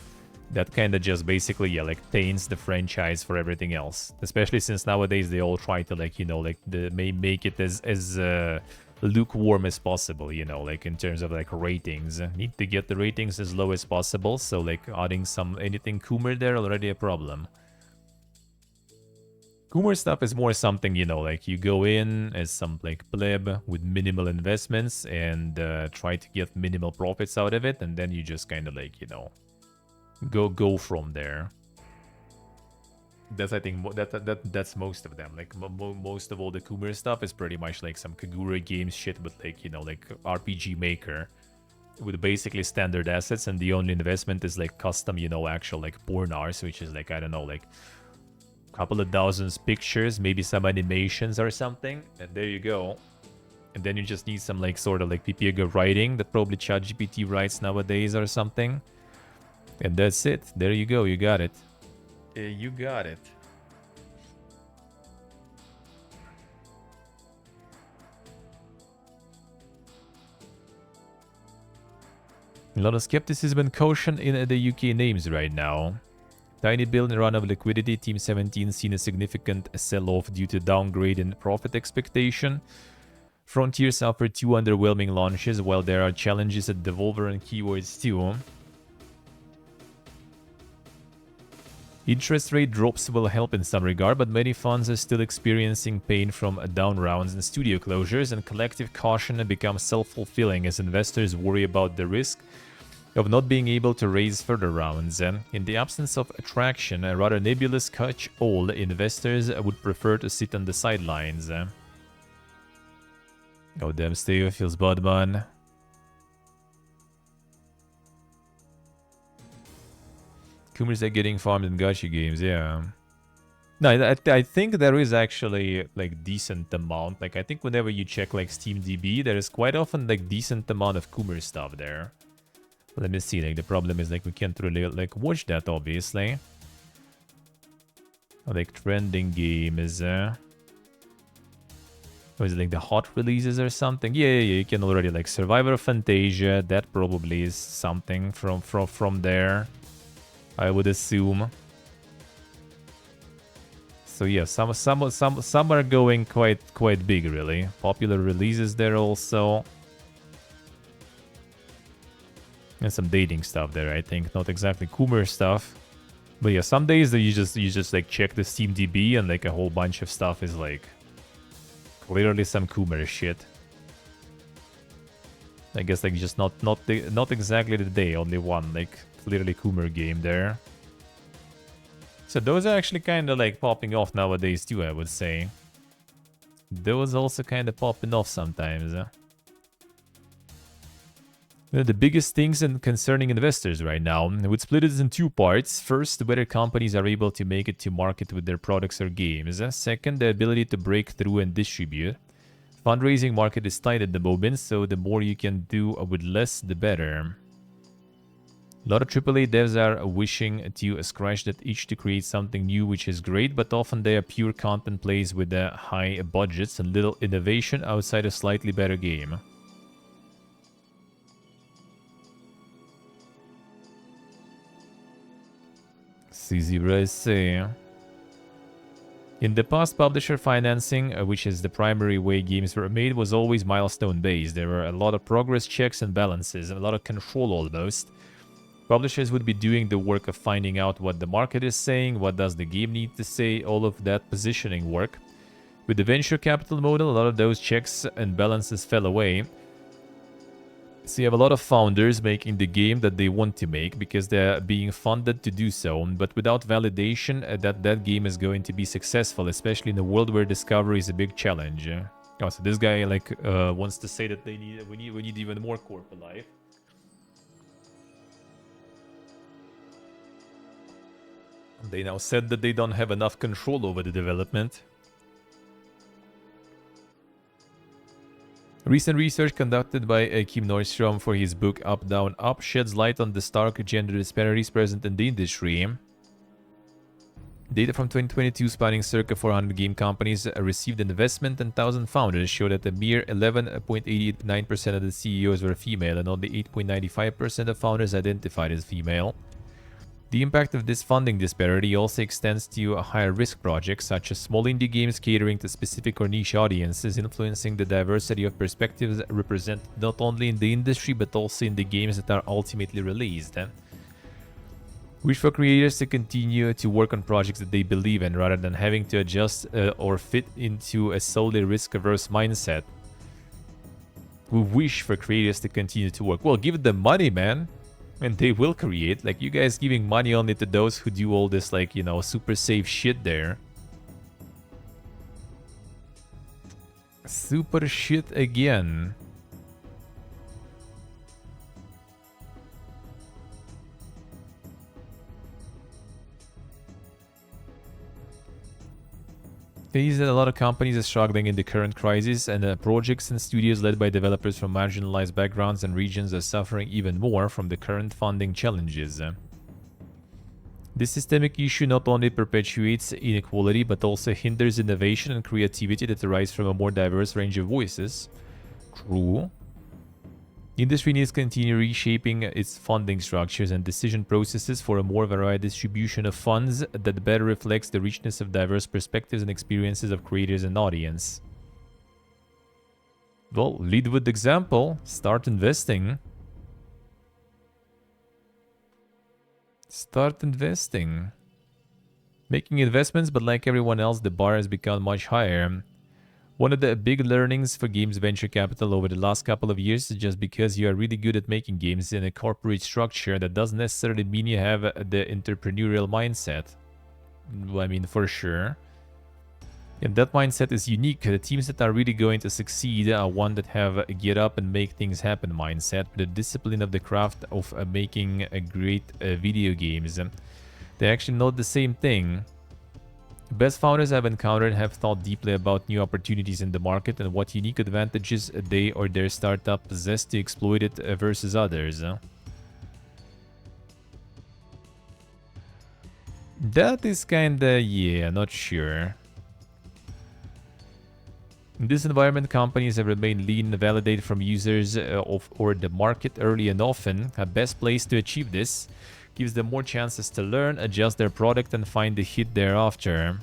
That kind of just basically, yeah, like taints the franchise for everything else. Especially since nowadays they all try to like, you know, like make it as lukewarm as possible, you know, like in terms of like ratings. Need to get the ratings as low as possible. So like adding anything Coomer there already a problem. Coomer stuff is more something, you know, like you go in as some like pleb with minimal investments and try to get minimal profits out of it, and then you just kind of like, you know, go from there. That's I think that's most of them. Like most of all the Coomer stuff is pretty much like some Kagura Games shit with like, you know, like RPG Maker with basically standard assets, and the only investment is like custom, you know, actual like porn ars, which is like, I don't know, like couple of thousands pictures, maybe some animations or something, and there you go. And then you just need some like sort of like PPG writing that probably ChatGPT writes nowadays or something. And that's it. There you go. You got it. You got it. A lot of skepticism and caution in the UK names right now. Tiny build and run of liquidity. Team 17 seen a significant sell-off due to downgrade in profit expectation. Frontier suffered 2 underwhelming launches, while there are challenges at Devolver and Keywords too. Interest rate drops will help in some regard, but many funds are still experiencing pain from down rounds and studio closures, and collective caution becomes self-fulfilling as investors worry about the risk of not being able to raise further rounds. In the absence of attraction, a rather nebulous catch-all, investors would prefer to sit on the sidelines. Oh damn, Steve, feels bad, man. Coomers are getting farmed in gacha games, yeah. No, I think there is actually like decent amount. Like I think whenever you check like SteamDB, there is quite often like decent amount of Coomer stuff there. Let me see, like the problem is like we can't really like watch that obviously. Like trending game is was it like the hot releases or something? Yeah, you can already like Survivor of Fantasia, that probably is something from there, I would assume. So yeah, some are going quite big really. Popular releases there also. And some dating stuff there, I think. Not exactly Coomer stuff. But yeah, some days that you just like check the SteamDB and like a whole bunch of stuff is like clearly some Coomer shit. I guess like just not exactly the day, only one like clearly Coomer game there. So those are actually kind of like popping off nowadays too, I would say. Those also kind of popping off sometimes. The biggest things concerning investors right now, I would split it in 2 parts. First, whether companies are able to make it to market with their products or games. Second, the ability to break through and distribute. Fundraising market is tight at the moment, so the more you can do with less, the better. A lot of AAA devs are wishing to scratch that itch to create something new, which is great, but often they are pure content plays with high budgets and little innovation outside a slightly better game. CZ say. In the past, publisher financing, which is the primary way games were made, was always milestone-based. There were a lot of progress checks and balances, a lot of control almost. Publishers would be doing the work of finding out what the market is saying, what does the game need to say, all of that positioning work. With the venture capital model, a lot of those checks and balances fell away. So you have a lot of founders making the game that they want to make because they're being funded to do so, but without validation that game is going to be successful, especially in a world where discovery is a big challenge. Oh, so this guy like wants to say that we need even more corp alive. They now said that they don't have enough control over the development. Recent research conducted by Kim Nordstrom for his book Up, Down, Up sheds light on the stark gender disparities present in the industry. Data from 2022 spanning circa 400 game companies received investment and 1,000 founders show that a mere 11.89% of the CEOs were female and only 8.95% of founders identified as female. The impact of this funding disparity also extends to higher risk projects such as small indie games catering to specific or niche audiences, influencing the diversity of perspectives represented not only in the industry but also in the games that are ultimately released. Wish for creators to continue to work on projects that they believe in rather than having to adjust or fit into a solely risk-averse mindset. We wish for creators to continue to work. Well, give them money, man. And they will create. Like, you guys giving money only to those who do all this, like, you know, super safe shit there. Super shit again. He said a lot of companies are struggling in the current crisis, and projects and studios led by developers from marginalized backgrounds and regions are suffering even more from the current funding challenges. This systemic issue not only perpetuates inequality, but also hinders innovation and creativity that arise from a more diverse range of voices. True. The industry needs to continue reshaping its funding structures and decision processes for a more varied distribution of funds that better reflects the richness of diverse perspectives and experiences of creators and audience. Well, lead with example. Start investing. Start investing. Making investments, but like everyone else, the bar has become much higher. One of the big learnings for games venture capital over the last couple of years is just because you are really good at making games in a corporate structure, that doesn't necessarily mean you have the entrepreneurial mindset. I mean, for sure. And that mindset is unique. The teams that are really going to succeed are one that have a get up and make things happen mindset, the discipline of the craft of making a great video games. They're actually not the same thing. The best founders I've encountered have thought deeply about new opportunities in the market and what unique advantages they or their startup possess to exploit it versus others. That is kinda, yeah, not sure. In this environment, companies have remained lean, validate from users or the market early and often. A best place to achieve this gives them more chances to learn, adjust their product, and find the hit thereafter.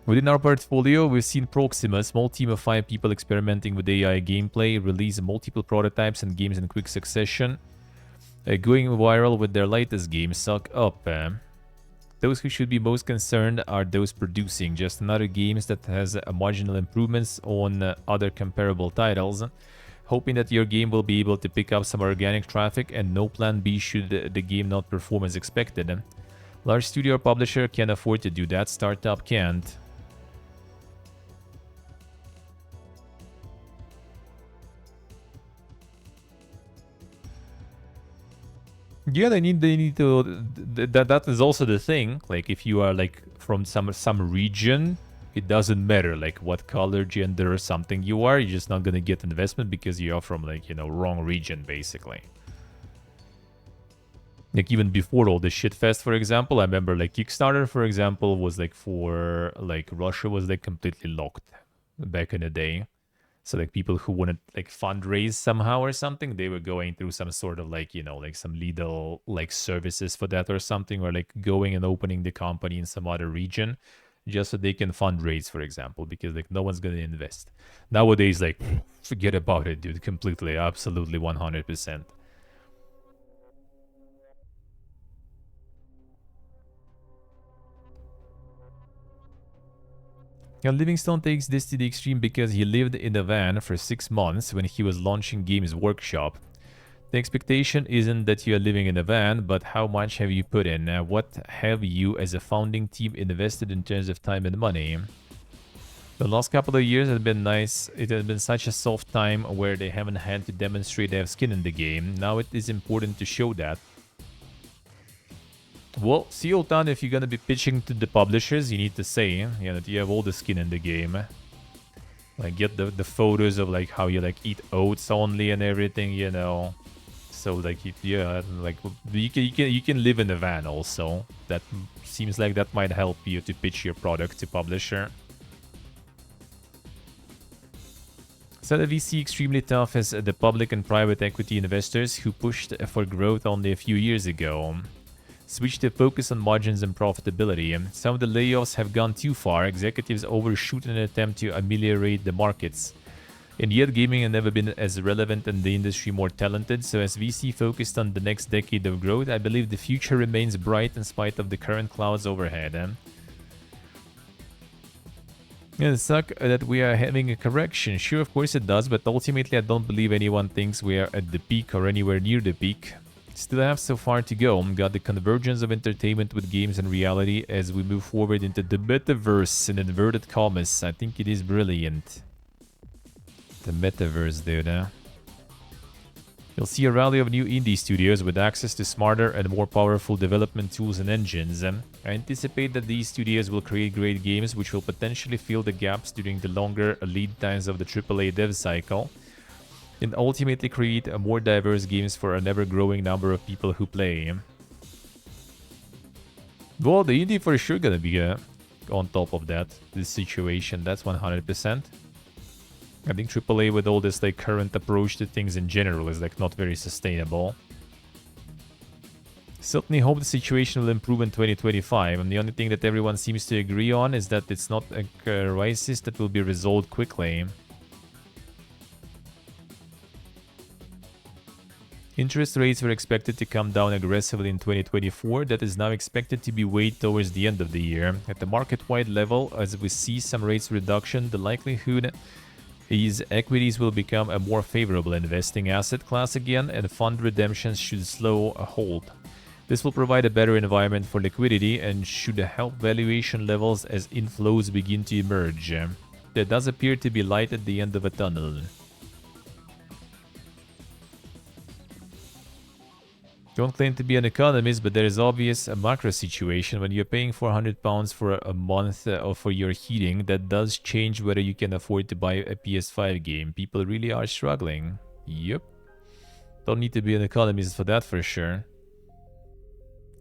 Within our portfolio, we've seen Proxima, a small team of 5 people experimenting with AI gameplay, release multiple prototypes and games in quick succession, going viral with their latest game, Suck Up. Those who should be most concerned are those producing just another games that has marginal improvements on other comparable titles, hoping that your game will be able to pick up some organic traffic and no plan B should the game not perform as expected. Large studio or publisher can afford to do that, startup can't. Yeah, they need to. That is also the thing. Like, if you are like from some region, it doesn't matter like what color, gender, or something you are. You're just not gonna get investment because you are from like, you know, wrong region basically. Like even before all this shitfest, for example, I remember like Kickstarter, for example, was like for like Russia was like completely locked back in the day. So like people who wanted like fundraise somehow or something, they were going through some sort of like, you know, like some legal like services for that or something, or like going and opening the company in some other region just so they can fundraise, for example, because like no one's going to invest. Nowadays, like forget about it, dude, completely, absolutely 100%. Now, Livingstone takes this to the extreme because he lived in a van for 6 months when he was launching Games Workshop. The expectation isn't that you are living in a van, but how much have you put in? What have you as a founding team invested in terms of time and money? The last couple of years have been nice. It has been such a soft time where they haven't had to demonstrate they have skin in the game. Now it is important to show that. Well, see, Oltan, if you're gonna be pitching to the publishers, you need to say, you know, that you have all the skin in the game. Like, get the photos of, like, how you, like, eat oats only and everything, you know. So, like, yeah, like, you can live in a van also. That seems like that might help you to pitch your product to publisher. So the VC extremely tough as the public and private equity investors who pushed for growth only a few years ago. Switch to focus on margins and profitability. Some of the layoffs have gone too far. Executives overshoot in an attempt to ameliorate the markets. And yet gaming has never been as relevant and the industry more talented. So as VC focused on the next decade of growth, I believe the future remains bright in spite of the current clouds overhead. It sucks that we are having a correction. Sure, of course it does, but ultimately I don't believe anyone thinks we are at the peak or anywhere near the peak. Still have so far to go. Got the convergence of entertainment with games and reality as we move forward into the metaverse in inverted commas. I think it is brilliant. The metaverse, dude, huh? You'll see a rally of new indie studios with access to smarter and more powerful development tools and engines. I anticipate that these studios will create great games which will potentially fill the gaps during the longer lead times of the AAA dev cycle, and ultimately create a more diverse games for an ever-growing number of people who play. Well, the indie for sure gonna be on top of that, this situation, that's 100%. I think AAA with all this like current approach to things in general is like not very sustainable. Certainly hope the situation will improve in 2025, and the only thing that everyone seems to agree on is that it's not a crisis that will be resolved quickly. Interest rates were expected to come down aggressively in 2024. That is now expected to be weighed towards the end of the year. At the market-wide level, as we see some rates reduction, the likelihood is equities will become a more favorable investing asset class again, and fund redemptions should slow a hold. This will provide a better environment for liquidity and should help valuation levels as inflows begin to emerge. There does appear to be light at the end of a tunnel. Don't claim to be an economist, but there is obvious a macro situation. When you're paying £400 for a month or for your heating, that does change whether you can afford to buy a PS5 game. People really are struggling. Yep. Don't need to be an economist for that for sure.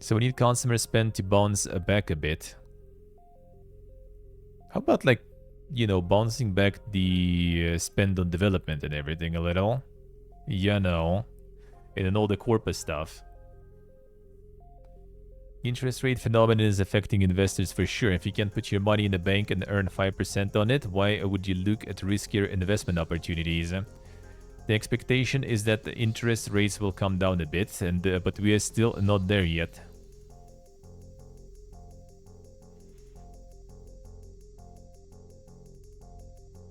So we need consumer spend to bounce back a bit. How about like, you know, bouncing back the spend on development and everything a little? Yeah, no. And then all the corporate stuff. Interest rate phenomenon is affecting investors for sure. If you can put your money in the bank and earn 5% on it, why would you look at riskier investment opportunities? The expectation is that the interest rates will come down a bit, and but we are still not there yet.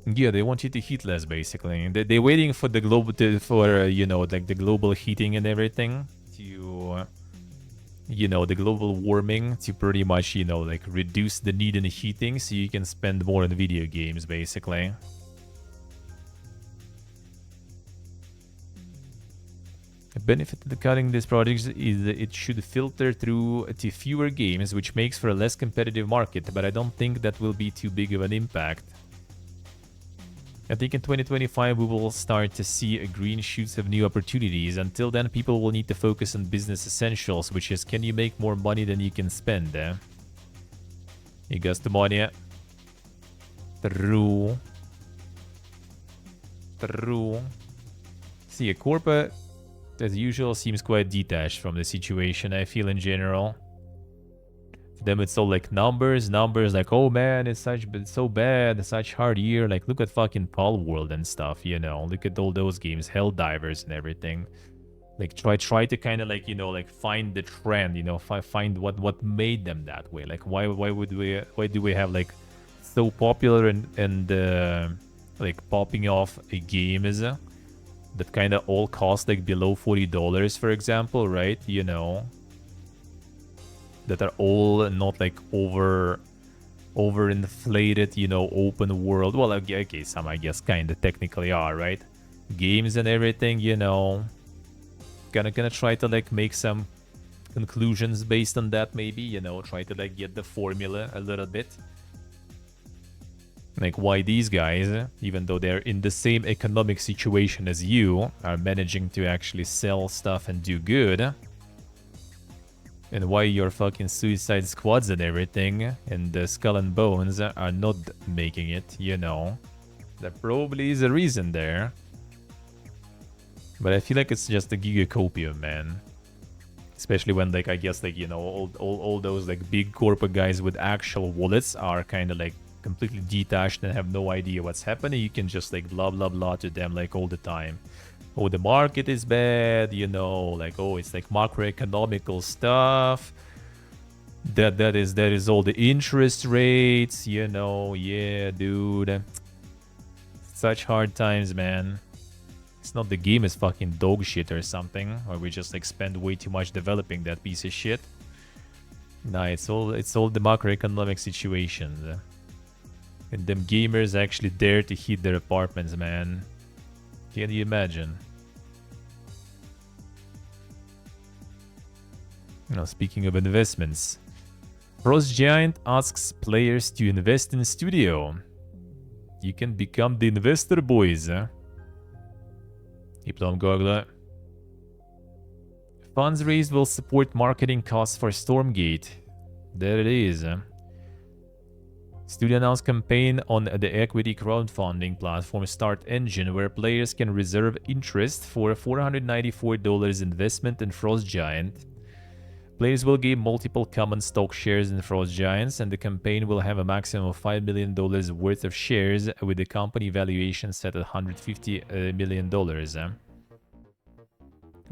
Yeah, they want you to heat less, basically. They're waiting for the global, you know, like the global heating and everything to, you know, the global warming to pretty much, you know, like reduce the need in heating so you can spend more on video games, basically. The benefit of cutting these projects is that it should filter through to fewer games, which makes for a less competitive market, but I don't think that will be too big of an impact. I think in 2025 we will start to see green shoots of new opportunities. Until then, people will need to focus on business essentials, which is, can you make more money than you can spend? You got the money. True. See, a corporate, as usual, seems quite detached from the situation, I feel, in general. For them, it's all like numbers, like, oh man, it's so bad, it's such hard year. Like, look at fucking Pal World and stuff, you know. Look at all those games, Helldivers and everything. Like, try to kind of like, you know, like find the trend, you know, find what made them that way. Like, why do we have like so popular and like popping off a game is that kind of all cost like below $40, for example, right? You know. That are all not like overinflated, you know, open world. Well, okay, some I guess kind of technically are, right? Games and everything, you know. Gonna try to like make some conclusions based on that, maybe, you know, try to like get the formula a little bit. Like why these guys, even though they're in the same economic situation as you, are managing to actually sell stuff and do good. And why your fucking Suicide Squads and everything and the Skull and Bones are not making it, you know. There probably is a reason there. But I feel like it's just a gigacopium, man. Especially when, like, I guess, like, you know, all those, like, big corporate guys with actual wallets are kind of, like, completely detached and have no idea what's happening. You can just, like, blah, blah, blah to them, like, all the time. Oh, the market is bad, you know, like, oh, it's like macroeconomical stuff. That is all the interest rates, you know. Yeah, dude. Such hard times, man. It's not the game is fucking dog shit or something, or we just like spend way too much developing that piece of shit. Nah, it's all the macroeconomic situations. And them gamers actually dare to heat their apartments, man. Can you imagine? Now, speaking of investments, Frost Giant asks players to invest in studio. You can become the investor, boys. Diplom Gogla. Funds raised will support marketing costs for Stormgate. There it is. Studio announced campaign on the equity crowdfunding platform Start Engine, where players can reserve interest for a $494 investment in Frost Giant. Players will gain multiple common stock shares in Frost Giants, and the campaign will have a maximum of $5 million worth of shares, with the company valuation set at $150 million.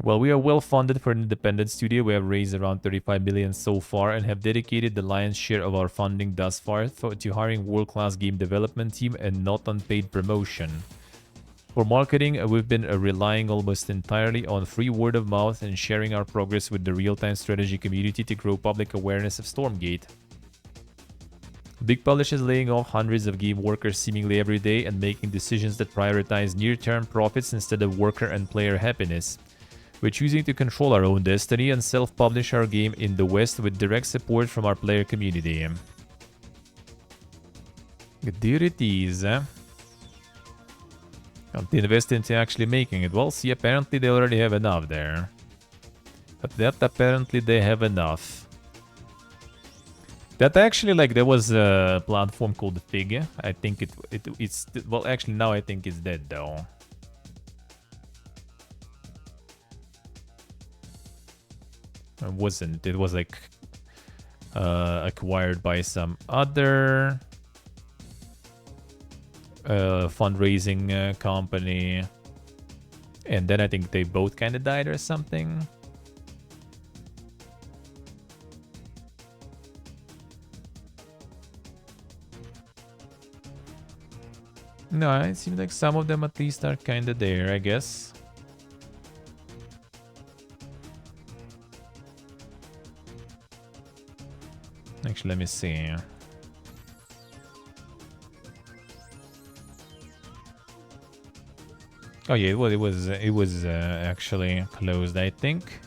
Well, we are well funded for an independent studio. We have raised around $35 million so far and have dedicated the lion's share of our funding thus far to hiring world-class game development team and not on paid promotion. For marketing, we've been relying almost entirely on free word of mouth and sharing our progress with the real-time strategy community to grow public awareness of Stormgate. Big Publish is laying off hundreds of game workers seemingly every day and making decisions that prioritize near-term profits instead of worker and player happiness. We're choosing to control our own destiny and self-publish our game in the West with direct support from our player community. There it is. Can't invest into actually making it. Well, see, apparently they already have enough there. But that apparently they have enough. That actually, like, there was a platform called Fig. I think it's... Well, actually, now I think it's dead, though. It wasn't. It was like acquired by some other fundraising company, and then I think they both kind of died or something. No, it seems like some of them at least are kind of there, I guess. Actually, let me see. Oh yeah, it was actually closed, I think.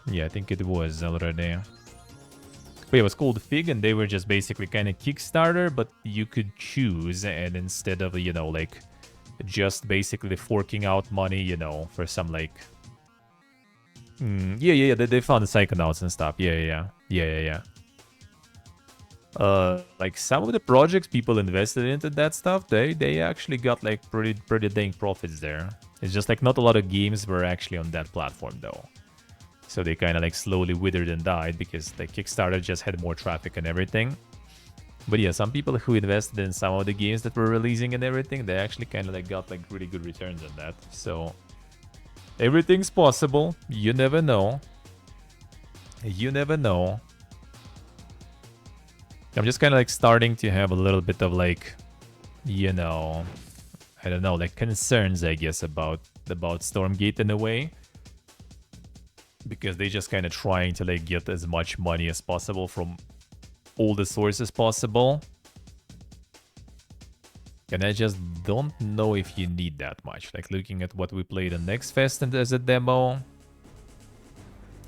Yeah, I think it was already. But yeah, it was called Fig, and they were just basically kind of Kickstarter, but you could choose, and instead of, you know, like, just basically forking out money, you know, for some, like... Yeah, they found the Psychonauts and stuff. Yeah. Like, some of the projects people invested into that stuff, they actually got, like, pretty dang profits there. It's just, like, not a lot of games were actually on that platform, though. So they kind of, like, slowly withered and died because, like, Kickstarter just had more traffic and everything. But yeah, some people who invested in some of the games that were releasing and everything, they actually kind of, like, got, like, really good returns on that. So... everything's possible. You never know. You never know. I'm just kind of like starting to have a little bit of like, you know, I don't know, like concerns, I guess, about Stormgate in a way. Because they just kind of trying to like get as much money as possible from all the sources possible. And I just don't know if you need that much. Like, looking at what we played in Next Fest and as a demo.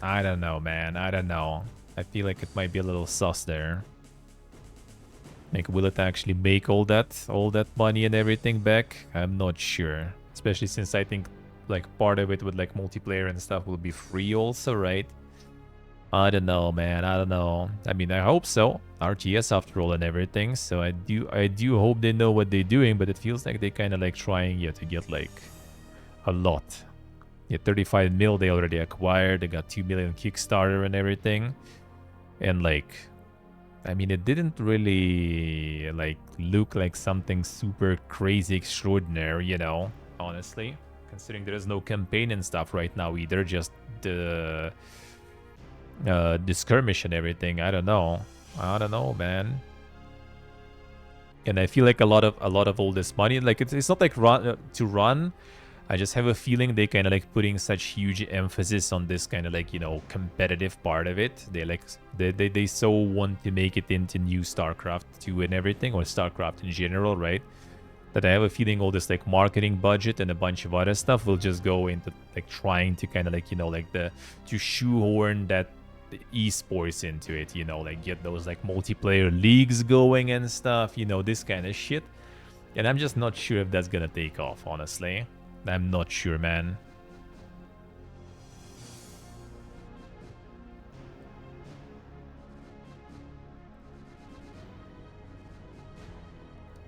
I don't know, man. I don't know. I feel like it might be a little sus there. Like, will it actually make all that money and everything back? I'm not sure. Especially since I think, like, part of it with, like, multiplayer and stuff will be free also, right? I don't know, man. I don't know. I mean, I hope so. RTS after all and everything. So I do hope they know what they're doing, but it feels like they kind of like trying to get like a lot. Yeah, 35 mil they already acquired. They got 2 million Kickstarter and everything. And like, I mean, it didn't really like look like something super crazy extraordinary, you know, honestly. Considering there is no campaign and stuff right now either, just the skirmish and everything. I don't know, man. And I feel like a lot of all this money, like it's not like to run. I just have a feeling they kind of like putting such huge emphasis on this kind of like, you know, competitive part of it. They like they so want to make it into new StarCraft 2 and everything, or StarCraft in general, right? that I have a feeling all this like marketing budget and a bunch of other stuff will just go into like trying to kind of like, you know, like to shoehorn that esports into it, you know, like get those like multiplayer leagues going and stuff, you know, this kind of shit. And I'm just not sure if that's gonna take off, honestly. I'm not sure, man.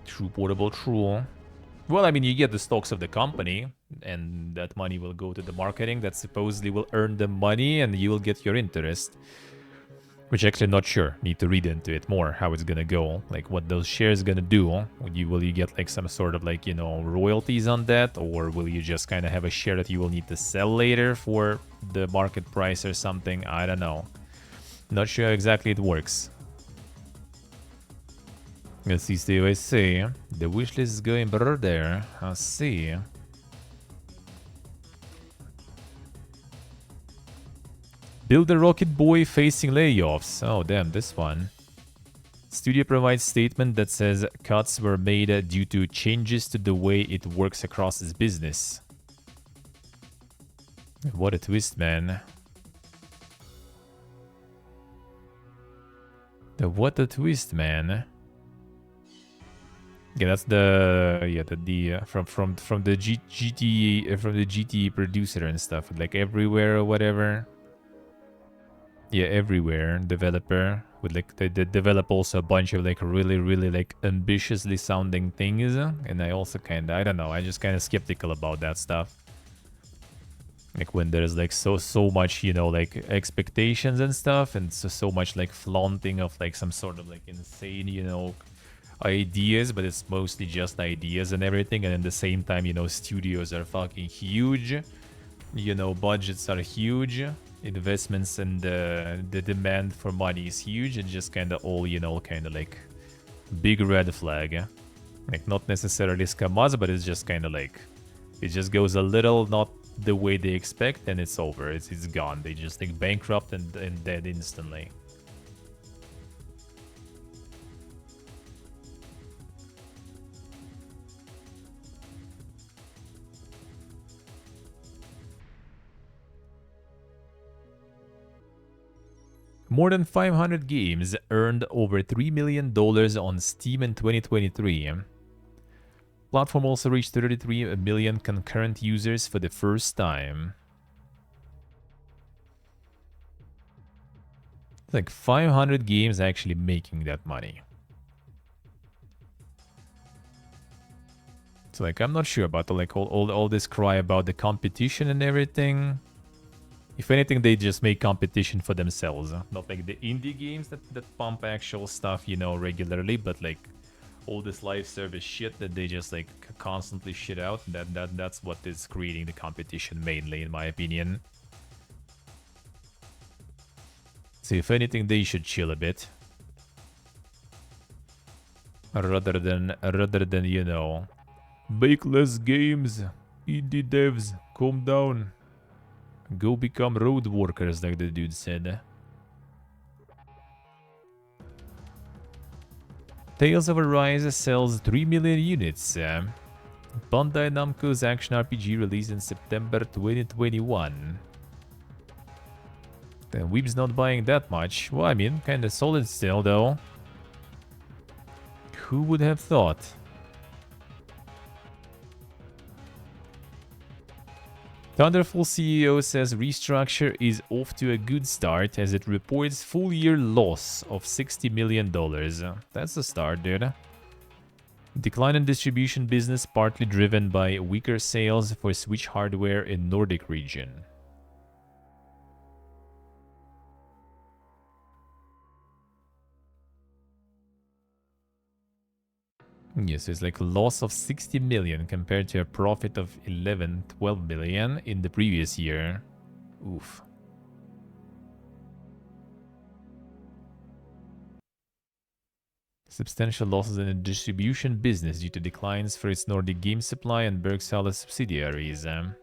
True portable, true. Well, I mean, you get the stocks of the company, and that money will go to the marketing that supposedly will earn them money, and you will get your interest. Which actually not sure. Need to read into it more, how it's gonna go. Like, what those shares gonna do. Will you get, like, some sort of, like, you know, royalties on that? Or will you just kind of have a share that you will need to sell later for the market price or something? I don't know. Not sure how exactly it works. Let's see, I see. The wishlist is going better there. I see. Build a Rocket Boy facing layoffs. Oh, damn, this one. Studio provides statement that says cuts were made due to changes to the way it works across its business. What a twist, man. What a twist, man. Yeah, that's from the GT producer and stuff, like everywhere or whatever. Yeah, everywhere developer with like they develop also a bunch of like really like ambitiously sounding things, and I also I don't know, I just kind of skeptical about that stuff. Like when there's like so much, you know, like expectations and stuff, and so much like flaunting of like some sort of like insane, you know, ideas, but it's mostly just ideas and everything, and at the same time, you know, studios are fucking huge, you know, budgets are huge, investments and the demand for money is huge, and just kind of all, you know, kind of like big red flag. Like not necessarily scammers, but it's just kind of like it just goes a little not the way they expect, and it's over, it's gone. They just like bankrupt and dead instantly. More than 500 games earned over $3 million on Steam in 2023. Platform also reached 33 million concurrent users for the first time. It's like 500 games actually making that money. So like I'm not sure about the, like all this cry about the competition and everything. If anything, they just make competition for themselves. Not like the indie games that pump actual stuff, you know, regularly, but like all this live service shit that they just like constantly shit out. That's what is creating the competition mainly, in my opinion. So if anything, they should chill a bit. Rather than, you know, make less games, indie devs, calm down. Go become road workers, like the dude said. Tales of Arise sells 3 million units. Bandai Namco's action RPG released in September 2021. Then Weeb's not buying that much. Well, I mean, kinda solid still, though. Who would have thought? Thunderful CEO says restructure is off to a good start as it reports full-year loss of $60 million. That's a start, dude. Decline in distribution business partly driven by weaker sales for Switch hardware in Nordic region. Yes, it's like a loss of 60 million compared to a profit of 12 million in the previous year. Oof. Substantial losses in the distribution business due to declines for its Nordic game supply and Bergsala subsidiaries. The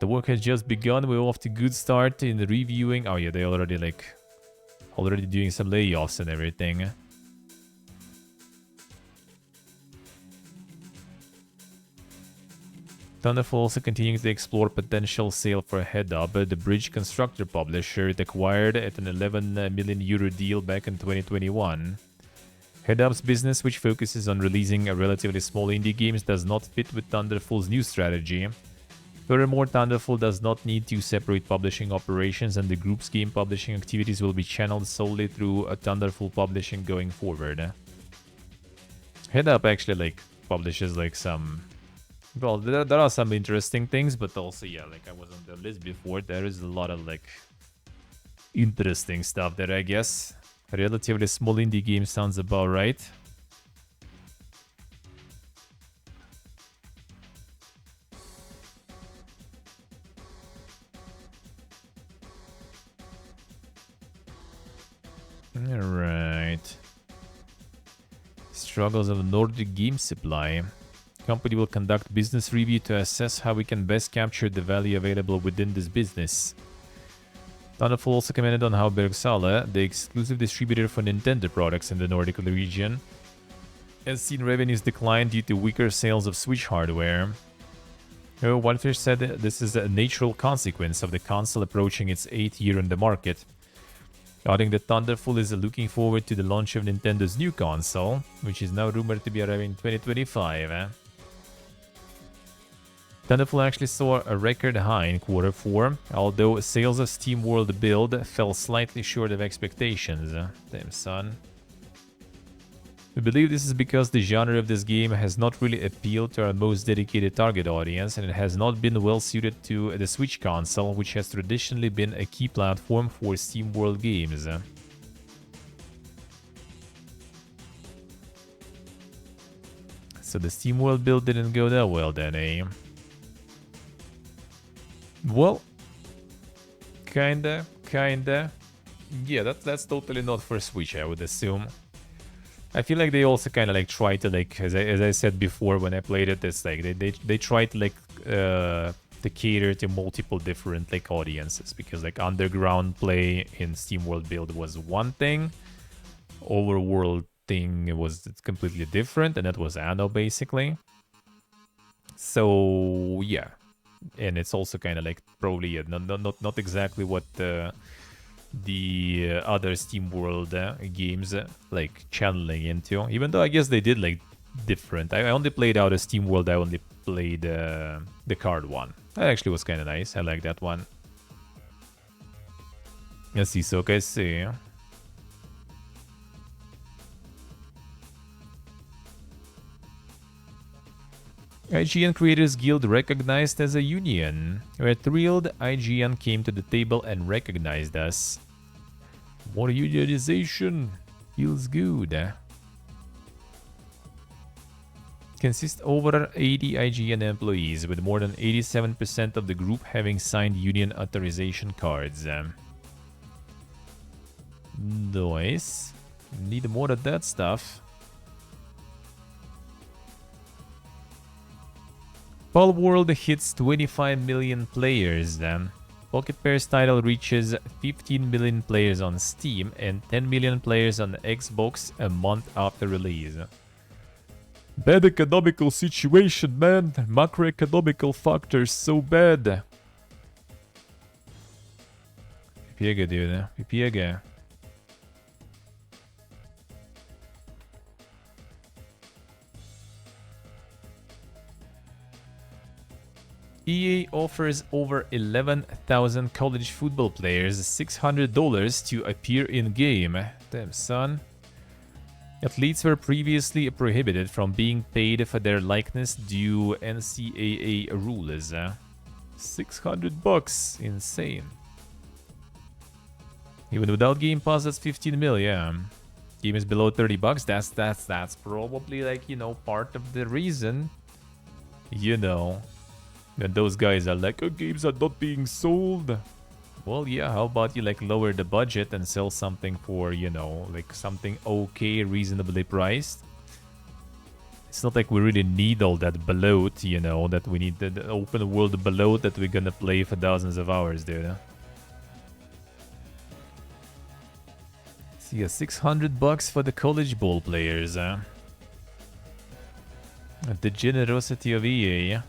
work has just begun. We're off to a good start in the reviewing. Oh yeah, they already doing some layoffs and everything. Thunderful also continuing to explore potential sale for Head Up, the bridge constructor publisher it acquired at an 11 million euro deal back in 2021. Head Up's business, which focuses on releasing a relatively small indie games, does not fit with Thunderful's new strategy. Furthermore, Thunderful does not need to separate publishing operations, and the group's game publishing activities will be channeled solely through Thunderful Publishing going forward. Head Up actually like publishes like some... Well, there are some interesting things, but also, yeah, like I was on the list before, there is a lot of like interesting stuff there, I guess. A relatively small indie game sounds about right. Alright. Struggles of Nordic game supply. Company will conduct business review to assess how we can best capture the value available within this business. Thunderful also commented on how Bergsala, the exclusive distributor for Nintendo products in the Nordic region, has seen revenues decline due to weaker sales of Switch hardware. OneFish said this is a natural consequence of the console approaching its 8th year on the market, adding that Thunderful is looking forward to the launch of Nintendo's new console, which is now rumored to be arriving in 2025. Thunderful actually saw a record high in Q4, although sales of SteamWorld Build fell slightly short of expectations. Damn, son. We believe this is because the genre of this game has not really appealed to our most dedicated target audience, and it has not been well suited to the Switch console, which has traditionally been a key platform for SteamWorld games. So the SteamWorld build didn't go that well then, eh? Well, kinda. Yeah, that's totally not for Switch, I would assume. I feel like they also kind of like try to like, as I said before when I played it, it's like they try to like to cater to multiple different like audiences, because like underground play in SteamWorld Build was one thing, overworld thing was completely different, and that was Anno basically. So yeah. And it's also kind of like probably not exactly what the other SteamWorld games like channeling into. Even though I guess they did like different. I only played out a SteamWorld. I only played the card one. That actually was kind of nice. I like that one. Let's see. So okay, see. IGN Creators Guild recognized as a union. We're thrilled IGN came to the table and recognized us. More unionization. Feels good. Consists over 80 IGN employees, with more than 87% of the group having signed union authorization cards. Nice. Need more of that stuff. Palworld hits 25 million players. Pocket Pair's title reaches 15 million players on Steam and 10 million players on Xbox a month after release. Bad economical situation, man. Macroeconomical factors so bad. Pipiega, dude. Pipiega. EA offers over 11,000 college football players $600 to appear in-game. Damn, son. Athletes were previously prohibited from being paid for their likeness due NCAA rules. $600. Insane. Even without Game Pass, that's 15 mil, yeah. Game is below $30. That's probably like, you know, part of the reason. You know. And those guys are like, oh, games are not being sold. Well, yeah, how about you like lower the budget and sell something for, you know, like something okay, reasonably priced? It's not like we really need all that bloat, you know, that we need the open world bloat that we're gonna play for thousands of hours, dude. See, yeah, $600 for the college ball players, huh? The generosity of EA.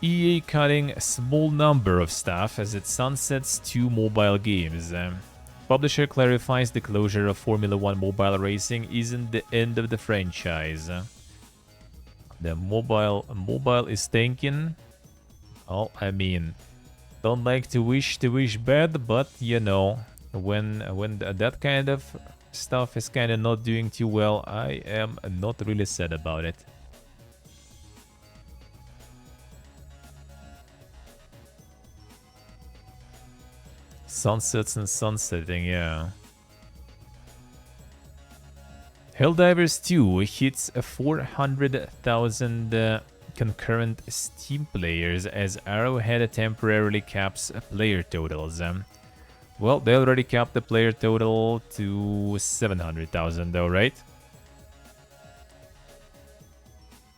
EA cutting a small number of staff as it sunsets 2 mobile games. Publisher clarifies the closure of Formula 1 mobile racing isn't the end of the franchise. The mobile is tanking. Oh, I mean, don't like to wish bad, but you know, when that kind of stuff is kind of not doing too well, I am not really sad about it. Sunsets and sunsetting, yeah. Helldivers 2 hits 400,000 concurrent Steam players as Arrowhead temporarily caps player totals. Well, they already capped the player total to 700,000 though, right?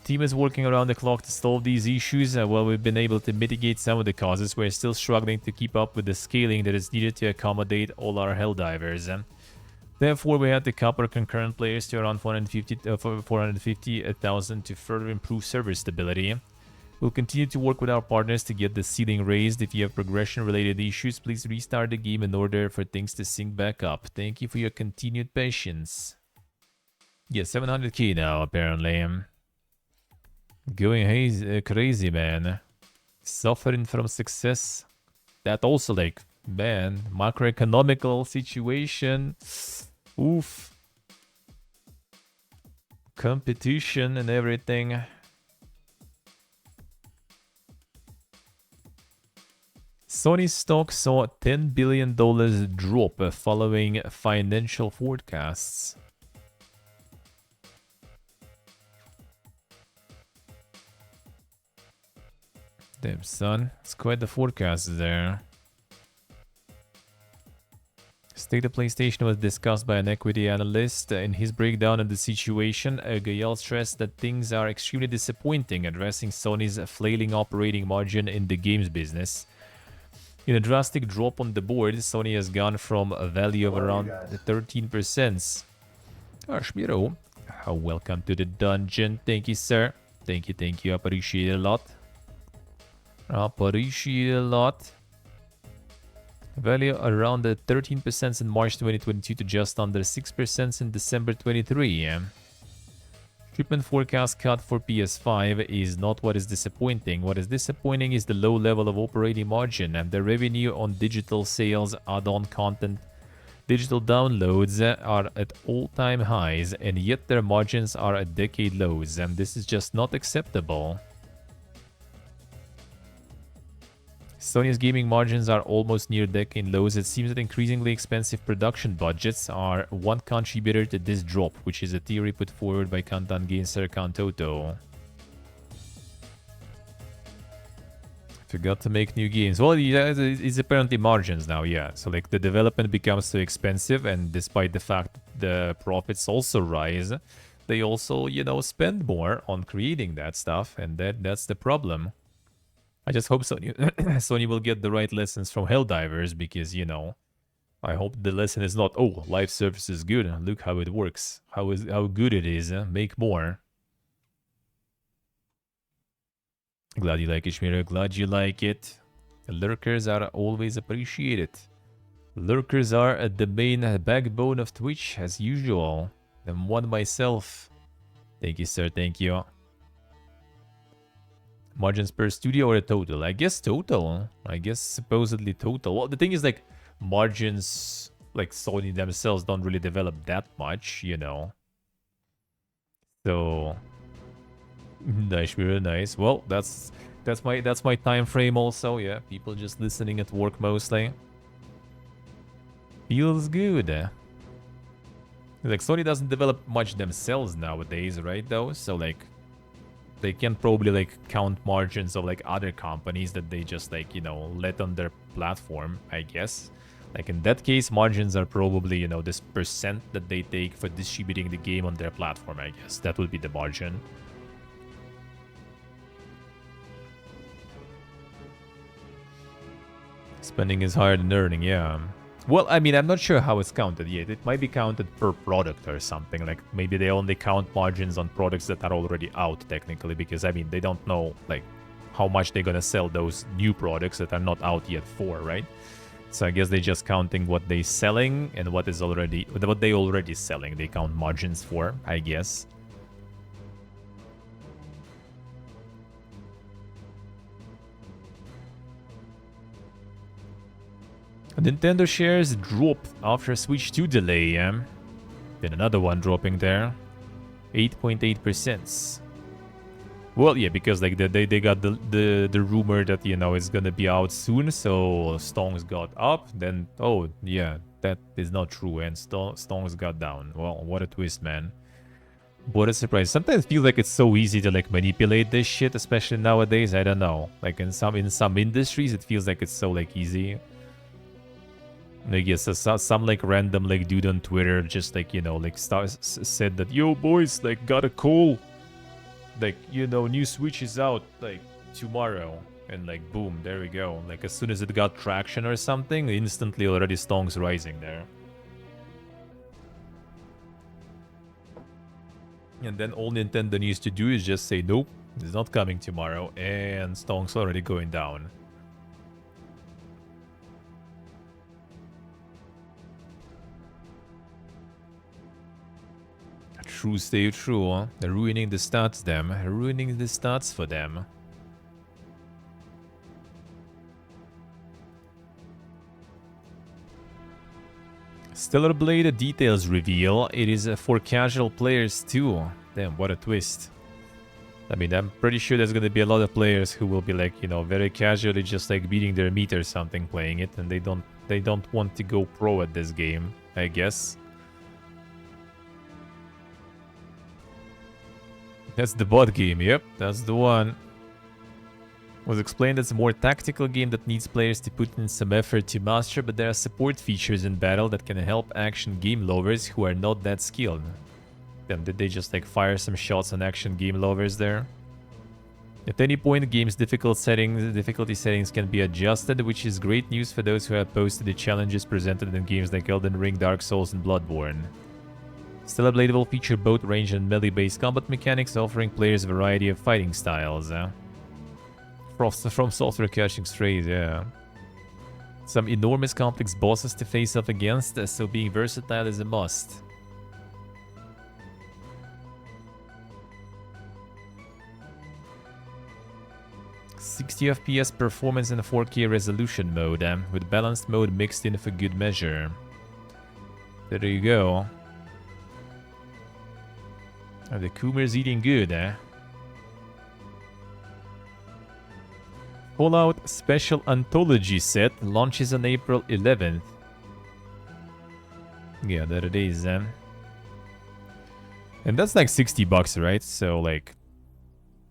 Team is working around the clock to solve these issues. While we've been able to mitigate some of the causes, we're still struggling to keep up with the scaling that is needed to accommodate all our Helldivers. Therefore, we had to cap our concurrent players to around 450,000 to further improve server stability. We'll continue to work with our partners to get the ceiling raised. If you have progression-related issues, please restart the game in order for things to sync back up. Thank you for your continued patience. Yeah, 700k now, apparently. Going crazy, man. Suffering from success. That also, like, man, macroeconomical situation. Oof. Competition and everything. Sony stock saw $10 billion drop following financial forecasts. Damn, son. It's quite the forecast there. State of PlayStation was discussed by an equity analyst. In his breakdown of the situation, Gael stressed that things are extremely disappointing, addressing Sony's flailing operating margin in the games business. In a drastic drop on the board, Sony has gone from a value of around 13%. Shmiro, welcome to the dungeon. Thank you, sir. Thank you. Appreciate it a lot. Appreciate it a lot. Value around 13% in March 2022 to just under 6% in December 23. Shipment forecast cut for PS5 is not what is disappointing. What is disappointing is the low level of operating margin and the revenue on digital sales, add-on content. Digital downloads are at all-time highs, and yet their margins are at decade lows, and this is just not acceptable. Sony's gaming margins are almost near decade lows. It seems that increasingly expensive production budgets are one contributor to this drop, which is a theory put forward by Kantan Gainser Kantoto. Forgot to make new games. Well, yeah, it's apparently margins now, yeah. So, like, the development becomes too expensive, and despite the fact the profits also rise, they also, you know, spend more on creating that stuff, and that's the problem. I just hope Sony will get the right lessons from Helldivers, because, you know, I hope the lesson is not, oh, live service is good, look how it works, how good it is, make more. Glad you like it, Shmira, glad you like it. Lurkers are always appreciated. Lurkers are the main backbone of Twitch, as usual. I'm one myself. Thank you, sir, thank you. Margins per studio or a total? I guess total. I guess supposedly total. Well, the thing is, like, margins, like, Sony themselves don't really develop that much, you know. So, nice, very nice. Well, that's my time frame also. Yeah, people just listening at work mostly. Feels good. Like, Sony doesn't develop much themselves nowadays, right? Though, so like, they can probably, like, count margins of, like, other companies that they just, like, you know, let on their platform, I guess. Like, in that case, margins are probably, you know, this percent that they take for distributing the game on their platform, I guess. That would be the margin. Spending is higher than earning, yeah. Well, I mean, I'm not sure how it's counted yet. It might be counted per product or something. Like, maybe they only count margins on products that are already out, technically. Because, I mean, they don't know, like, how much they're gonna sell those new products that are not out yet for, right? So I guess they're just counting what they're selling and what they already selling. They count margins for, I guess. Nintendo shares dropped after Switch 2 delay. Then another one dropping there, 8.8%. Well, yeah, because like they got the rumor that, you know, it's gonna be out soon, so Stonks got up. Then oh yeah, that is not true, and Stonks got down. Well, what a twist, man! What a surprise. Sometimes I feel like it's so easy to like manipulate this shit, especially nowadays. I don't know. Like in some industries, it feels like it's so like easy. I guess some like random like dude on Twitter just like, you know, like said that, yo boys, like got a call, like, you know, new Switch is out like tomorrow, and like boom, there we go. Like as soon as it got traction or something, instantly already Stonks rising there. And then all Nintendo needs to do is just say nope, it's not coming tomorrow, and Stonks already going down. True, stay true, huh? They're ruining the stats, them. Ruining the stats for them. Stellar Blade details reveal. It is for casual players too. Damn, what a twist. I mean, I'm pretty sure there's gonna be a lot of players who will be like, you know, very casually just like beating their meat or something playing it, and they don't want to go pro at this game, I guess. That's the bot game, yep, that's the one. Was explained as a more tactical game that needs players to put in some effort to master, but there are support features in battle that can help action game lovers who are not that skilled. Damn, did they just like fire some shots on action game lovers there? At any point, the game's difficulty settings can be adjusted, which is great news for those who are opposed to the challenges presented in games like Elden Ring, Dark Souls, and Bloodborne. Stellar Blade will feature both range and melee-based combat mechanics, offering players a variety of fighting styles. From Software catching strays, yeah. Some enormous complex bosses to face off against, so being versatile is a must. "60 FPS performance in a 4K resolution mode, with balanced mode mixed in for good measure." There you go. Oh, the Coomer's eating good, eh? Fallout Special Anthology set launches on April 11th. Yeah, there it is, And that's like $60, right? So, like,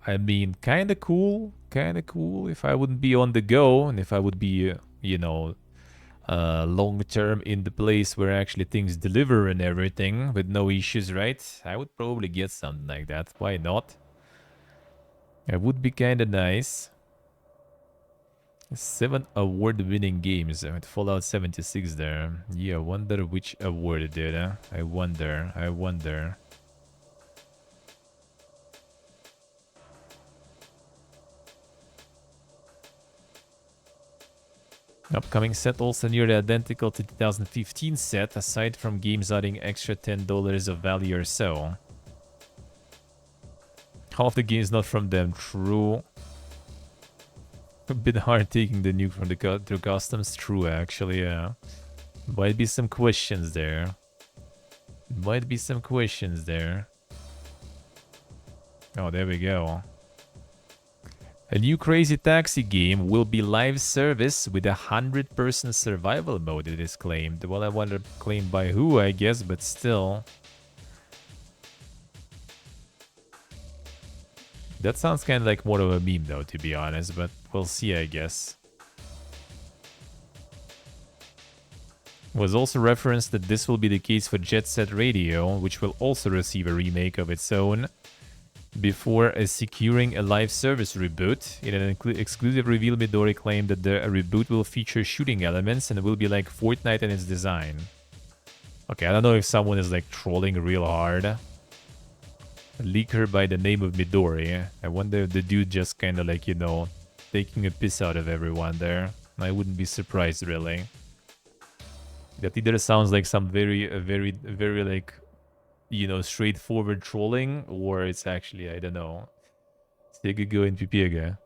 I mean, kinda cool. Kinda cool if I wouldn't be on the go, and if I would be, you know, long term in the place where actually things deliver and everything with no issues, right? I would probably get something like that. Why not? It would be kind of nice. 7 award-winning games with Fallout 76 there. Yeah, I wonder which award it did, huh? I wonder. Upcoming set also nearly identical to 2015 set, aside from games adding extra $10 of value or so. Half the game's not from them, true. A bit hard taking the nuke from the customs, true actually, yeah. Might be some questions there. Oh, there we go. A new Crazy Taxi game will be live service with a 100% survival mode, it is claimed. Well, I wonder claimed by who, I guess, but still. That sounds kind of like more of a meme, though, to be honest, but we'll see, I guess. Was also referenced that this will be the case for Jet Set Radio, which will also receive a remake of its own, before securing a live service reboot. In an exclusive reveal, Midori claimed that the reboot will feature shooting elements and will be like Fortnite in its design. Okay, I don't know if someone is like trolling real hard. A leaker by the name of Midori. I wonder if the dude just kind of like, you know, taking a piss out of everyone there. I wouldn't be surprised, really. That either sounds like some very like, you know, straightforward trolling, or it's actually, I don't know, Segigo and Pipiega.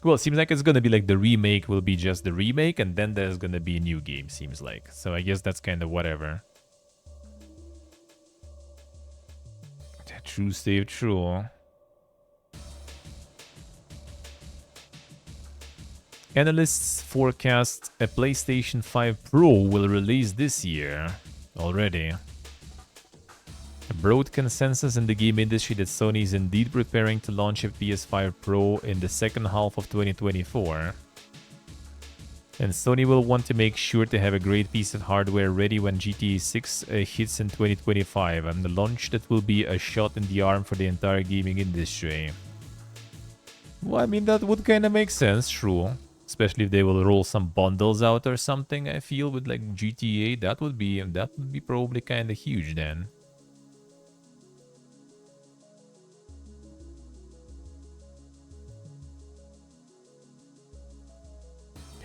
Well, it seems like it's gonna be like the remake will be just the remake, and then there's gonna be a new game, seems like. So I guess that's kind of whatever. True, Steve, true. Analysts forecast a PlayStation 5 Pro will release this year already. A broad consensus in the game industry that Sony is indeed preparing to launch a PS5 Pro in the second half of 2024. And Sony will want to make sure to have a great piece of hardware ready when GTA 6 hits in 2025, and the launch that will be a shot in the arm for the entire gaming industry. Well, I mean, that would kind of make sense, true. Especially if they will roll some bundles out or something, I feel, with like GTA, that would be probably kind of huge then.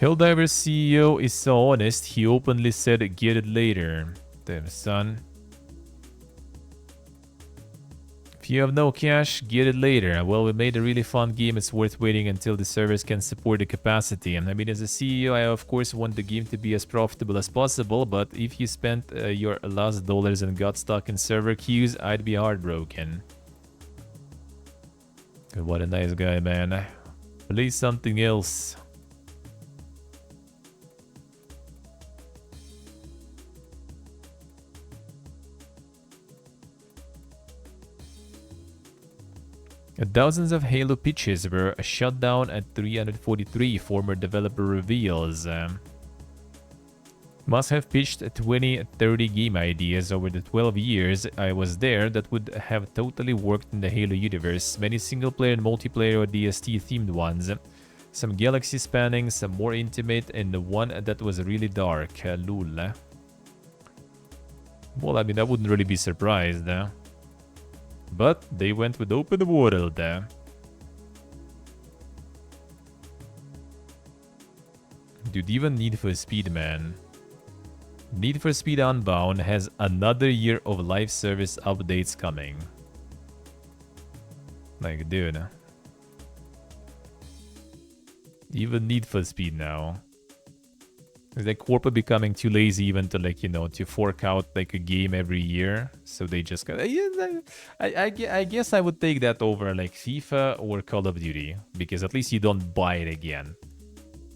Helldiver's CEO is so honest, he openly said, "Get it later." Damn, son. If you have no cash, get it later. Well, we made a really fun game. It's worth waiting until the servers can support the capacity. And I mean, as a CEO, I of course want the game to be as profitable as possible, but if you spent your last dollars and got stuck in server queues, I'd be heartbroken. What a nice guy, man. Play something else. Dozens of Halo pitches were shut down at 343, former developer reveals. Must have pitched 20-30 game ideas over the 12 years I was there that would have totally worked in the Halo universe. Many single-player and multiplayer or DST-themed ones. Some galaxy-spanning, some more intimate, and the one that was really dark. Lul. Well, I mean, I wouldn't really be surprised. But they went with open world. Dude, even Need for Speed, man. Need for Speed Unbound has another year of live service updates coming. Like, dude. Even Need for Speed now. Is like Corp becoming too lazy even to, like, you know, to fork out like a game every year, so they just got. I guess I would take that over like FIFA or Call of Duty, because at least you don't buy it again.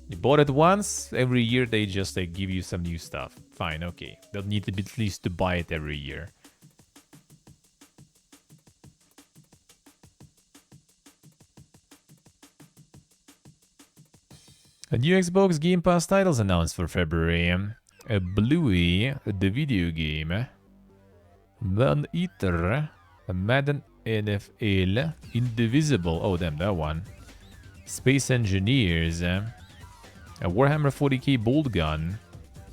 You bought it once, every year they just like give you some new stuff. Fine, okay. They'll need to be at least to buy it every year. A new Xbox Game Pass titles announced for February. A Bluey, the video game. Man Eater, a Madden NFL, Indivisible, oh damn, that one. Space Engineers, a Warhammer 40k Bolt Gun,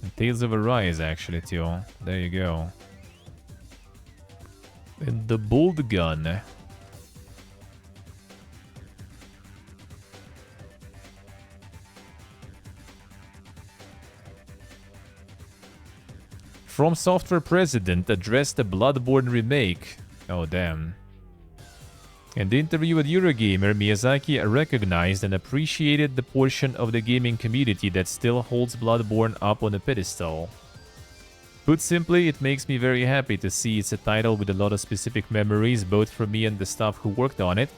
and Tales of Arise actually too. There you go. And the Bolt Gun. From Software president addressed the Bloodborne remake. Oh damn. In the interview with Eurogamer, Miyazaki recognized and appreciated the portion of the gaming community that still holds Bloodborne up on a pedestal. Put simply, it makes me very happy to see it's a title with a lot of specific memories, both for me and the staff who worked on it.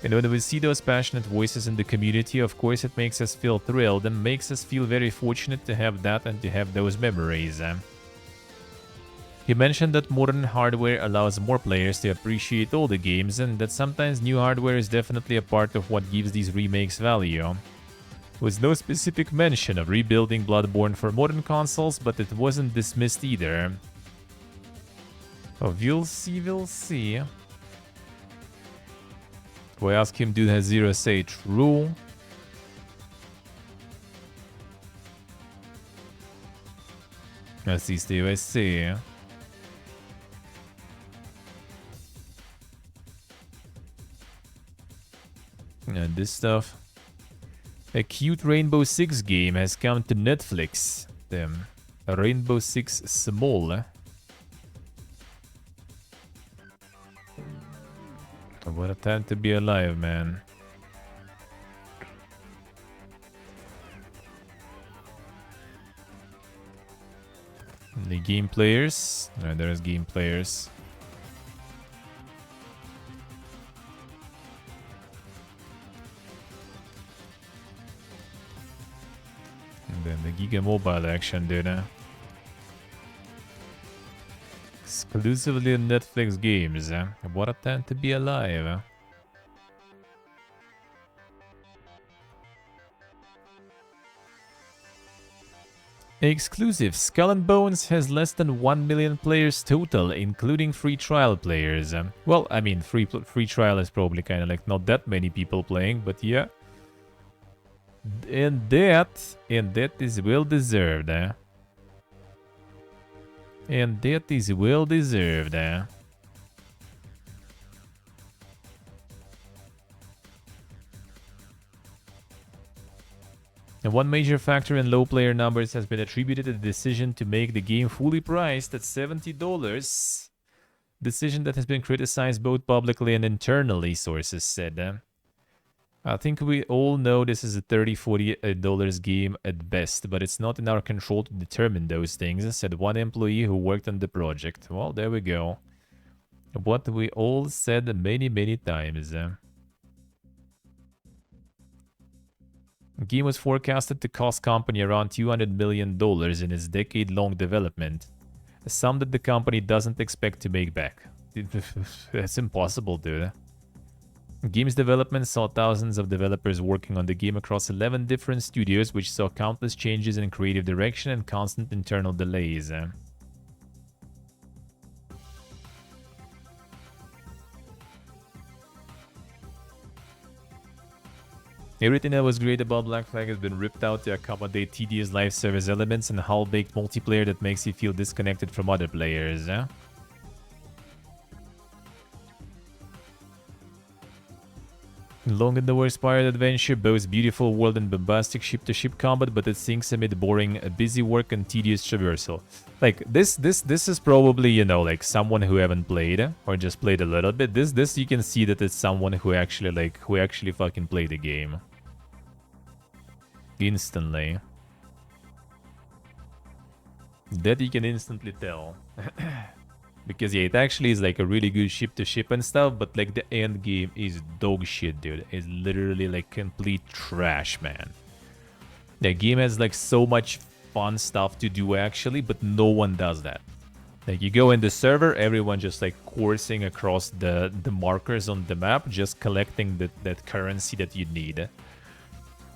And when we see those passionate voices in the community, of course it makes us feel thrilled and makes us feel very fortunate to have that and to have those memories. He mentioned that modern hardware allows more players to appreciate older games, and that sometimes new hardware is definitely a part of what gives these remakes value. With no specific mention of rebuilding Bloodborne for modern consoles, but it wasn't dismissed either. Oh, we'll see, we'll see. Do I ask him, dude has zero say? True. I see, Steve, I see. And this stuff. A cute Rainbow Six game has come to Netflix. Damn. A Rainbow Six Small. What a time to be alive, man. The game players. Alright, there's game players. And then the Giga Mobile action, dude. Exclusively on Netflix games. What a time to be alive. Exclusive. Skull and Bones has less than 1 million players total, including free trial players. Well, I mean, free trial is probably kind of like not that many people playing, but yeah. And that is well deserved. And that is well deserved. And one major factor in low player numbers has been attributed to the decision to make the game fully priced at $70. Decision that has been criticized both publicly and internally, sources said. I think we all know this is a $30-$40 game at best, but it's not in our control to determine those things, said one employee who worked on the project. Well, there we go. What we all said many, many times. The game was forecasted to cost company around $200 million in its decade-long development, a sum that the company doesn't expect to make back. That's impossible, dude. Game's development saw thousands of developers working on the game across 11 different studios, which saw countless changes in creative direction and constant internal delays. Everything that was great about Black Flag has been ripped out to accommodate tedious live service elements and half-baked multiplayer that makes you feel disconnected from other players. Long and the worst pirate adventure boasts beautiful world and bombastic ship-to-ship combat, but it sinks amid boring, busy work and tedious traversal. Like this is probably, you know, like someone who haven't played or just played a little bit. This you can see that it's someone who actually fucking played the game instantly. That you can instantly tell. Because yeah, it actually is like a really good ship-to-ship and stuff, but like the end game is dog shit, dude. It's literally like complete trash, man. The game has like so much fun stuff to do actually, but no one does that. Like you go in the server, everyone just like coursing across the markers on the map, just collecting that currency that you need.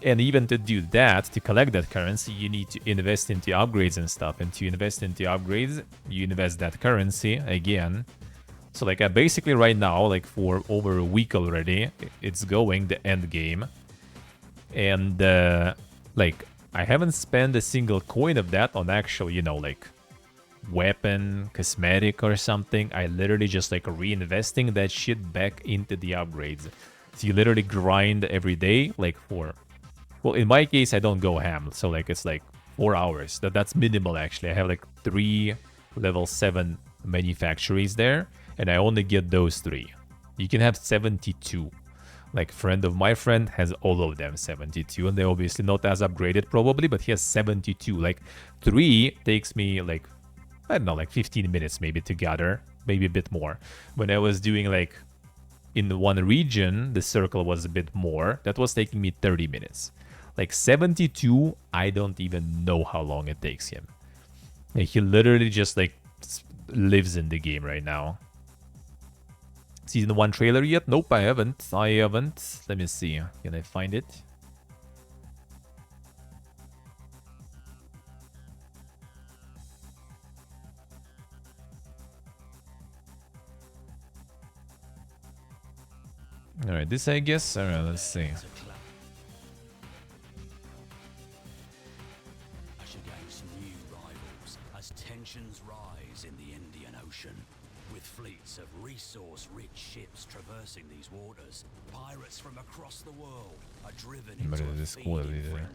And even to do that, to collect that currency, you need to invest into upgrades and stuff. And to invest into upgrades, you invest that currency again. So like basically right now, like for over a week already, it's going the end game. And like I haven't spent a single coin of that on actual, you know, like weapon, cosmetic or something. I literally just like reinvesting that shit back into the upgrades. So you literally grind every day, like for... Well, in my case, I don't go ham, so like it's like 4 hours. That's minimal actually. I have like 3 level 7 manufactories there, and I only get those 3. You can have 72. Like friend of my friend has all of them 72, and they're obviously not as upgraded probably, but he has 72. Like 3 takes me like, I don't know, like 15 minutes maybe to gather, maybe a bit more. When I was doing like in one region, the circle was a bit more. That was taking me 30 minutes. Like 72, I don't even know how long it takes him. Like, he literally just like lives in the game right now. Season 1 trailer yet? Nope, I haven't. Let me see. Can I find it? Alright, this I guess. Alright, let's see. With fleets of resource-rich ships traversing these waters, pirates from across the world are driven But into it a is cool, feeding either.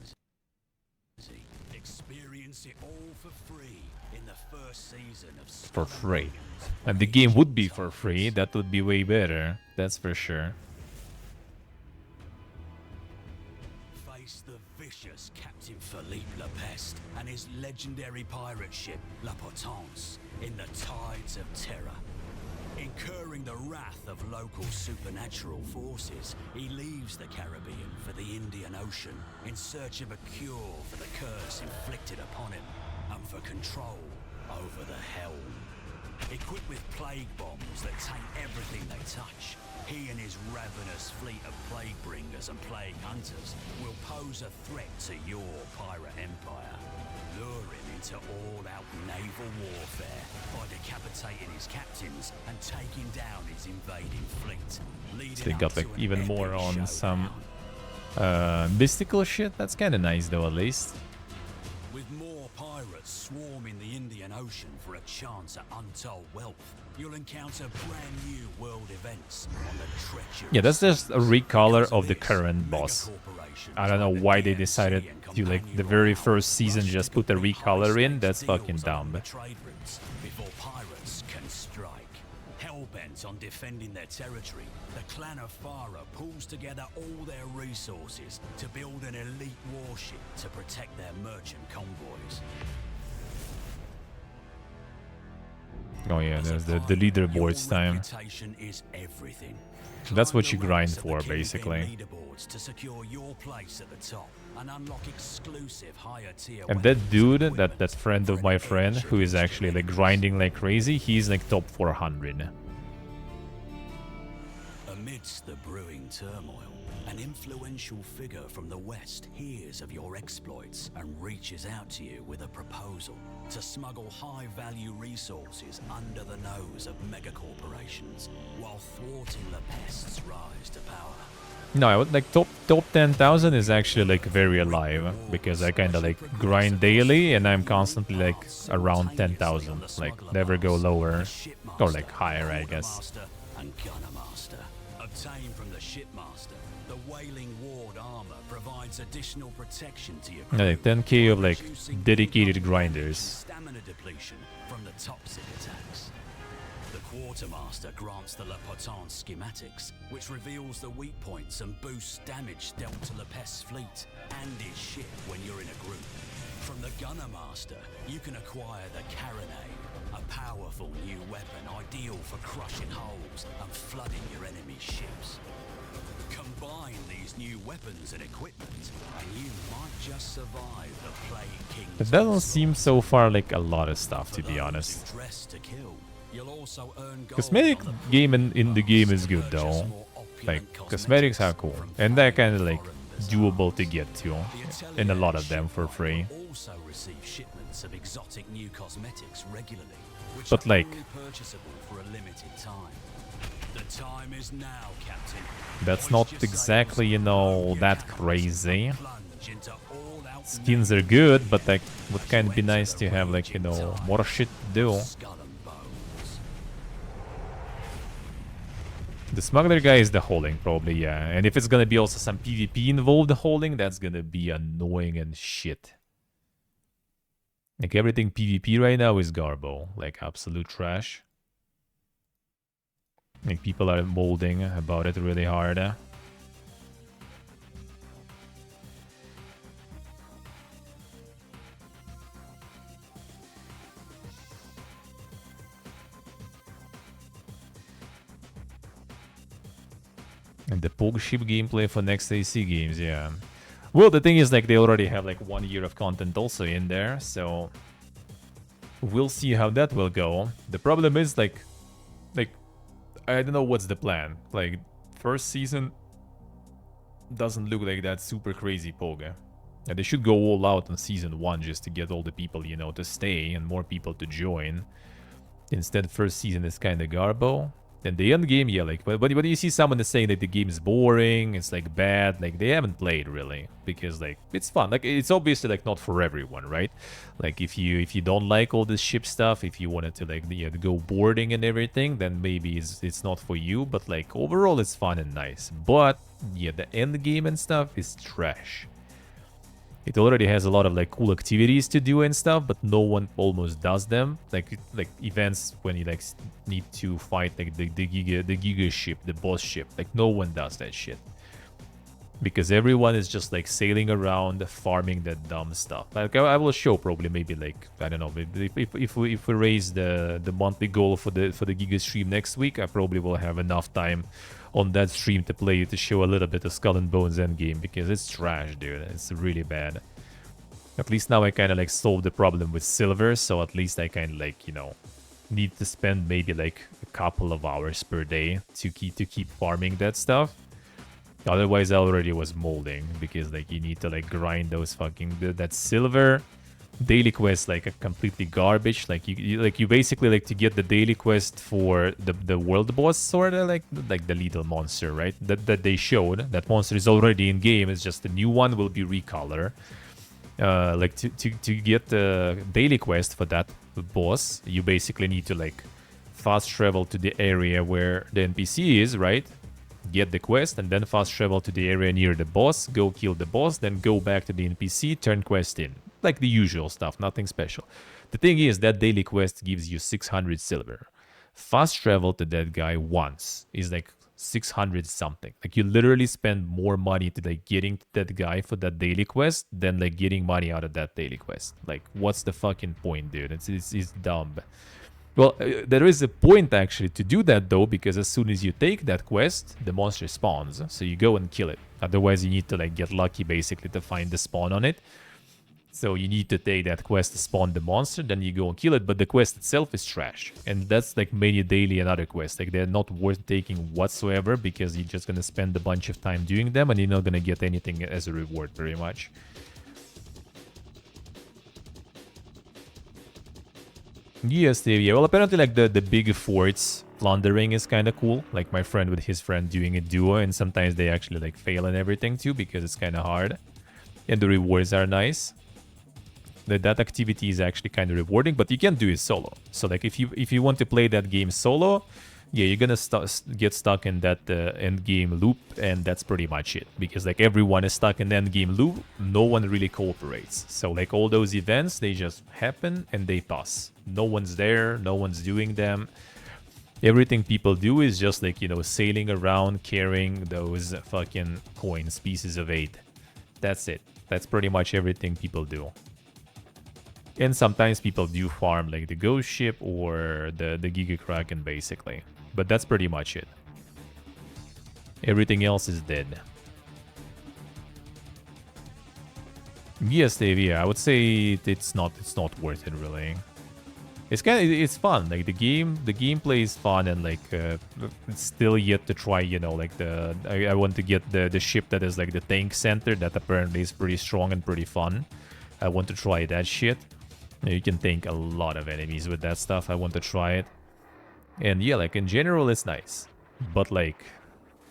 frenzy. Experience it all for free in the first season of For Skull and free. Bones, And the game would be Raging for free. Titans. That would be way better. That's for sure. Face the vicious Captain Philippe Lepeste and his legendary pirate ship La Potence in the tides of terror. Incurring the wrath of local supernatural forces, he leaves the Caribbean for the Indian Ocean in search of a cure for the curse inflicted upon him and for control over the helm. Equipped with plague bombs that taint everything they touch, he and his ravenous fleet of plague bringers and plague hunters will pose a threat to your pirate empire, luring into all-out naval warfare by decapitating his captains and taking down his invading fleet. They Leading got up like to an even epic more on some showdown. mystical shit. That's kind of nice though, at least. With more pirates swarming the Indian Ocean for a chance at untold wealth, you'll encounter brand new world events on the treacherous Yeah, that's just a recolor Because of the this, current mega boss. corporations I don't know like the why they DMC decided and to like companion the very royale first season rush just to put a complete recolor in. high-stakes That's fucking deals along dumb. the trade routes before pirates can strike. Hell-bent on defending their territory, the clan of Farah pulls together all their resources to build an elite warship to protect their merchant convoys. Oh yeah, As a there's the pirate, leaderboards your time. reputation is everything. That's what Climb you the grind ranks of the for, Kingpin basically. leaderboards to secure your place at the top and unlock exclusive higher tier And weapons that dude, and that equipment friend for of an my edge friend, who is against actually your like enemies. grinding like crazy, he's like top 400. Amidst the brewing turmoil, an influential figure from the West hears of your exploits and reaches out to you with a proposal to smuggle high-value resources under the nose of megacorporations while thwarting the pest's rise to power. No, I would like top 10,000 is actually like very alive because I kind of like grind daily and I'm constantly like around 10,000, like never go lower or like higher, I guess. And Gunnermaster. Obtained from the Shipmaster, the Wailing Ward armor provides additional protection to your crew, Yeah, like 10k of like reducing dedicated incoming grinders. stamina depletion from the toxic attacks. The Quartermaster grants the La Potence schematics, which reveals the weak points and boosts damage dealt to Lepeste's fleet and his ship when you're in a group. From the Gunnermaster, you can acquire the Carronade, a powerful new weapon ideal for crushing hulls and flooding your enemy's ships. Combine these new weapons and equipment, and you might just survive the Plague King's It doesn't onslaught. seem so far like a lot of stuff, to For be those honest. who dress to kill, you'll also earn gold Cosmetic on the game in the game is to good purchase though. more opulent Like cosmetics are cool from and they're famed kind of like foreign bazaars. doable to get to, The and a lot Atelier of them for shipwright free. will also receive shipments of exotic new cosmetics regularly, which But are like- only purchasable for a limited time. The time is now, Captain. That's Hoist not your exactly, sails, you know, load your that cannons, crazy. and plunge into all-out Skins are naval good, but like warfare would as kind you of be enter nice the to have like, you raging know, tide more shit to do. of Skull and Bones. The smuggler guy is the holding, probably, yeah. And if it's gonna be also some PvP involved holding, that's gonna be annoying and shit. Like everything PvP right now is garbo, like absolute trash. Like people are molding about it really hard. And the Pog ship gameplay for next AC games, yeah. Well, the thing is, like, they already have, like, 1 year of content also in there, so... We'll see how that will go. The problem is, like, I don't know what's the plan. Like, first season doesn't look like that super crazy Pog. And they should go all out on season 1 just to get all the people, you know, to stay and more people to join. Instead, first season is kinda garbo. And the end game, yeah, like when you see someone is saying that the game is boring, it's like bad, like they haven't played really, because like it's fun. Like it's obviously like not for everyone, right? Like if you don't like all this ship stuff, if you wanted to like to go boarding and everything, then maybe it's not for you. But like overall, it's fun and nice. But yeah, the end game and stuff is trash. It already has a lot of like cool activities to do and stuff, but no one almost does them. Like events when you like need to fight like the Giga ship, the boss ship. Like no one does that shit. Because everyone is just like sailing around farming that dumb stuff. Like I will show probably maybe like I don't know, maybe if we raise the monthly goal for the Giga stream next week, I probably will have enough time on that stream to play to show a little bit of Skull and Bones endgame, because it's trash, dude. It's really bad. At least now I kind of like solved the problem with silver, so at least I kind of like, you know, need to spend maybe like a couple of hours per day to keep farming that stuff. Otherwise I already was molding, because like you need to like grind those fucking that silver. Daily quest like a completely garbage. Like you basically like to get the daily quest for the world boss, sort of like the little monster, right? That they showed. That monster is already in game. It's just the new one will be recolor. Like to get the daily quest for that boss, you basically need to like fast travel to the area where the NPC is, right? Get the quest and then fast travel to the area near the boss, go kill the boss, then go back to the NPC, turn quest in. Like the usual stuff, nothing special. The thing is that daily quest gives you 600 silver. Fast travel to that guy once is like 600 something. Like you literally spend more money to like getting to that guy for that daily quest than like getting money out of that daily quest. Like what's the fucking point, dude? It's dumb. Well, there is a point actually to do that though, because as soon as you take that quest, the monster spawns. So you go and kill it. Otherwise you need to like get lucky basically to find the spawn on it. So you need to take that quest to spawn the monster, then you go and kill it, but the quest itself is trash. And that's like many daily and other quests. Like they're not worth taking whatsoever, because you're just gonna spend a bunch of time doing them and you're not gonna get anything as a reward very much. Yes, Dave, yeah. Well, apparently like the big forts plundering is kind of cool. Like my friend with his friend doing a duo, and sometimes they actually like fail and everything too, because it's kind of hard. And the rewards are nice. That activity is actually kind of rewarding, but you can't do it solo. So like if you want to play that game solo, yeah, you're gonna get stuck in that end game loop, and that's pretty much it. Because like everyone is stuck in the end game loop, no one really cooperates. So like all those events, they just happen and they pass. No one's there, no one's doing them. Everything people do is just like, you know, sailing around carrying those fucking coins, pieces of 8. That's it. That's pretty much everything people do. And sometimes people do farm like the ghost ship or the Giga Kraken basically. But that's pretty much it. Everything else is dead. Yes, Dave, yeah, I would say it's not worth it really. It's fun. Like the gameplay is fun, and like it's still yet to try, you know, like I want to get the ship that is like the tank center, that apparently is pretty strong and pretty fun. I want to try that shit. You can tank a lot of enemies with that stuff. I want to try it. And yeah, like in general, it's nice. But like,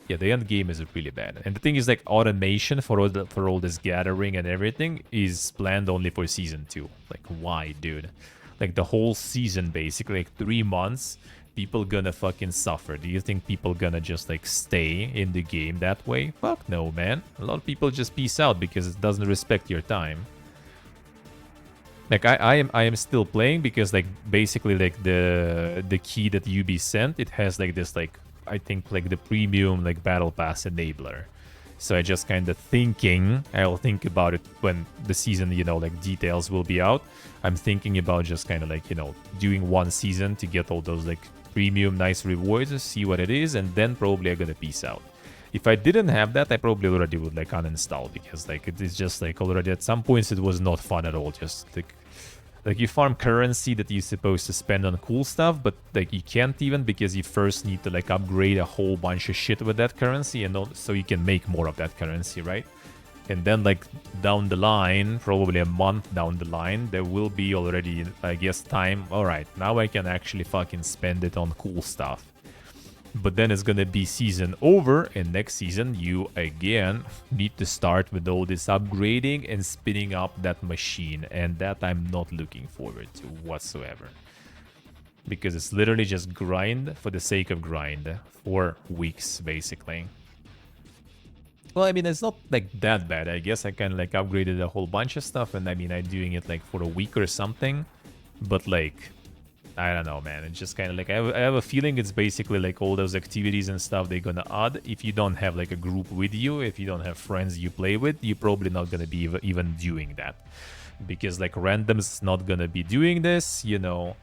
yeah, the end game is really bad. And the thing is, like, automation for all this gathering and everything is planned only for season 2. Like, why, dude? Like the whole season, basically, like 3 months, people gonna fucking suffer. Do you think people gonna just like stay in the game that way? Fuck no, man. A lot of people just peace out because it doesn't respect your time. Like I am still playing because like basically like the key that UB sent, it has like this like I think like the premium like battle pass enabler. So I just kind of thinking, I'll think about it when the season, you know, like details will be out. I'm thinking about just kind of like, you know, doing one season to get all those like premium nice rewards, see what it is, and then probably I'm gonna peace out. If I didn't have that, I probably already would like uninstall, because like it is just like already at some points it was not fun at all. Just like you farm currency that you're supposed to spend on cool stuff, but like you can't even, because you first need to like upgrade a whole bunch of shit with that currency, and so you can make more of that currency, right? And then like down the line, probably a month down the line, there will be already, I guess, time. All right, now I can actually fucking spend it on cool stuff. But then it's gonna be season over, and next season you again need to start with all this upgrading and spinning up that machine, and that I'm not looking forward to whatsoever. Because it's literally just grind for the sake of grind for weeks, basically. Well, I mean, it's not like that bad. I guess I kind of like upgraded a whole bunch of stuff, and I mean, I'm doing it like for a week or something. But like, I don't know, man. It's just kind of like, I have a feeling it's basically like all those activities and stuff they're gonna add. If you don't have like a group with you, if you don't have friends you play with, you're probably not gonna be even doing that. Because like random's not gonna be doing this, you know.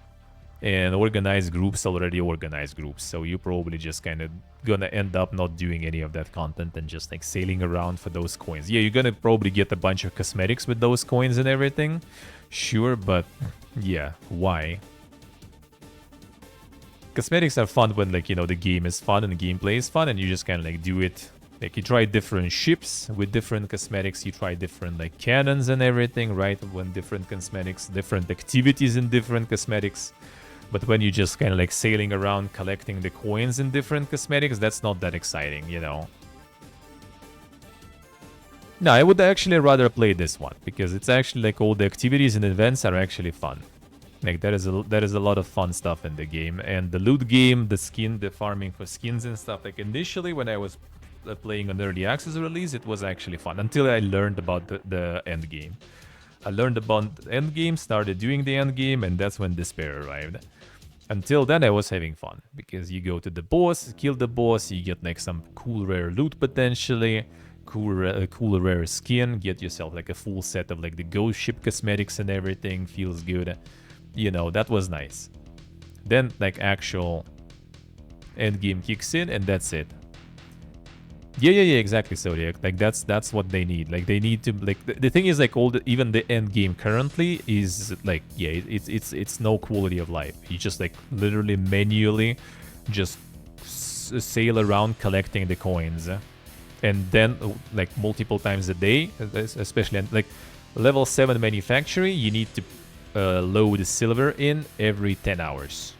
And organized groups already organized groups, so you're probably just kind of gonna end up not doing any of that content and just like sailing around for those coins. Yeah, you're gonna probably get a bunch of cosmetics with those coins and everything, sure, but yeah, why? Cosmetics are fun when, like, you know, the game is fun and the gameplay is fun, and you just kind of like do it. Like, you try different ships with different cosmetics, you try different like cannons and everything, right? When different cosmetics, different activities in different cosmetics. But when you're just kind of like sailing around collecting the coins in different cosmetics, that's not that exciting, you know. No, I would actually rather play this one, because it's actually like all the activities and events are actually fun. Like there is a lot of fun stuff in the game, and the loot game, the farming for skins and stuff. Like initially when I was playing on early access release, it was actually fun until I learned about the end game. I learned about the end game, started doing the end game, and that's when despair arrived. Until then, I was having fun, because you go to the boss, kill the boss, you get like some cool rare loot potentially, cool rare skin, get yourself like a full set of like the ghost ship cosmetics and everything, feels good. You know, that was nice. Then like actual end game kicks in, and that's it. Yeah, exactly, Zodiac. Like that's what they need. Like they need to like the thing is like even the end game currently is like, yeah, it's no quality of life. You just like literally manually just sail around collecting the coins, and then like multiple times a day, especially like level 7 manufactory, you need to load silver in every 10 hours,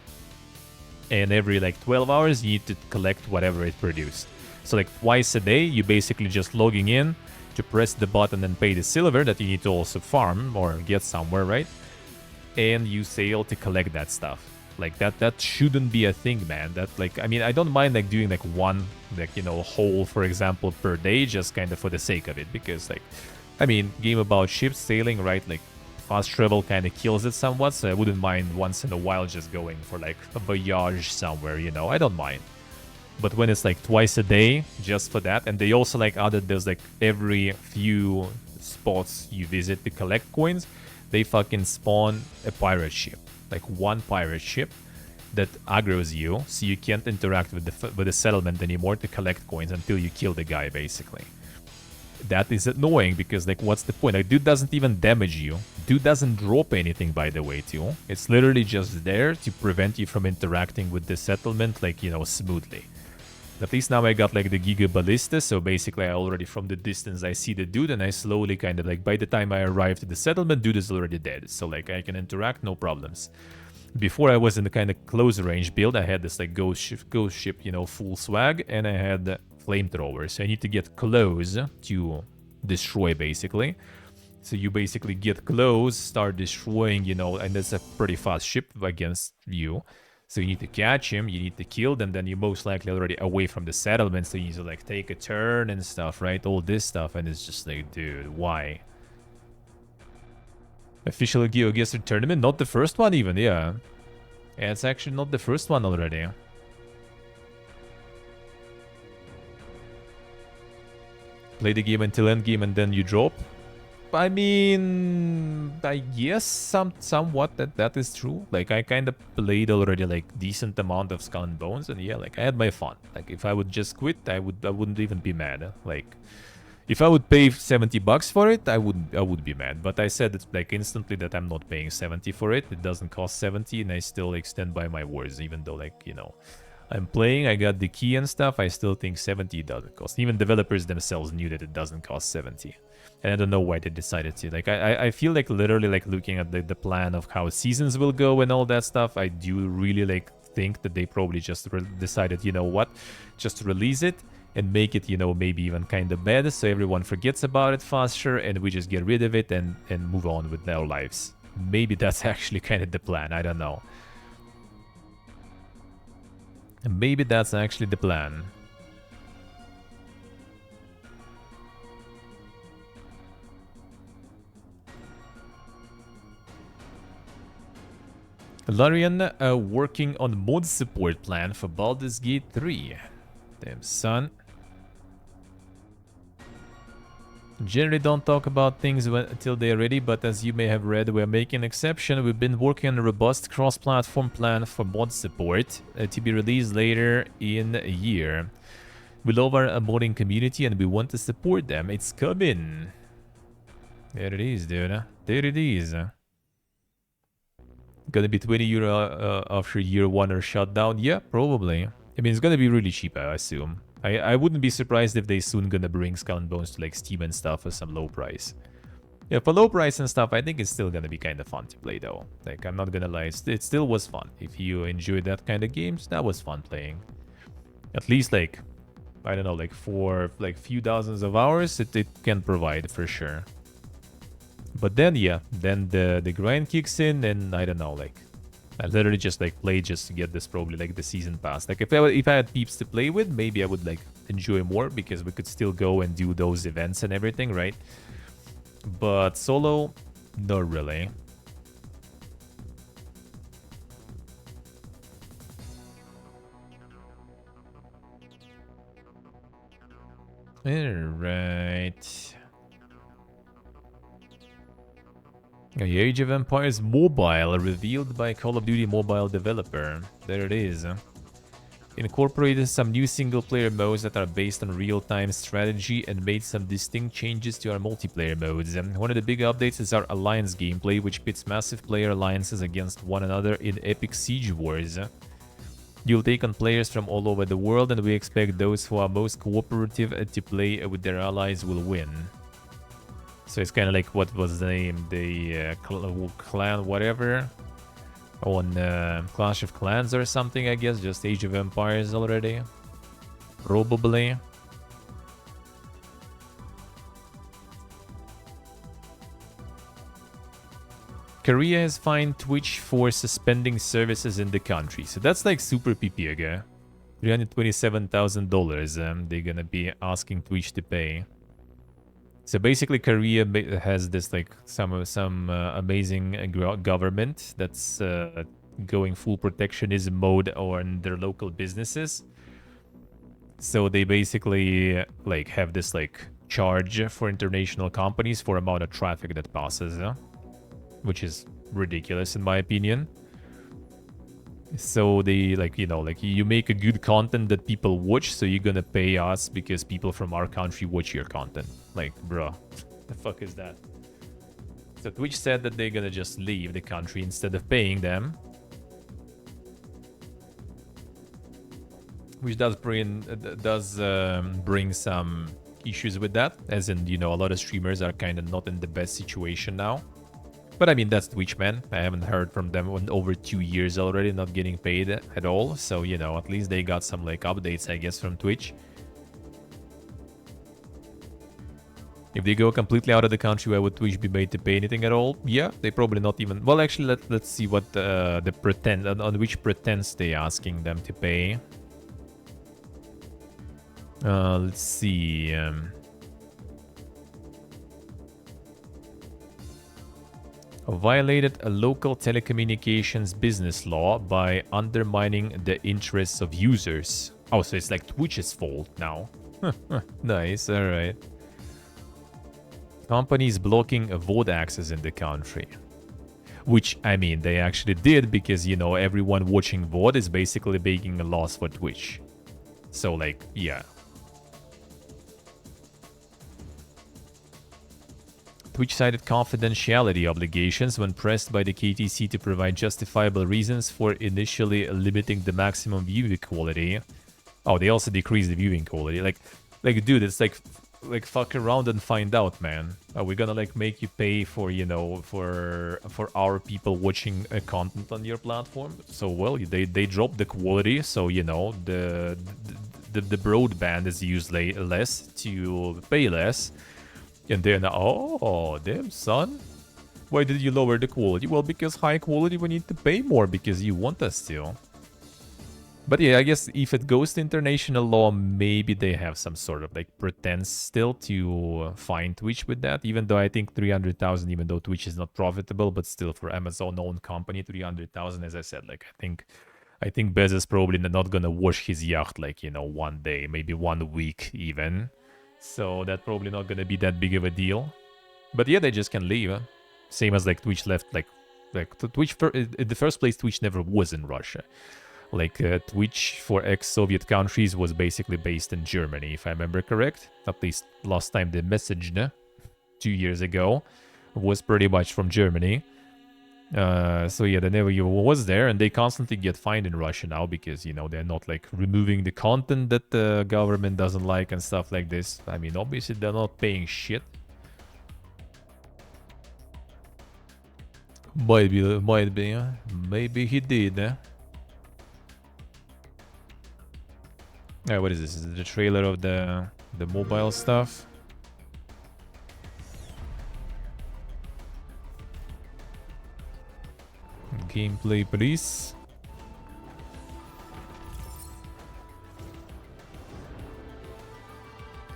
and every like 12 hours you need to collect whatever it produced. So like twice a day, you're basically just logging in to press the button and pay the silver that you need to also farm or get somewhere, right? And you sail to collect that stuff. Like that shouldn't be a thing, man. That like, I mean, I don't mind like doing like one, like, you know, hole, for example, per day, just kind of for the sake of it. Because like, I mean, game about ships sailing, right? Like fast travel kind of kills it somewhat. So I wouldn't mind once in a while just going for like a voyage somewhere, you know, I don't mind. But when it's like twice a day just for that, and they also like added there's like every few spots you visit to collect coins, they fucking spawn a pirate ship, like one pirate ship that aggroes you, so you can't interact with the settlement anymore to collect coins until you kill the guy, basically. That is annoying, because like what's the point? Like dude doesn't even damage you, dude doesn't drop anything, by the way, too. It's literally just there to prevent you from interacting with the settlement, like, you know, smoothly. At least now I got like the Giga Ballista, so basically I already from the distance I see the dude, and I slowly kind of like, by the time I arrive to the settlement, dude is already dead. So like I can interact, no problems. Before I was in the kind of close range build, I had this like ghost ship, you know, full swag, and I had flamethrowers. So I need to get close to destroy, basically. So you basically get close, start destroying, you know, and that's a pretty fast ship against you. So you need to catch him, you need to kill them, then you're most likely already away from the settlement, so you need to like take a turn and stuff, right? All this stuff, and it's just like, dude, why? Official GeoGuessr tournament? Not the first one even, yeah. Yeah, it's actually not the first one already. Play the game until end game and then you drop? I mean, I guess somewhat that is true. Like, I kind of played already like decent amount of Skull and Bones, and yeah, like I had my fun. Like, if I would just quit, I wouldn't even be mad. Like, if I would pay $70 for it, I would be mad. But I said it's like instantly that I'm not paying 70 for it. It doesn't cost 70, and I still like stand by my words, even though like, you know, I'm playing, I got the key and stuff. I still think 70 doesn't cost. Even developers themselves knew that it doesn't cost 70. And I don't know why they decided to. Like, I feel like literally like looking at the plan of how seasons will go and all that stuff, I do really like think that they probably just decided, you know what, just release it and make it, you know, maybe even kind of bad, so everyone forgets about it faster and we just get rid of it and move on with their lives. Maybe that's actually kind of the plan, I don't know. Maybe that's actually the plan. Larian working on mod support plan for Baldur's Gate 3. Damn son. Generally don't talk about things until they're ready, but as you may have read, we're making an exception. We've been working on a robust cross-platform plan for mod support to be released later in a year. We love our modding community and we want to support them. It's coming. There it is, dude. There it is. Gonna be 20 euro after year 1 or shutdown? Yeah, probably. I mean, it's gonna be really cheap, I assume. I wouldn't be surprised if they soon gonna bring Skull and Bones to like Steam and stuff for some low price. Yeah, for low price and stuff, I think it's still gonna be kind of fun to play though. Like, I'm not gonna lie, it still was fun. If you enjoyed that kind of games, that was fun playing. At least like, I don't know, like for like few thousands of hours, it can provide for sure. But then, yeah, then the grind kicks in and I don't know, like, I literally just like played just to get this probably like the season pass. Like if I had peeps to play with, maybe I would like enjoy more because we could still go and do those events and everything, right? But solo, not really. Alright. The Age of Empires Mobile, revealed by Call of Duty mobile developer. There it is. Incorporated some new single-player modes that are based on real-time strategy and made some distinct changes to our multiplayer modes. One of the big updates is our alliance gameplay, which pits massive player alliances against one another in epic siege wars. You'll take on players from all over the world, and we expect those who are most cooperative to play with their allies will win. So it's kind of like, what was the name? The clan whatever on Clash of Clans or something, I guess. Just Age of Empires already. Probably. Korea has fined Twitch for suspending services in the country. So that's like super PPG. $327,000 they're gonna be asking Twitch to pay. So basically, Korea has this like some amazing government that's going full protectionism mode on their local businesses. So they basically like have this like charge for international companies for amount of traffic that passes, which is ridiculous in my opinion. So they like, you know, like you make a good content that people watch, so you're gonna pay us because people from our country watch your content. Like, bro, the fuck is that? So Twitch said that they're gonna just leave the country instead of paying them, which does bring some issues with that, as in, you know, a lot of streamers are kind of not in the best situation now. But I mean, that's Twitch, man. I haven't heard from them in over 2 years already, not getting paid at all. So, you know, at least they got some, like, updates, I guess, from Twitch. If they go completely out of the country, why would Twitch be made to pay anything at all? Yeah, they probably not even... Well, actually, let's see what the pretend... On which pretense they asking them to pay. Let's see... violated a local telecommunications business law by undermining the interests of users. Oh, so it's like Twitch's fault now. Nice, alright. Companies blocking VOD access in the country. Which, I mean, they actually did because, you know, everyone watching VOD is basically making a loss for Twitch. So, like, yeah. Twitch cited confidentiality obligations when pressed by the KTC to provide justifiable reasons for initially limiting the maximum viewing quality. Oh, they also decreased the viewing quality. Like, dude, it's like like fuck around and find out, man. Are we gonna like make you pay for, you know, for our people watching content on your platform? So well, they drop the quality, so you know the broadband is used less to pay less, and then oh damn son, why did you lower the quality? Well, because high quality we need to pay more because you want us to. But yeah, I guess if it goes to international law, maybe they have some sort of like pretense still to fine Twitch with that. Even though I think 300,000, even though Twitch is not profitable, but still for Amazon-owned company, 300,000, as I said, like I think Bezos probably not gonna wash his yacht like, you know, one day, maybe 1 week even. So that's probably not gonna be that big of a deal. But yeah, they just can leave. Same as like Twitch left, like Twitch in the first place, Twitch never was in Russia. Like, Twitch for ex-Soviet countries was basically based in Germany, if I remember correct. At least last time they messaged 2 years ago was pretty much from Germany. So yeah, they never even was there, and they constantly get fined in Russia now because, you know, they're not, like, removing the content that the government doesn't like and stuff like this. I mean, obviously they're not paying shit. Might be, maybe he did, what is this? Is it the trailer of the mobile stuff? Gameplay, please.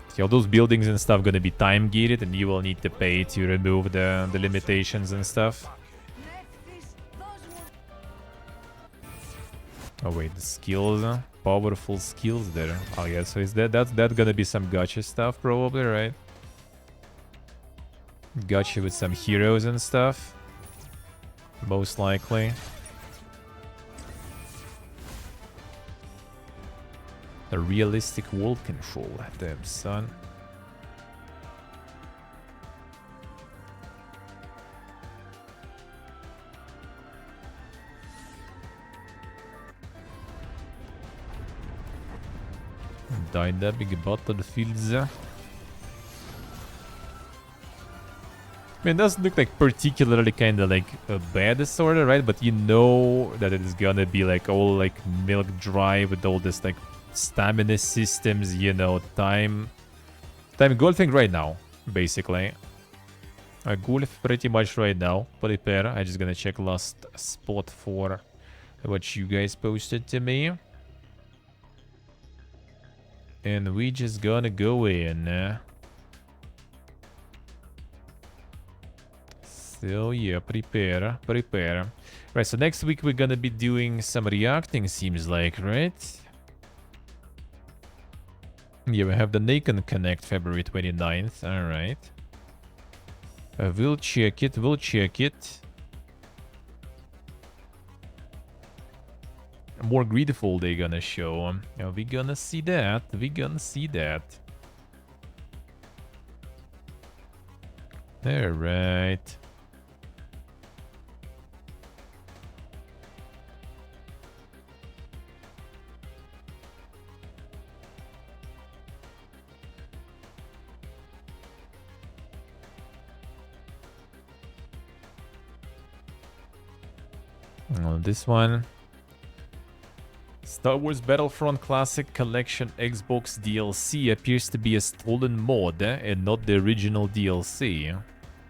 See, all those buildings and stuff gonna be time gated, and you will need to pay to remove the limitations and stuff. Oh wait, the skills, powerful skills there. Oh yeah, so is that's gonna be some gacha stuff probably, right? Gacha with some heroes and stuff, most likely. A realistic world control, damn son. Dynamic battlefields. I mean, it doesn't look like particularly kind of like a bad sorta, right? But you know that it is gonna be like all like milk dry with all this like stamina systems, you know, time golfing right now, basically. I golf pretty much right now. Prepare. I'm just gonna check last spot for what you guys posted to me. And we just gonna go in. So yeah, prepare. Right, so next week we're gonna be doing some reacting, seems like, right? Yeah, we have the Naked Connect February 29th, alright. We'll check it. More Greedful they gonna show. We gonna see that. Alright. This one. Star Wars Battlefront Classic Collection Xbox DLC appears to be a stolen mod and not the original DLC.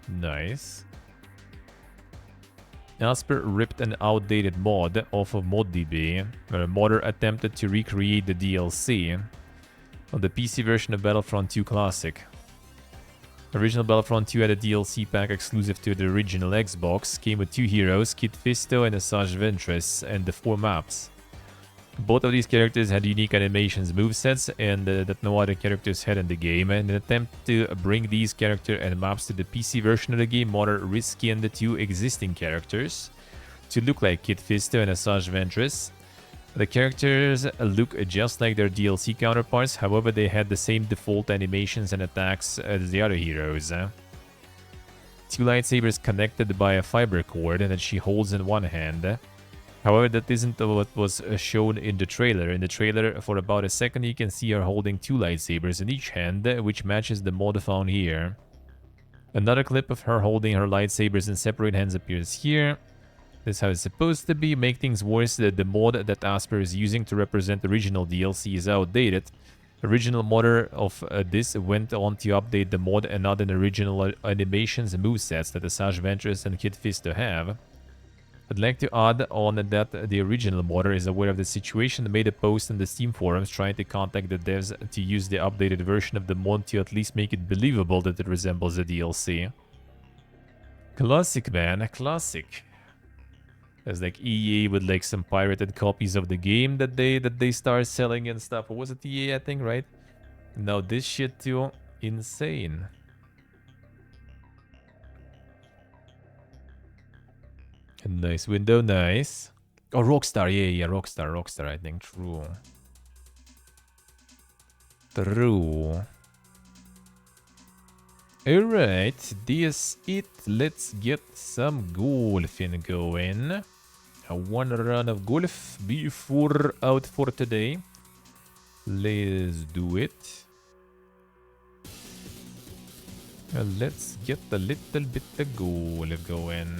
Nice. Asper ripped an outdated mod off of ModDB, where a modder attempted to recreate the DLC on the PC version of Battlefront 2 Classic. Original Battlefront 2 had a DLC pack exclusive to the original Xbox, came with 2 heroes, Kit Fisto and Asajj Ventress, and the 4 maps. Both of these characters had unique animations, movesets, and that no other characters had in the game. In an attempt to bring these characters and maps to the PC version of the game, modder reskinned the 2 existing characters to look like Kit Fisto and Asajj Ventress. The characters look just like their DLC counterparts, however they had the same default animations and attacks as the other heroes. 2 lightsabers connected by a fiber cord that she holds in one hand. However, that isn't what was shown in the trailer. In the trailer, for about a second, you can see her holding 2 lightsabers in each hand, which matches the mod found here. Another clip of her holding her lightsabers in separate hands appears here. This is how it's supposed to be. Make things worse, the mod that Asper is using to represent the original DLC is outdated. Original modder of this went on to update the mod and not an original animations and movesets that Asajj Ventress and Kit Fisto have. I'd like to add on that the original modder is aware of the situation and made a post in the Steam forums trying to contact the devs to use the updated version of the mod to at least make it believable that it resembles the DLC. Classic, man, classic. There's like EA with like some pirated copies of the game that they start selling and stuff. Or was it EA, I think, right? Now this shit too, insane. A nice window, nice. Oh, Rockstar, yeah, Rockstar, I think, true. Alright, this it. Let's get some golfing going. One run of golf before out for today. Let's do it. Let's get a little bit of golf going.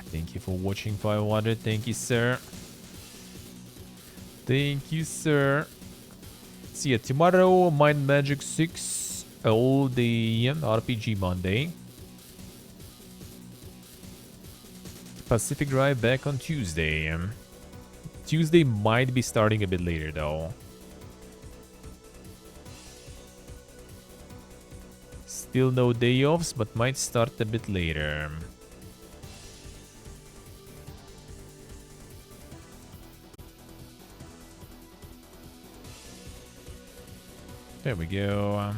Thank you for watching, Firewater. Thank you, sir. Thank you, sir. See you tomorrow. Mind Magic 6 all day. RPG Monday. Pacific Drive back on Tuesday. Tuesday might be starting a bit later, though. Still no day offs, but might start a bit later. There we go.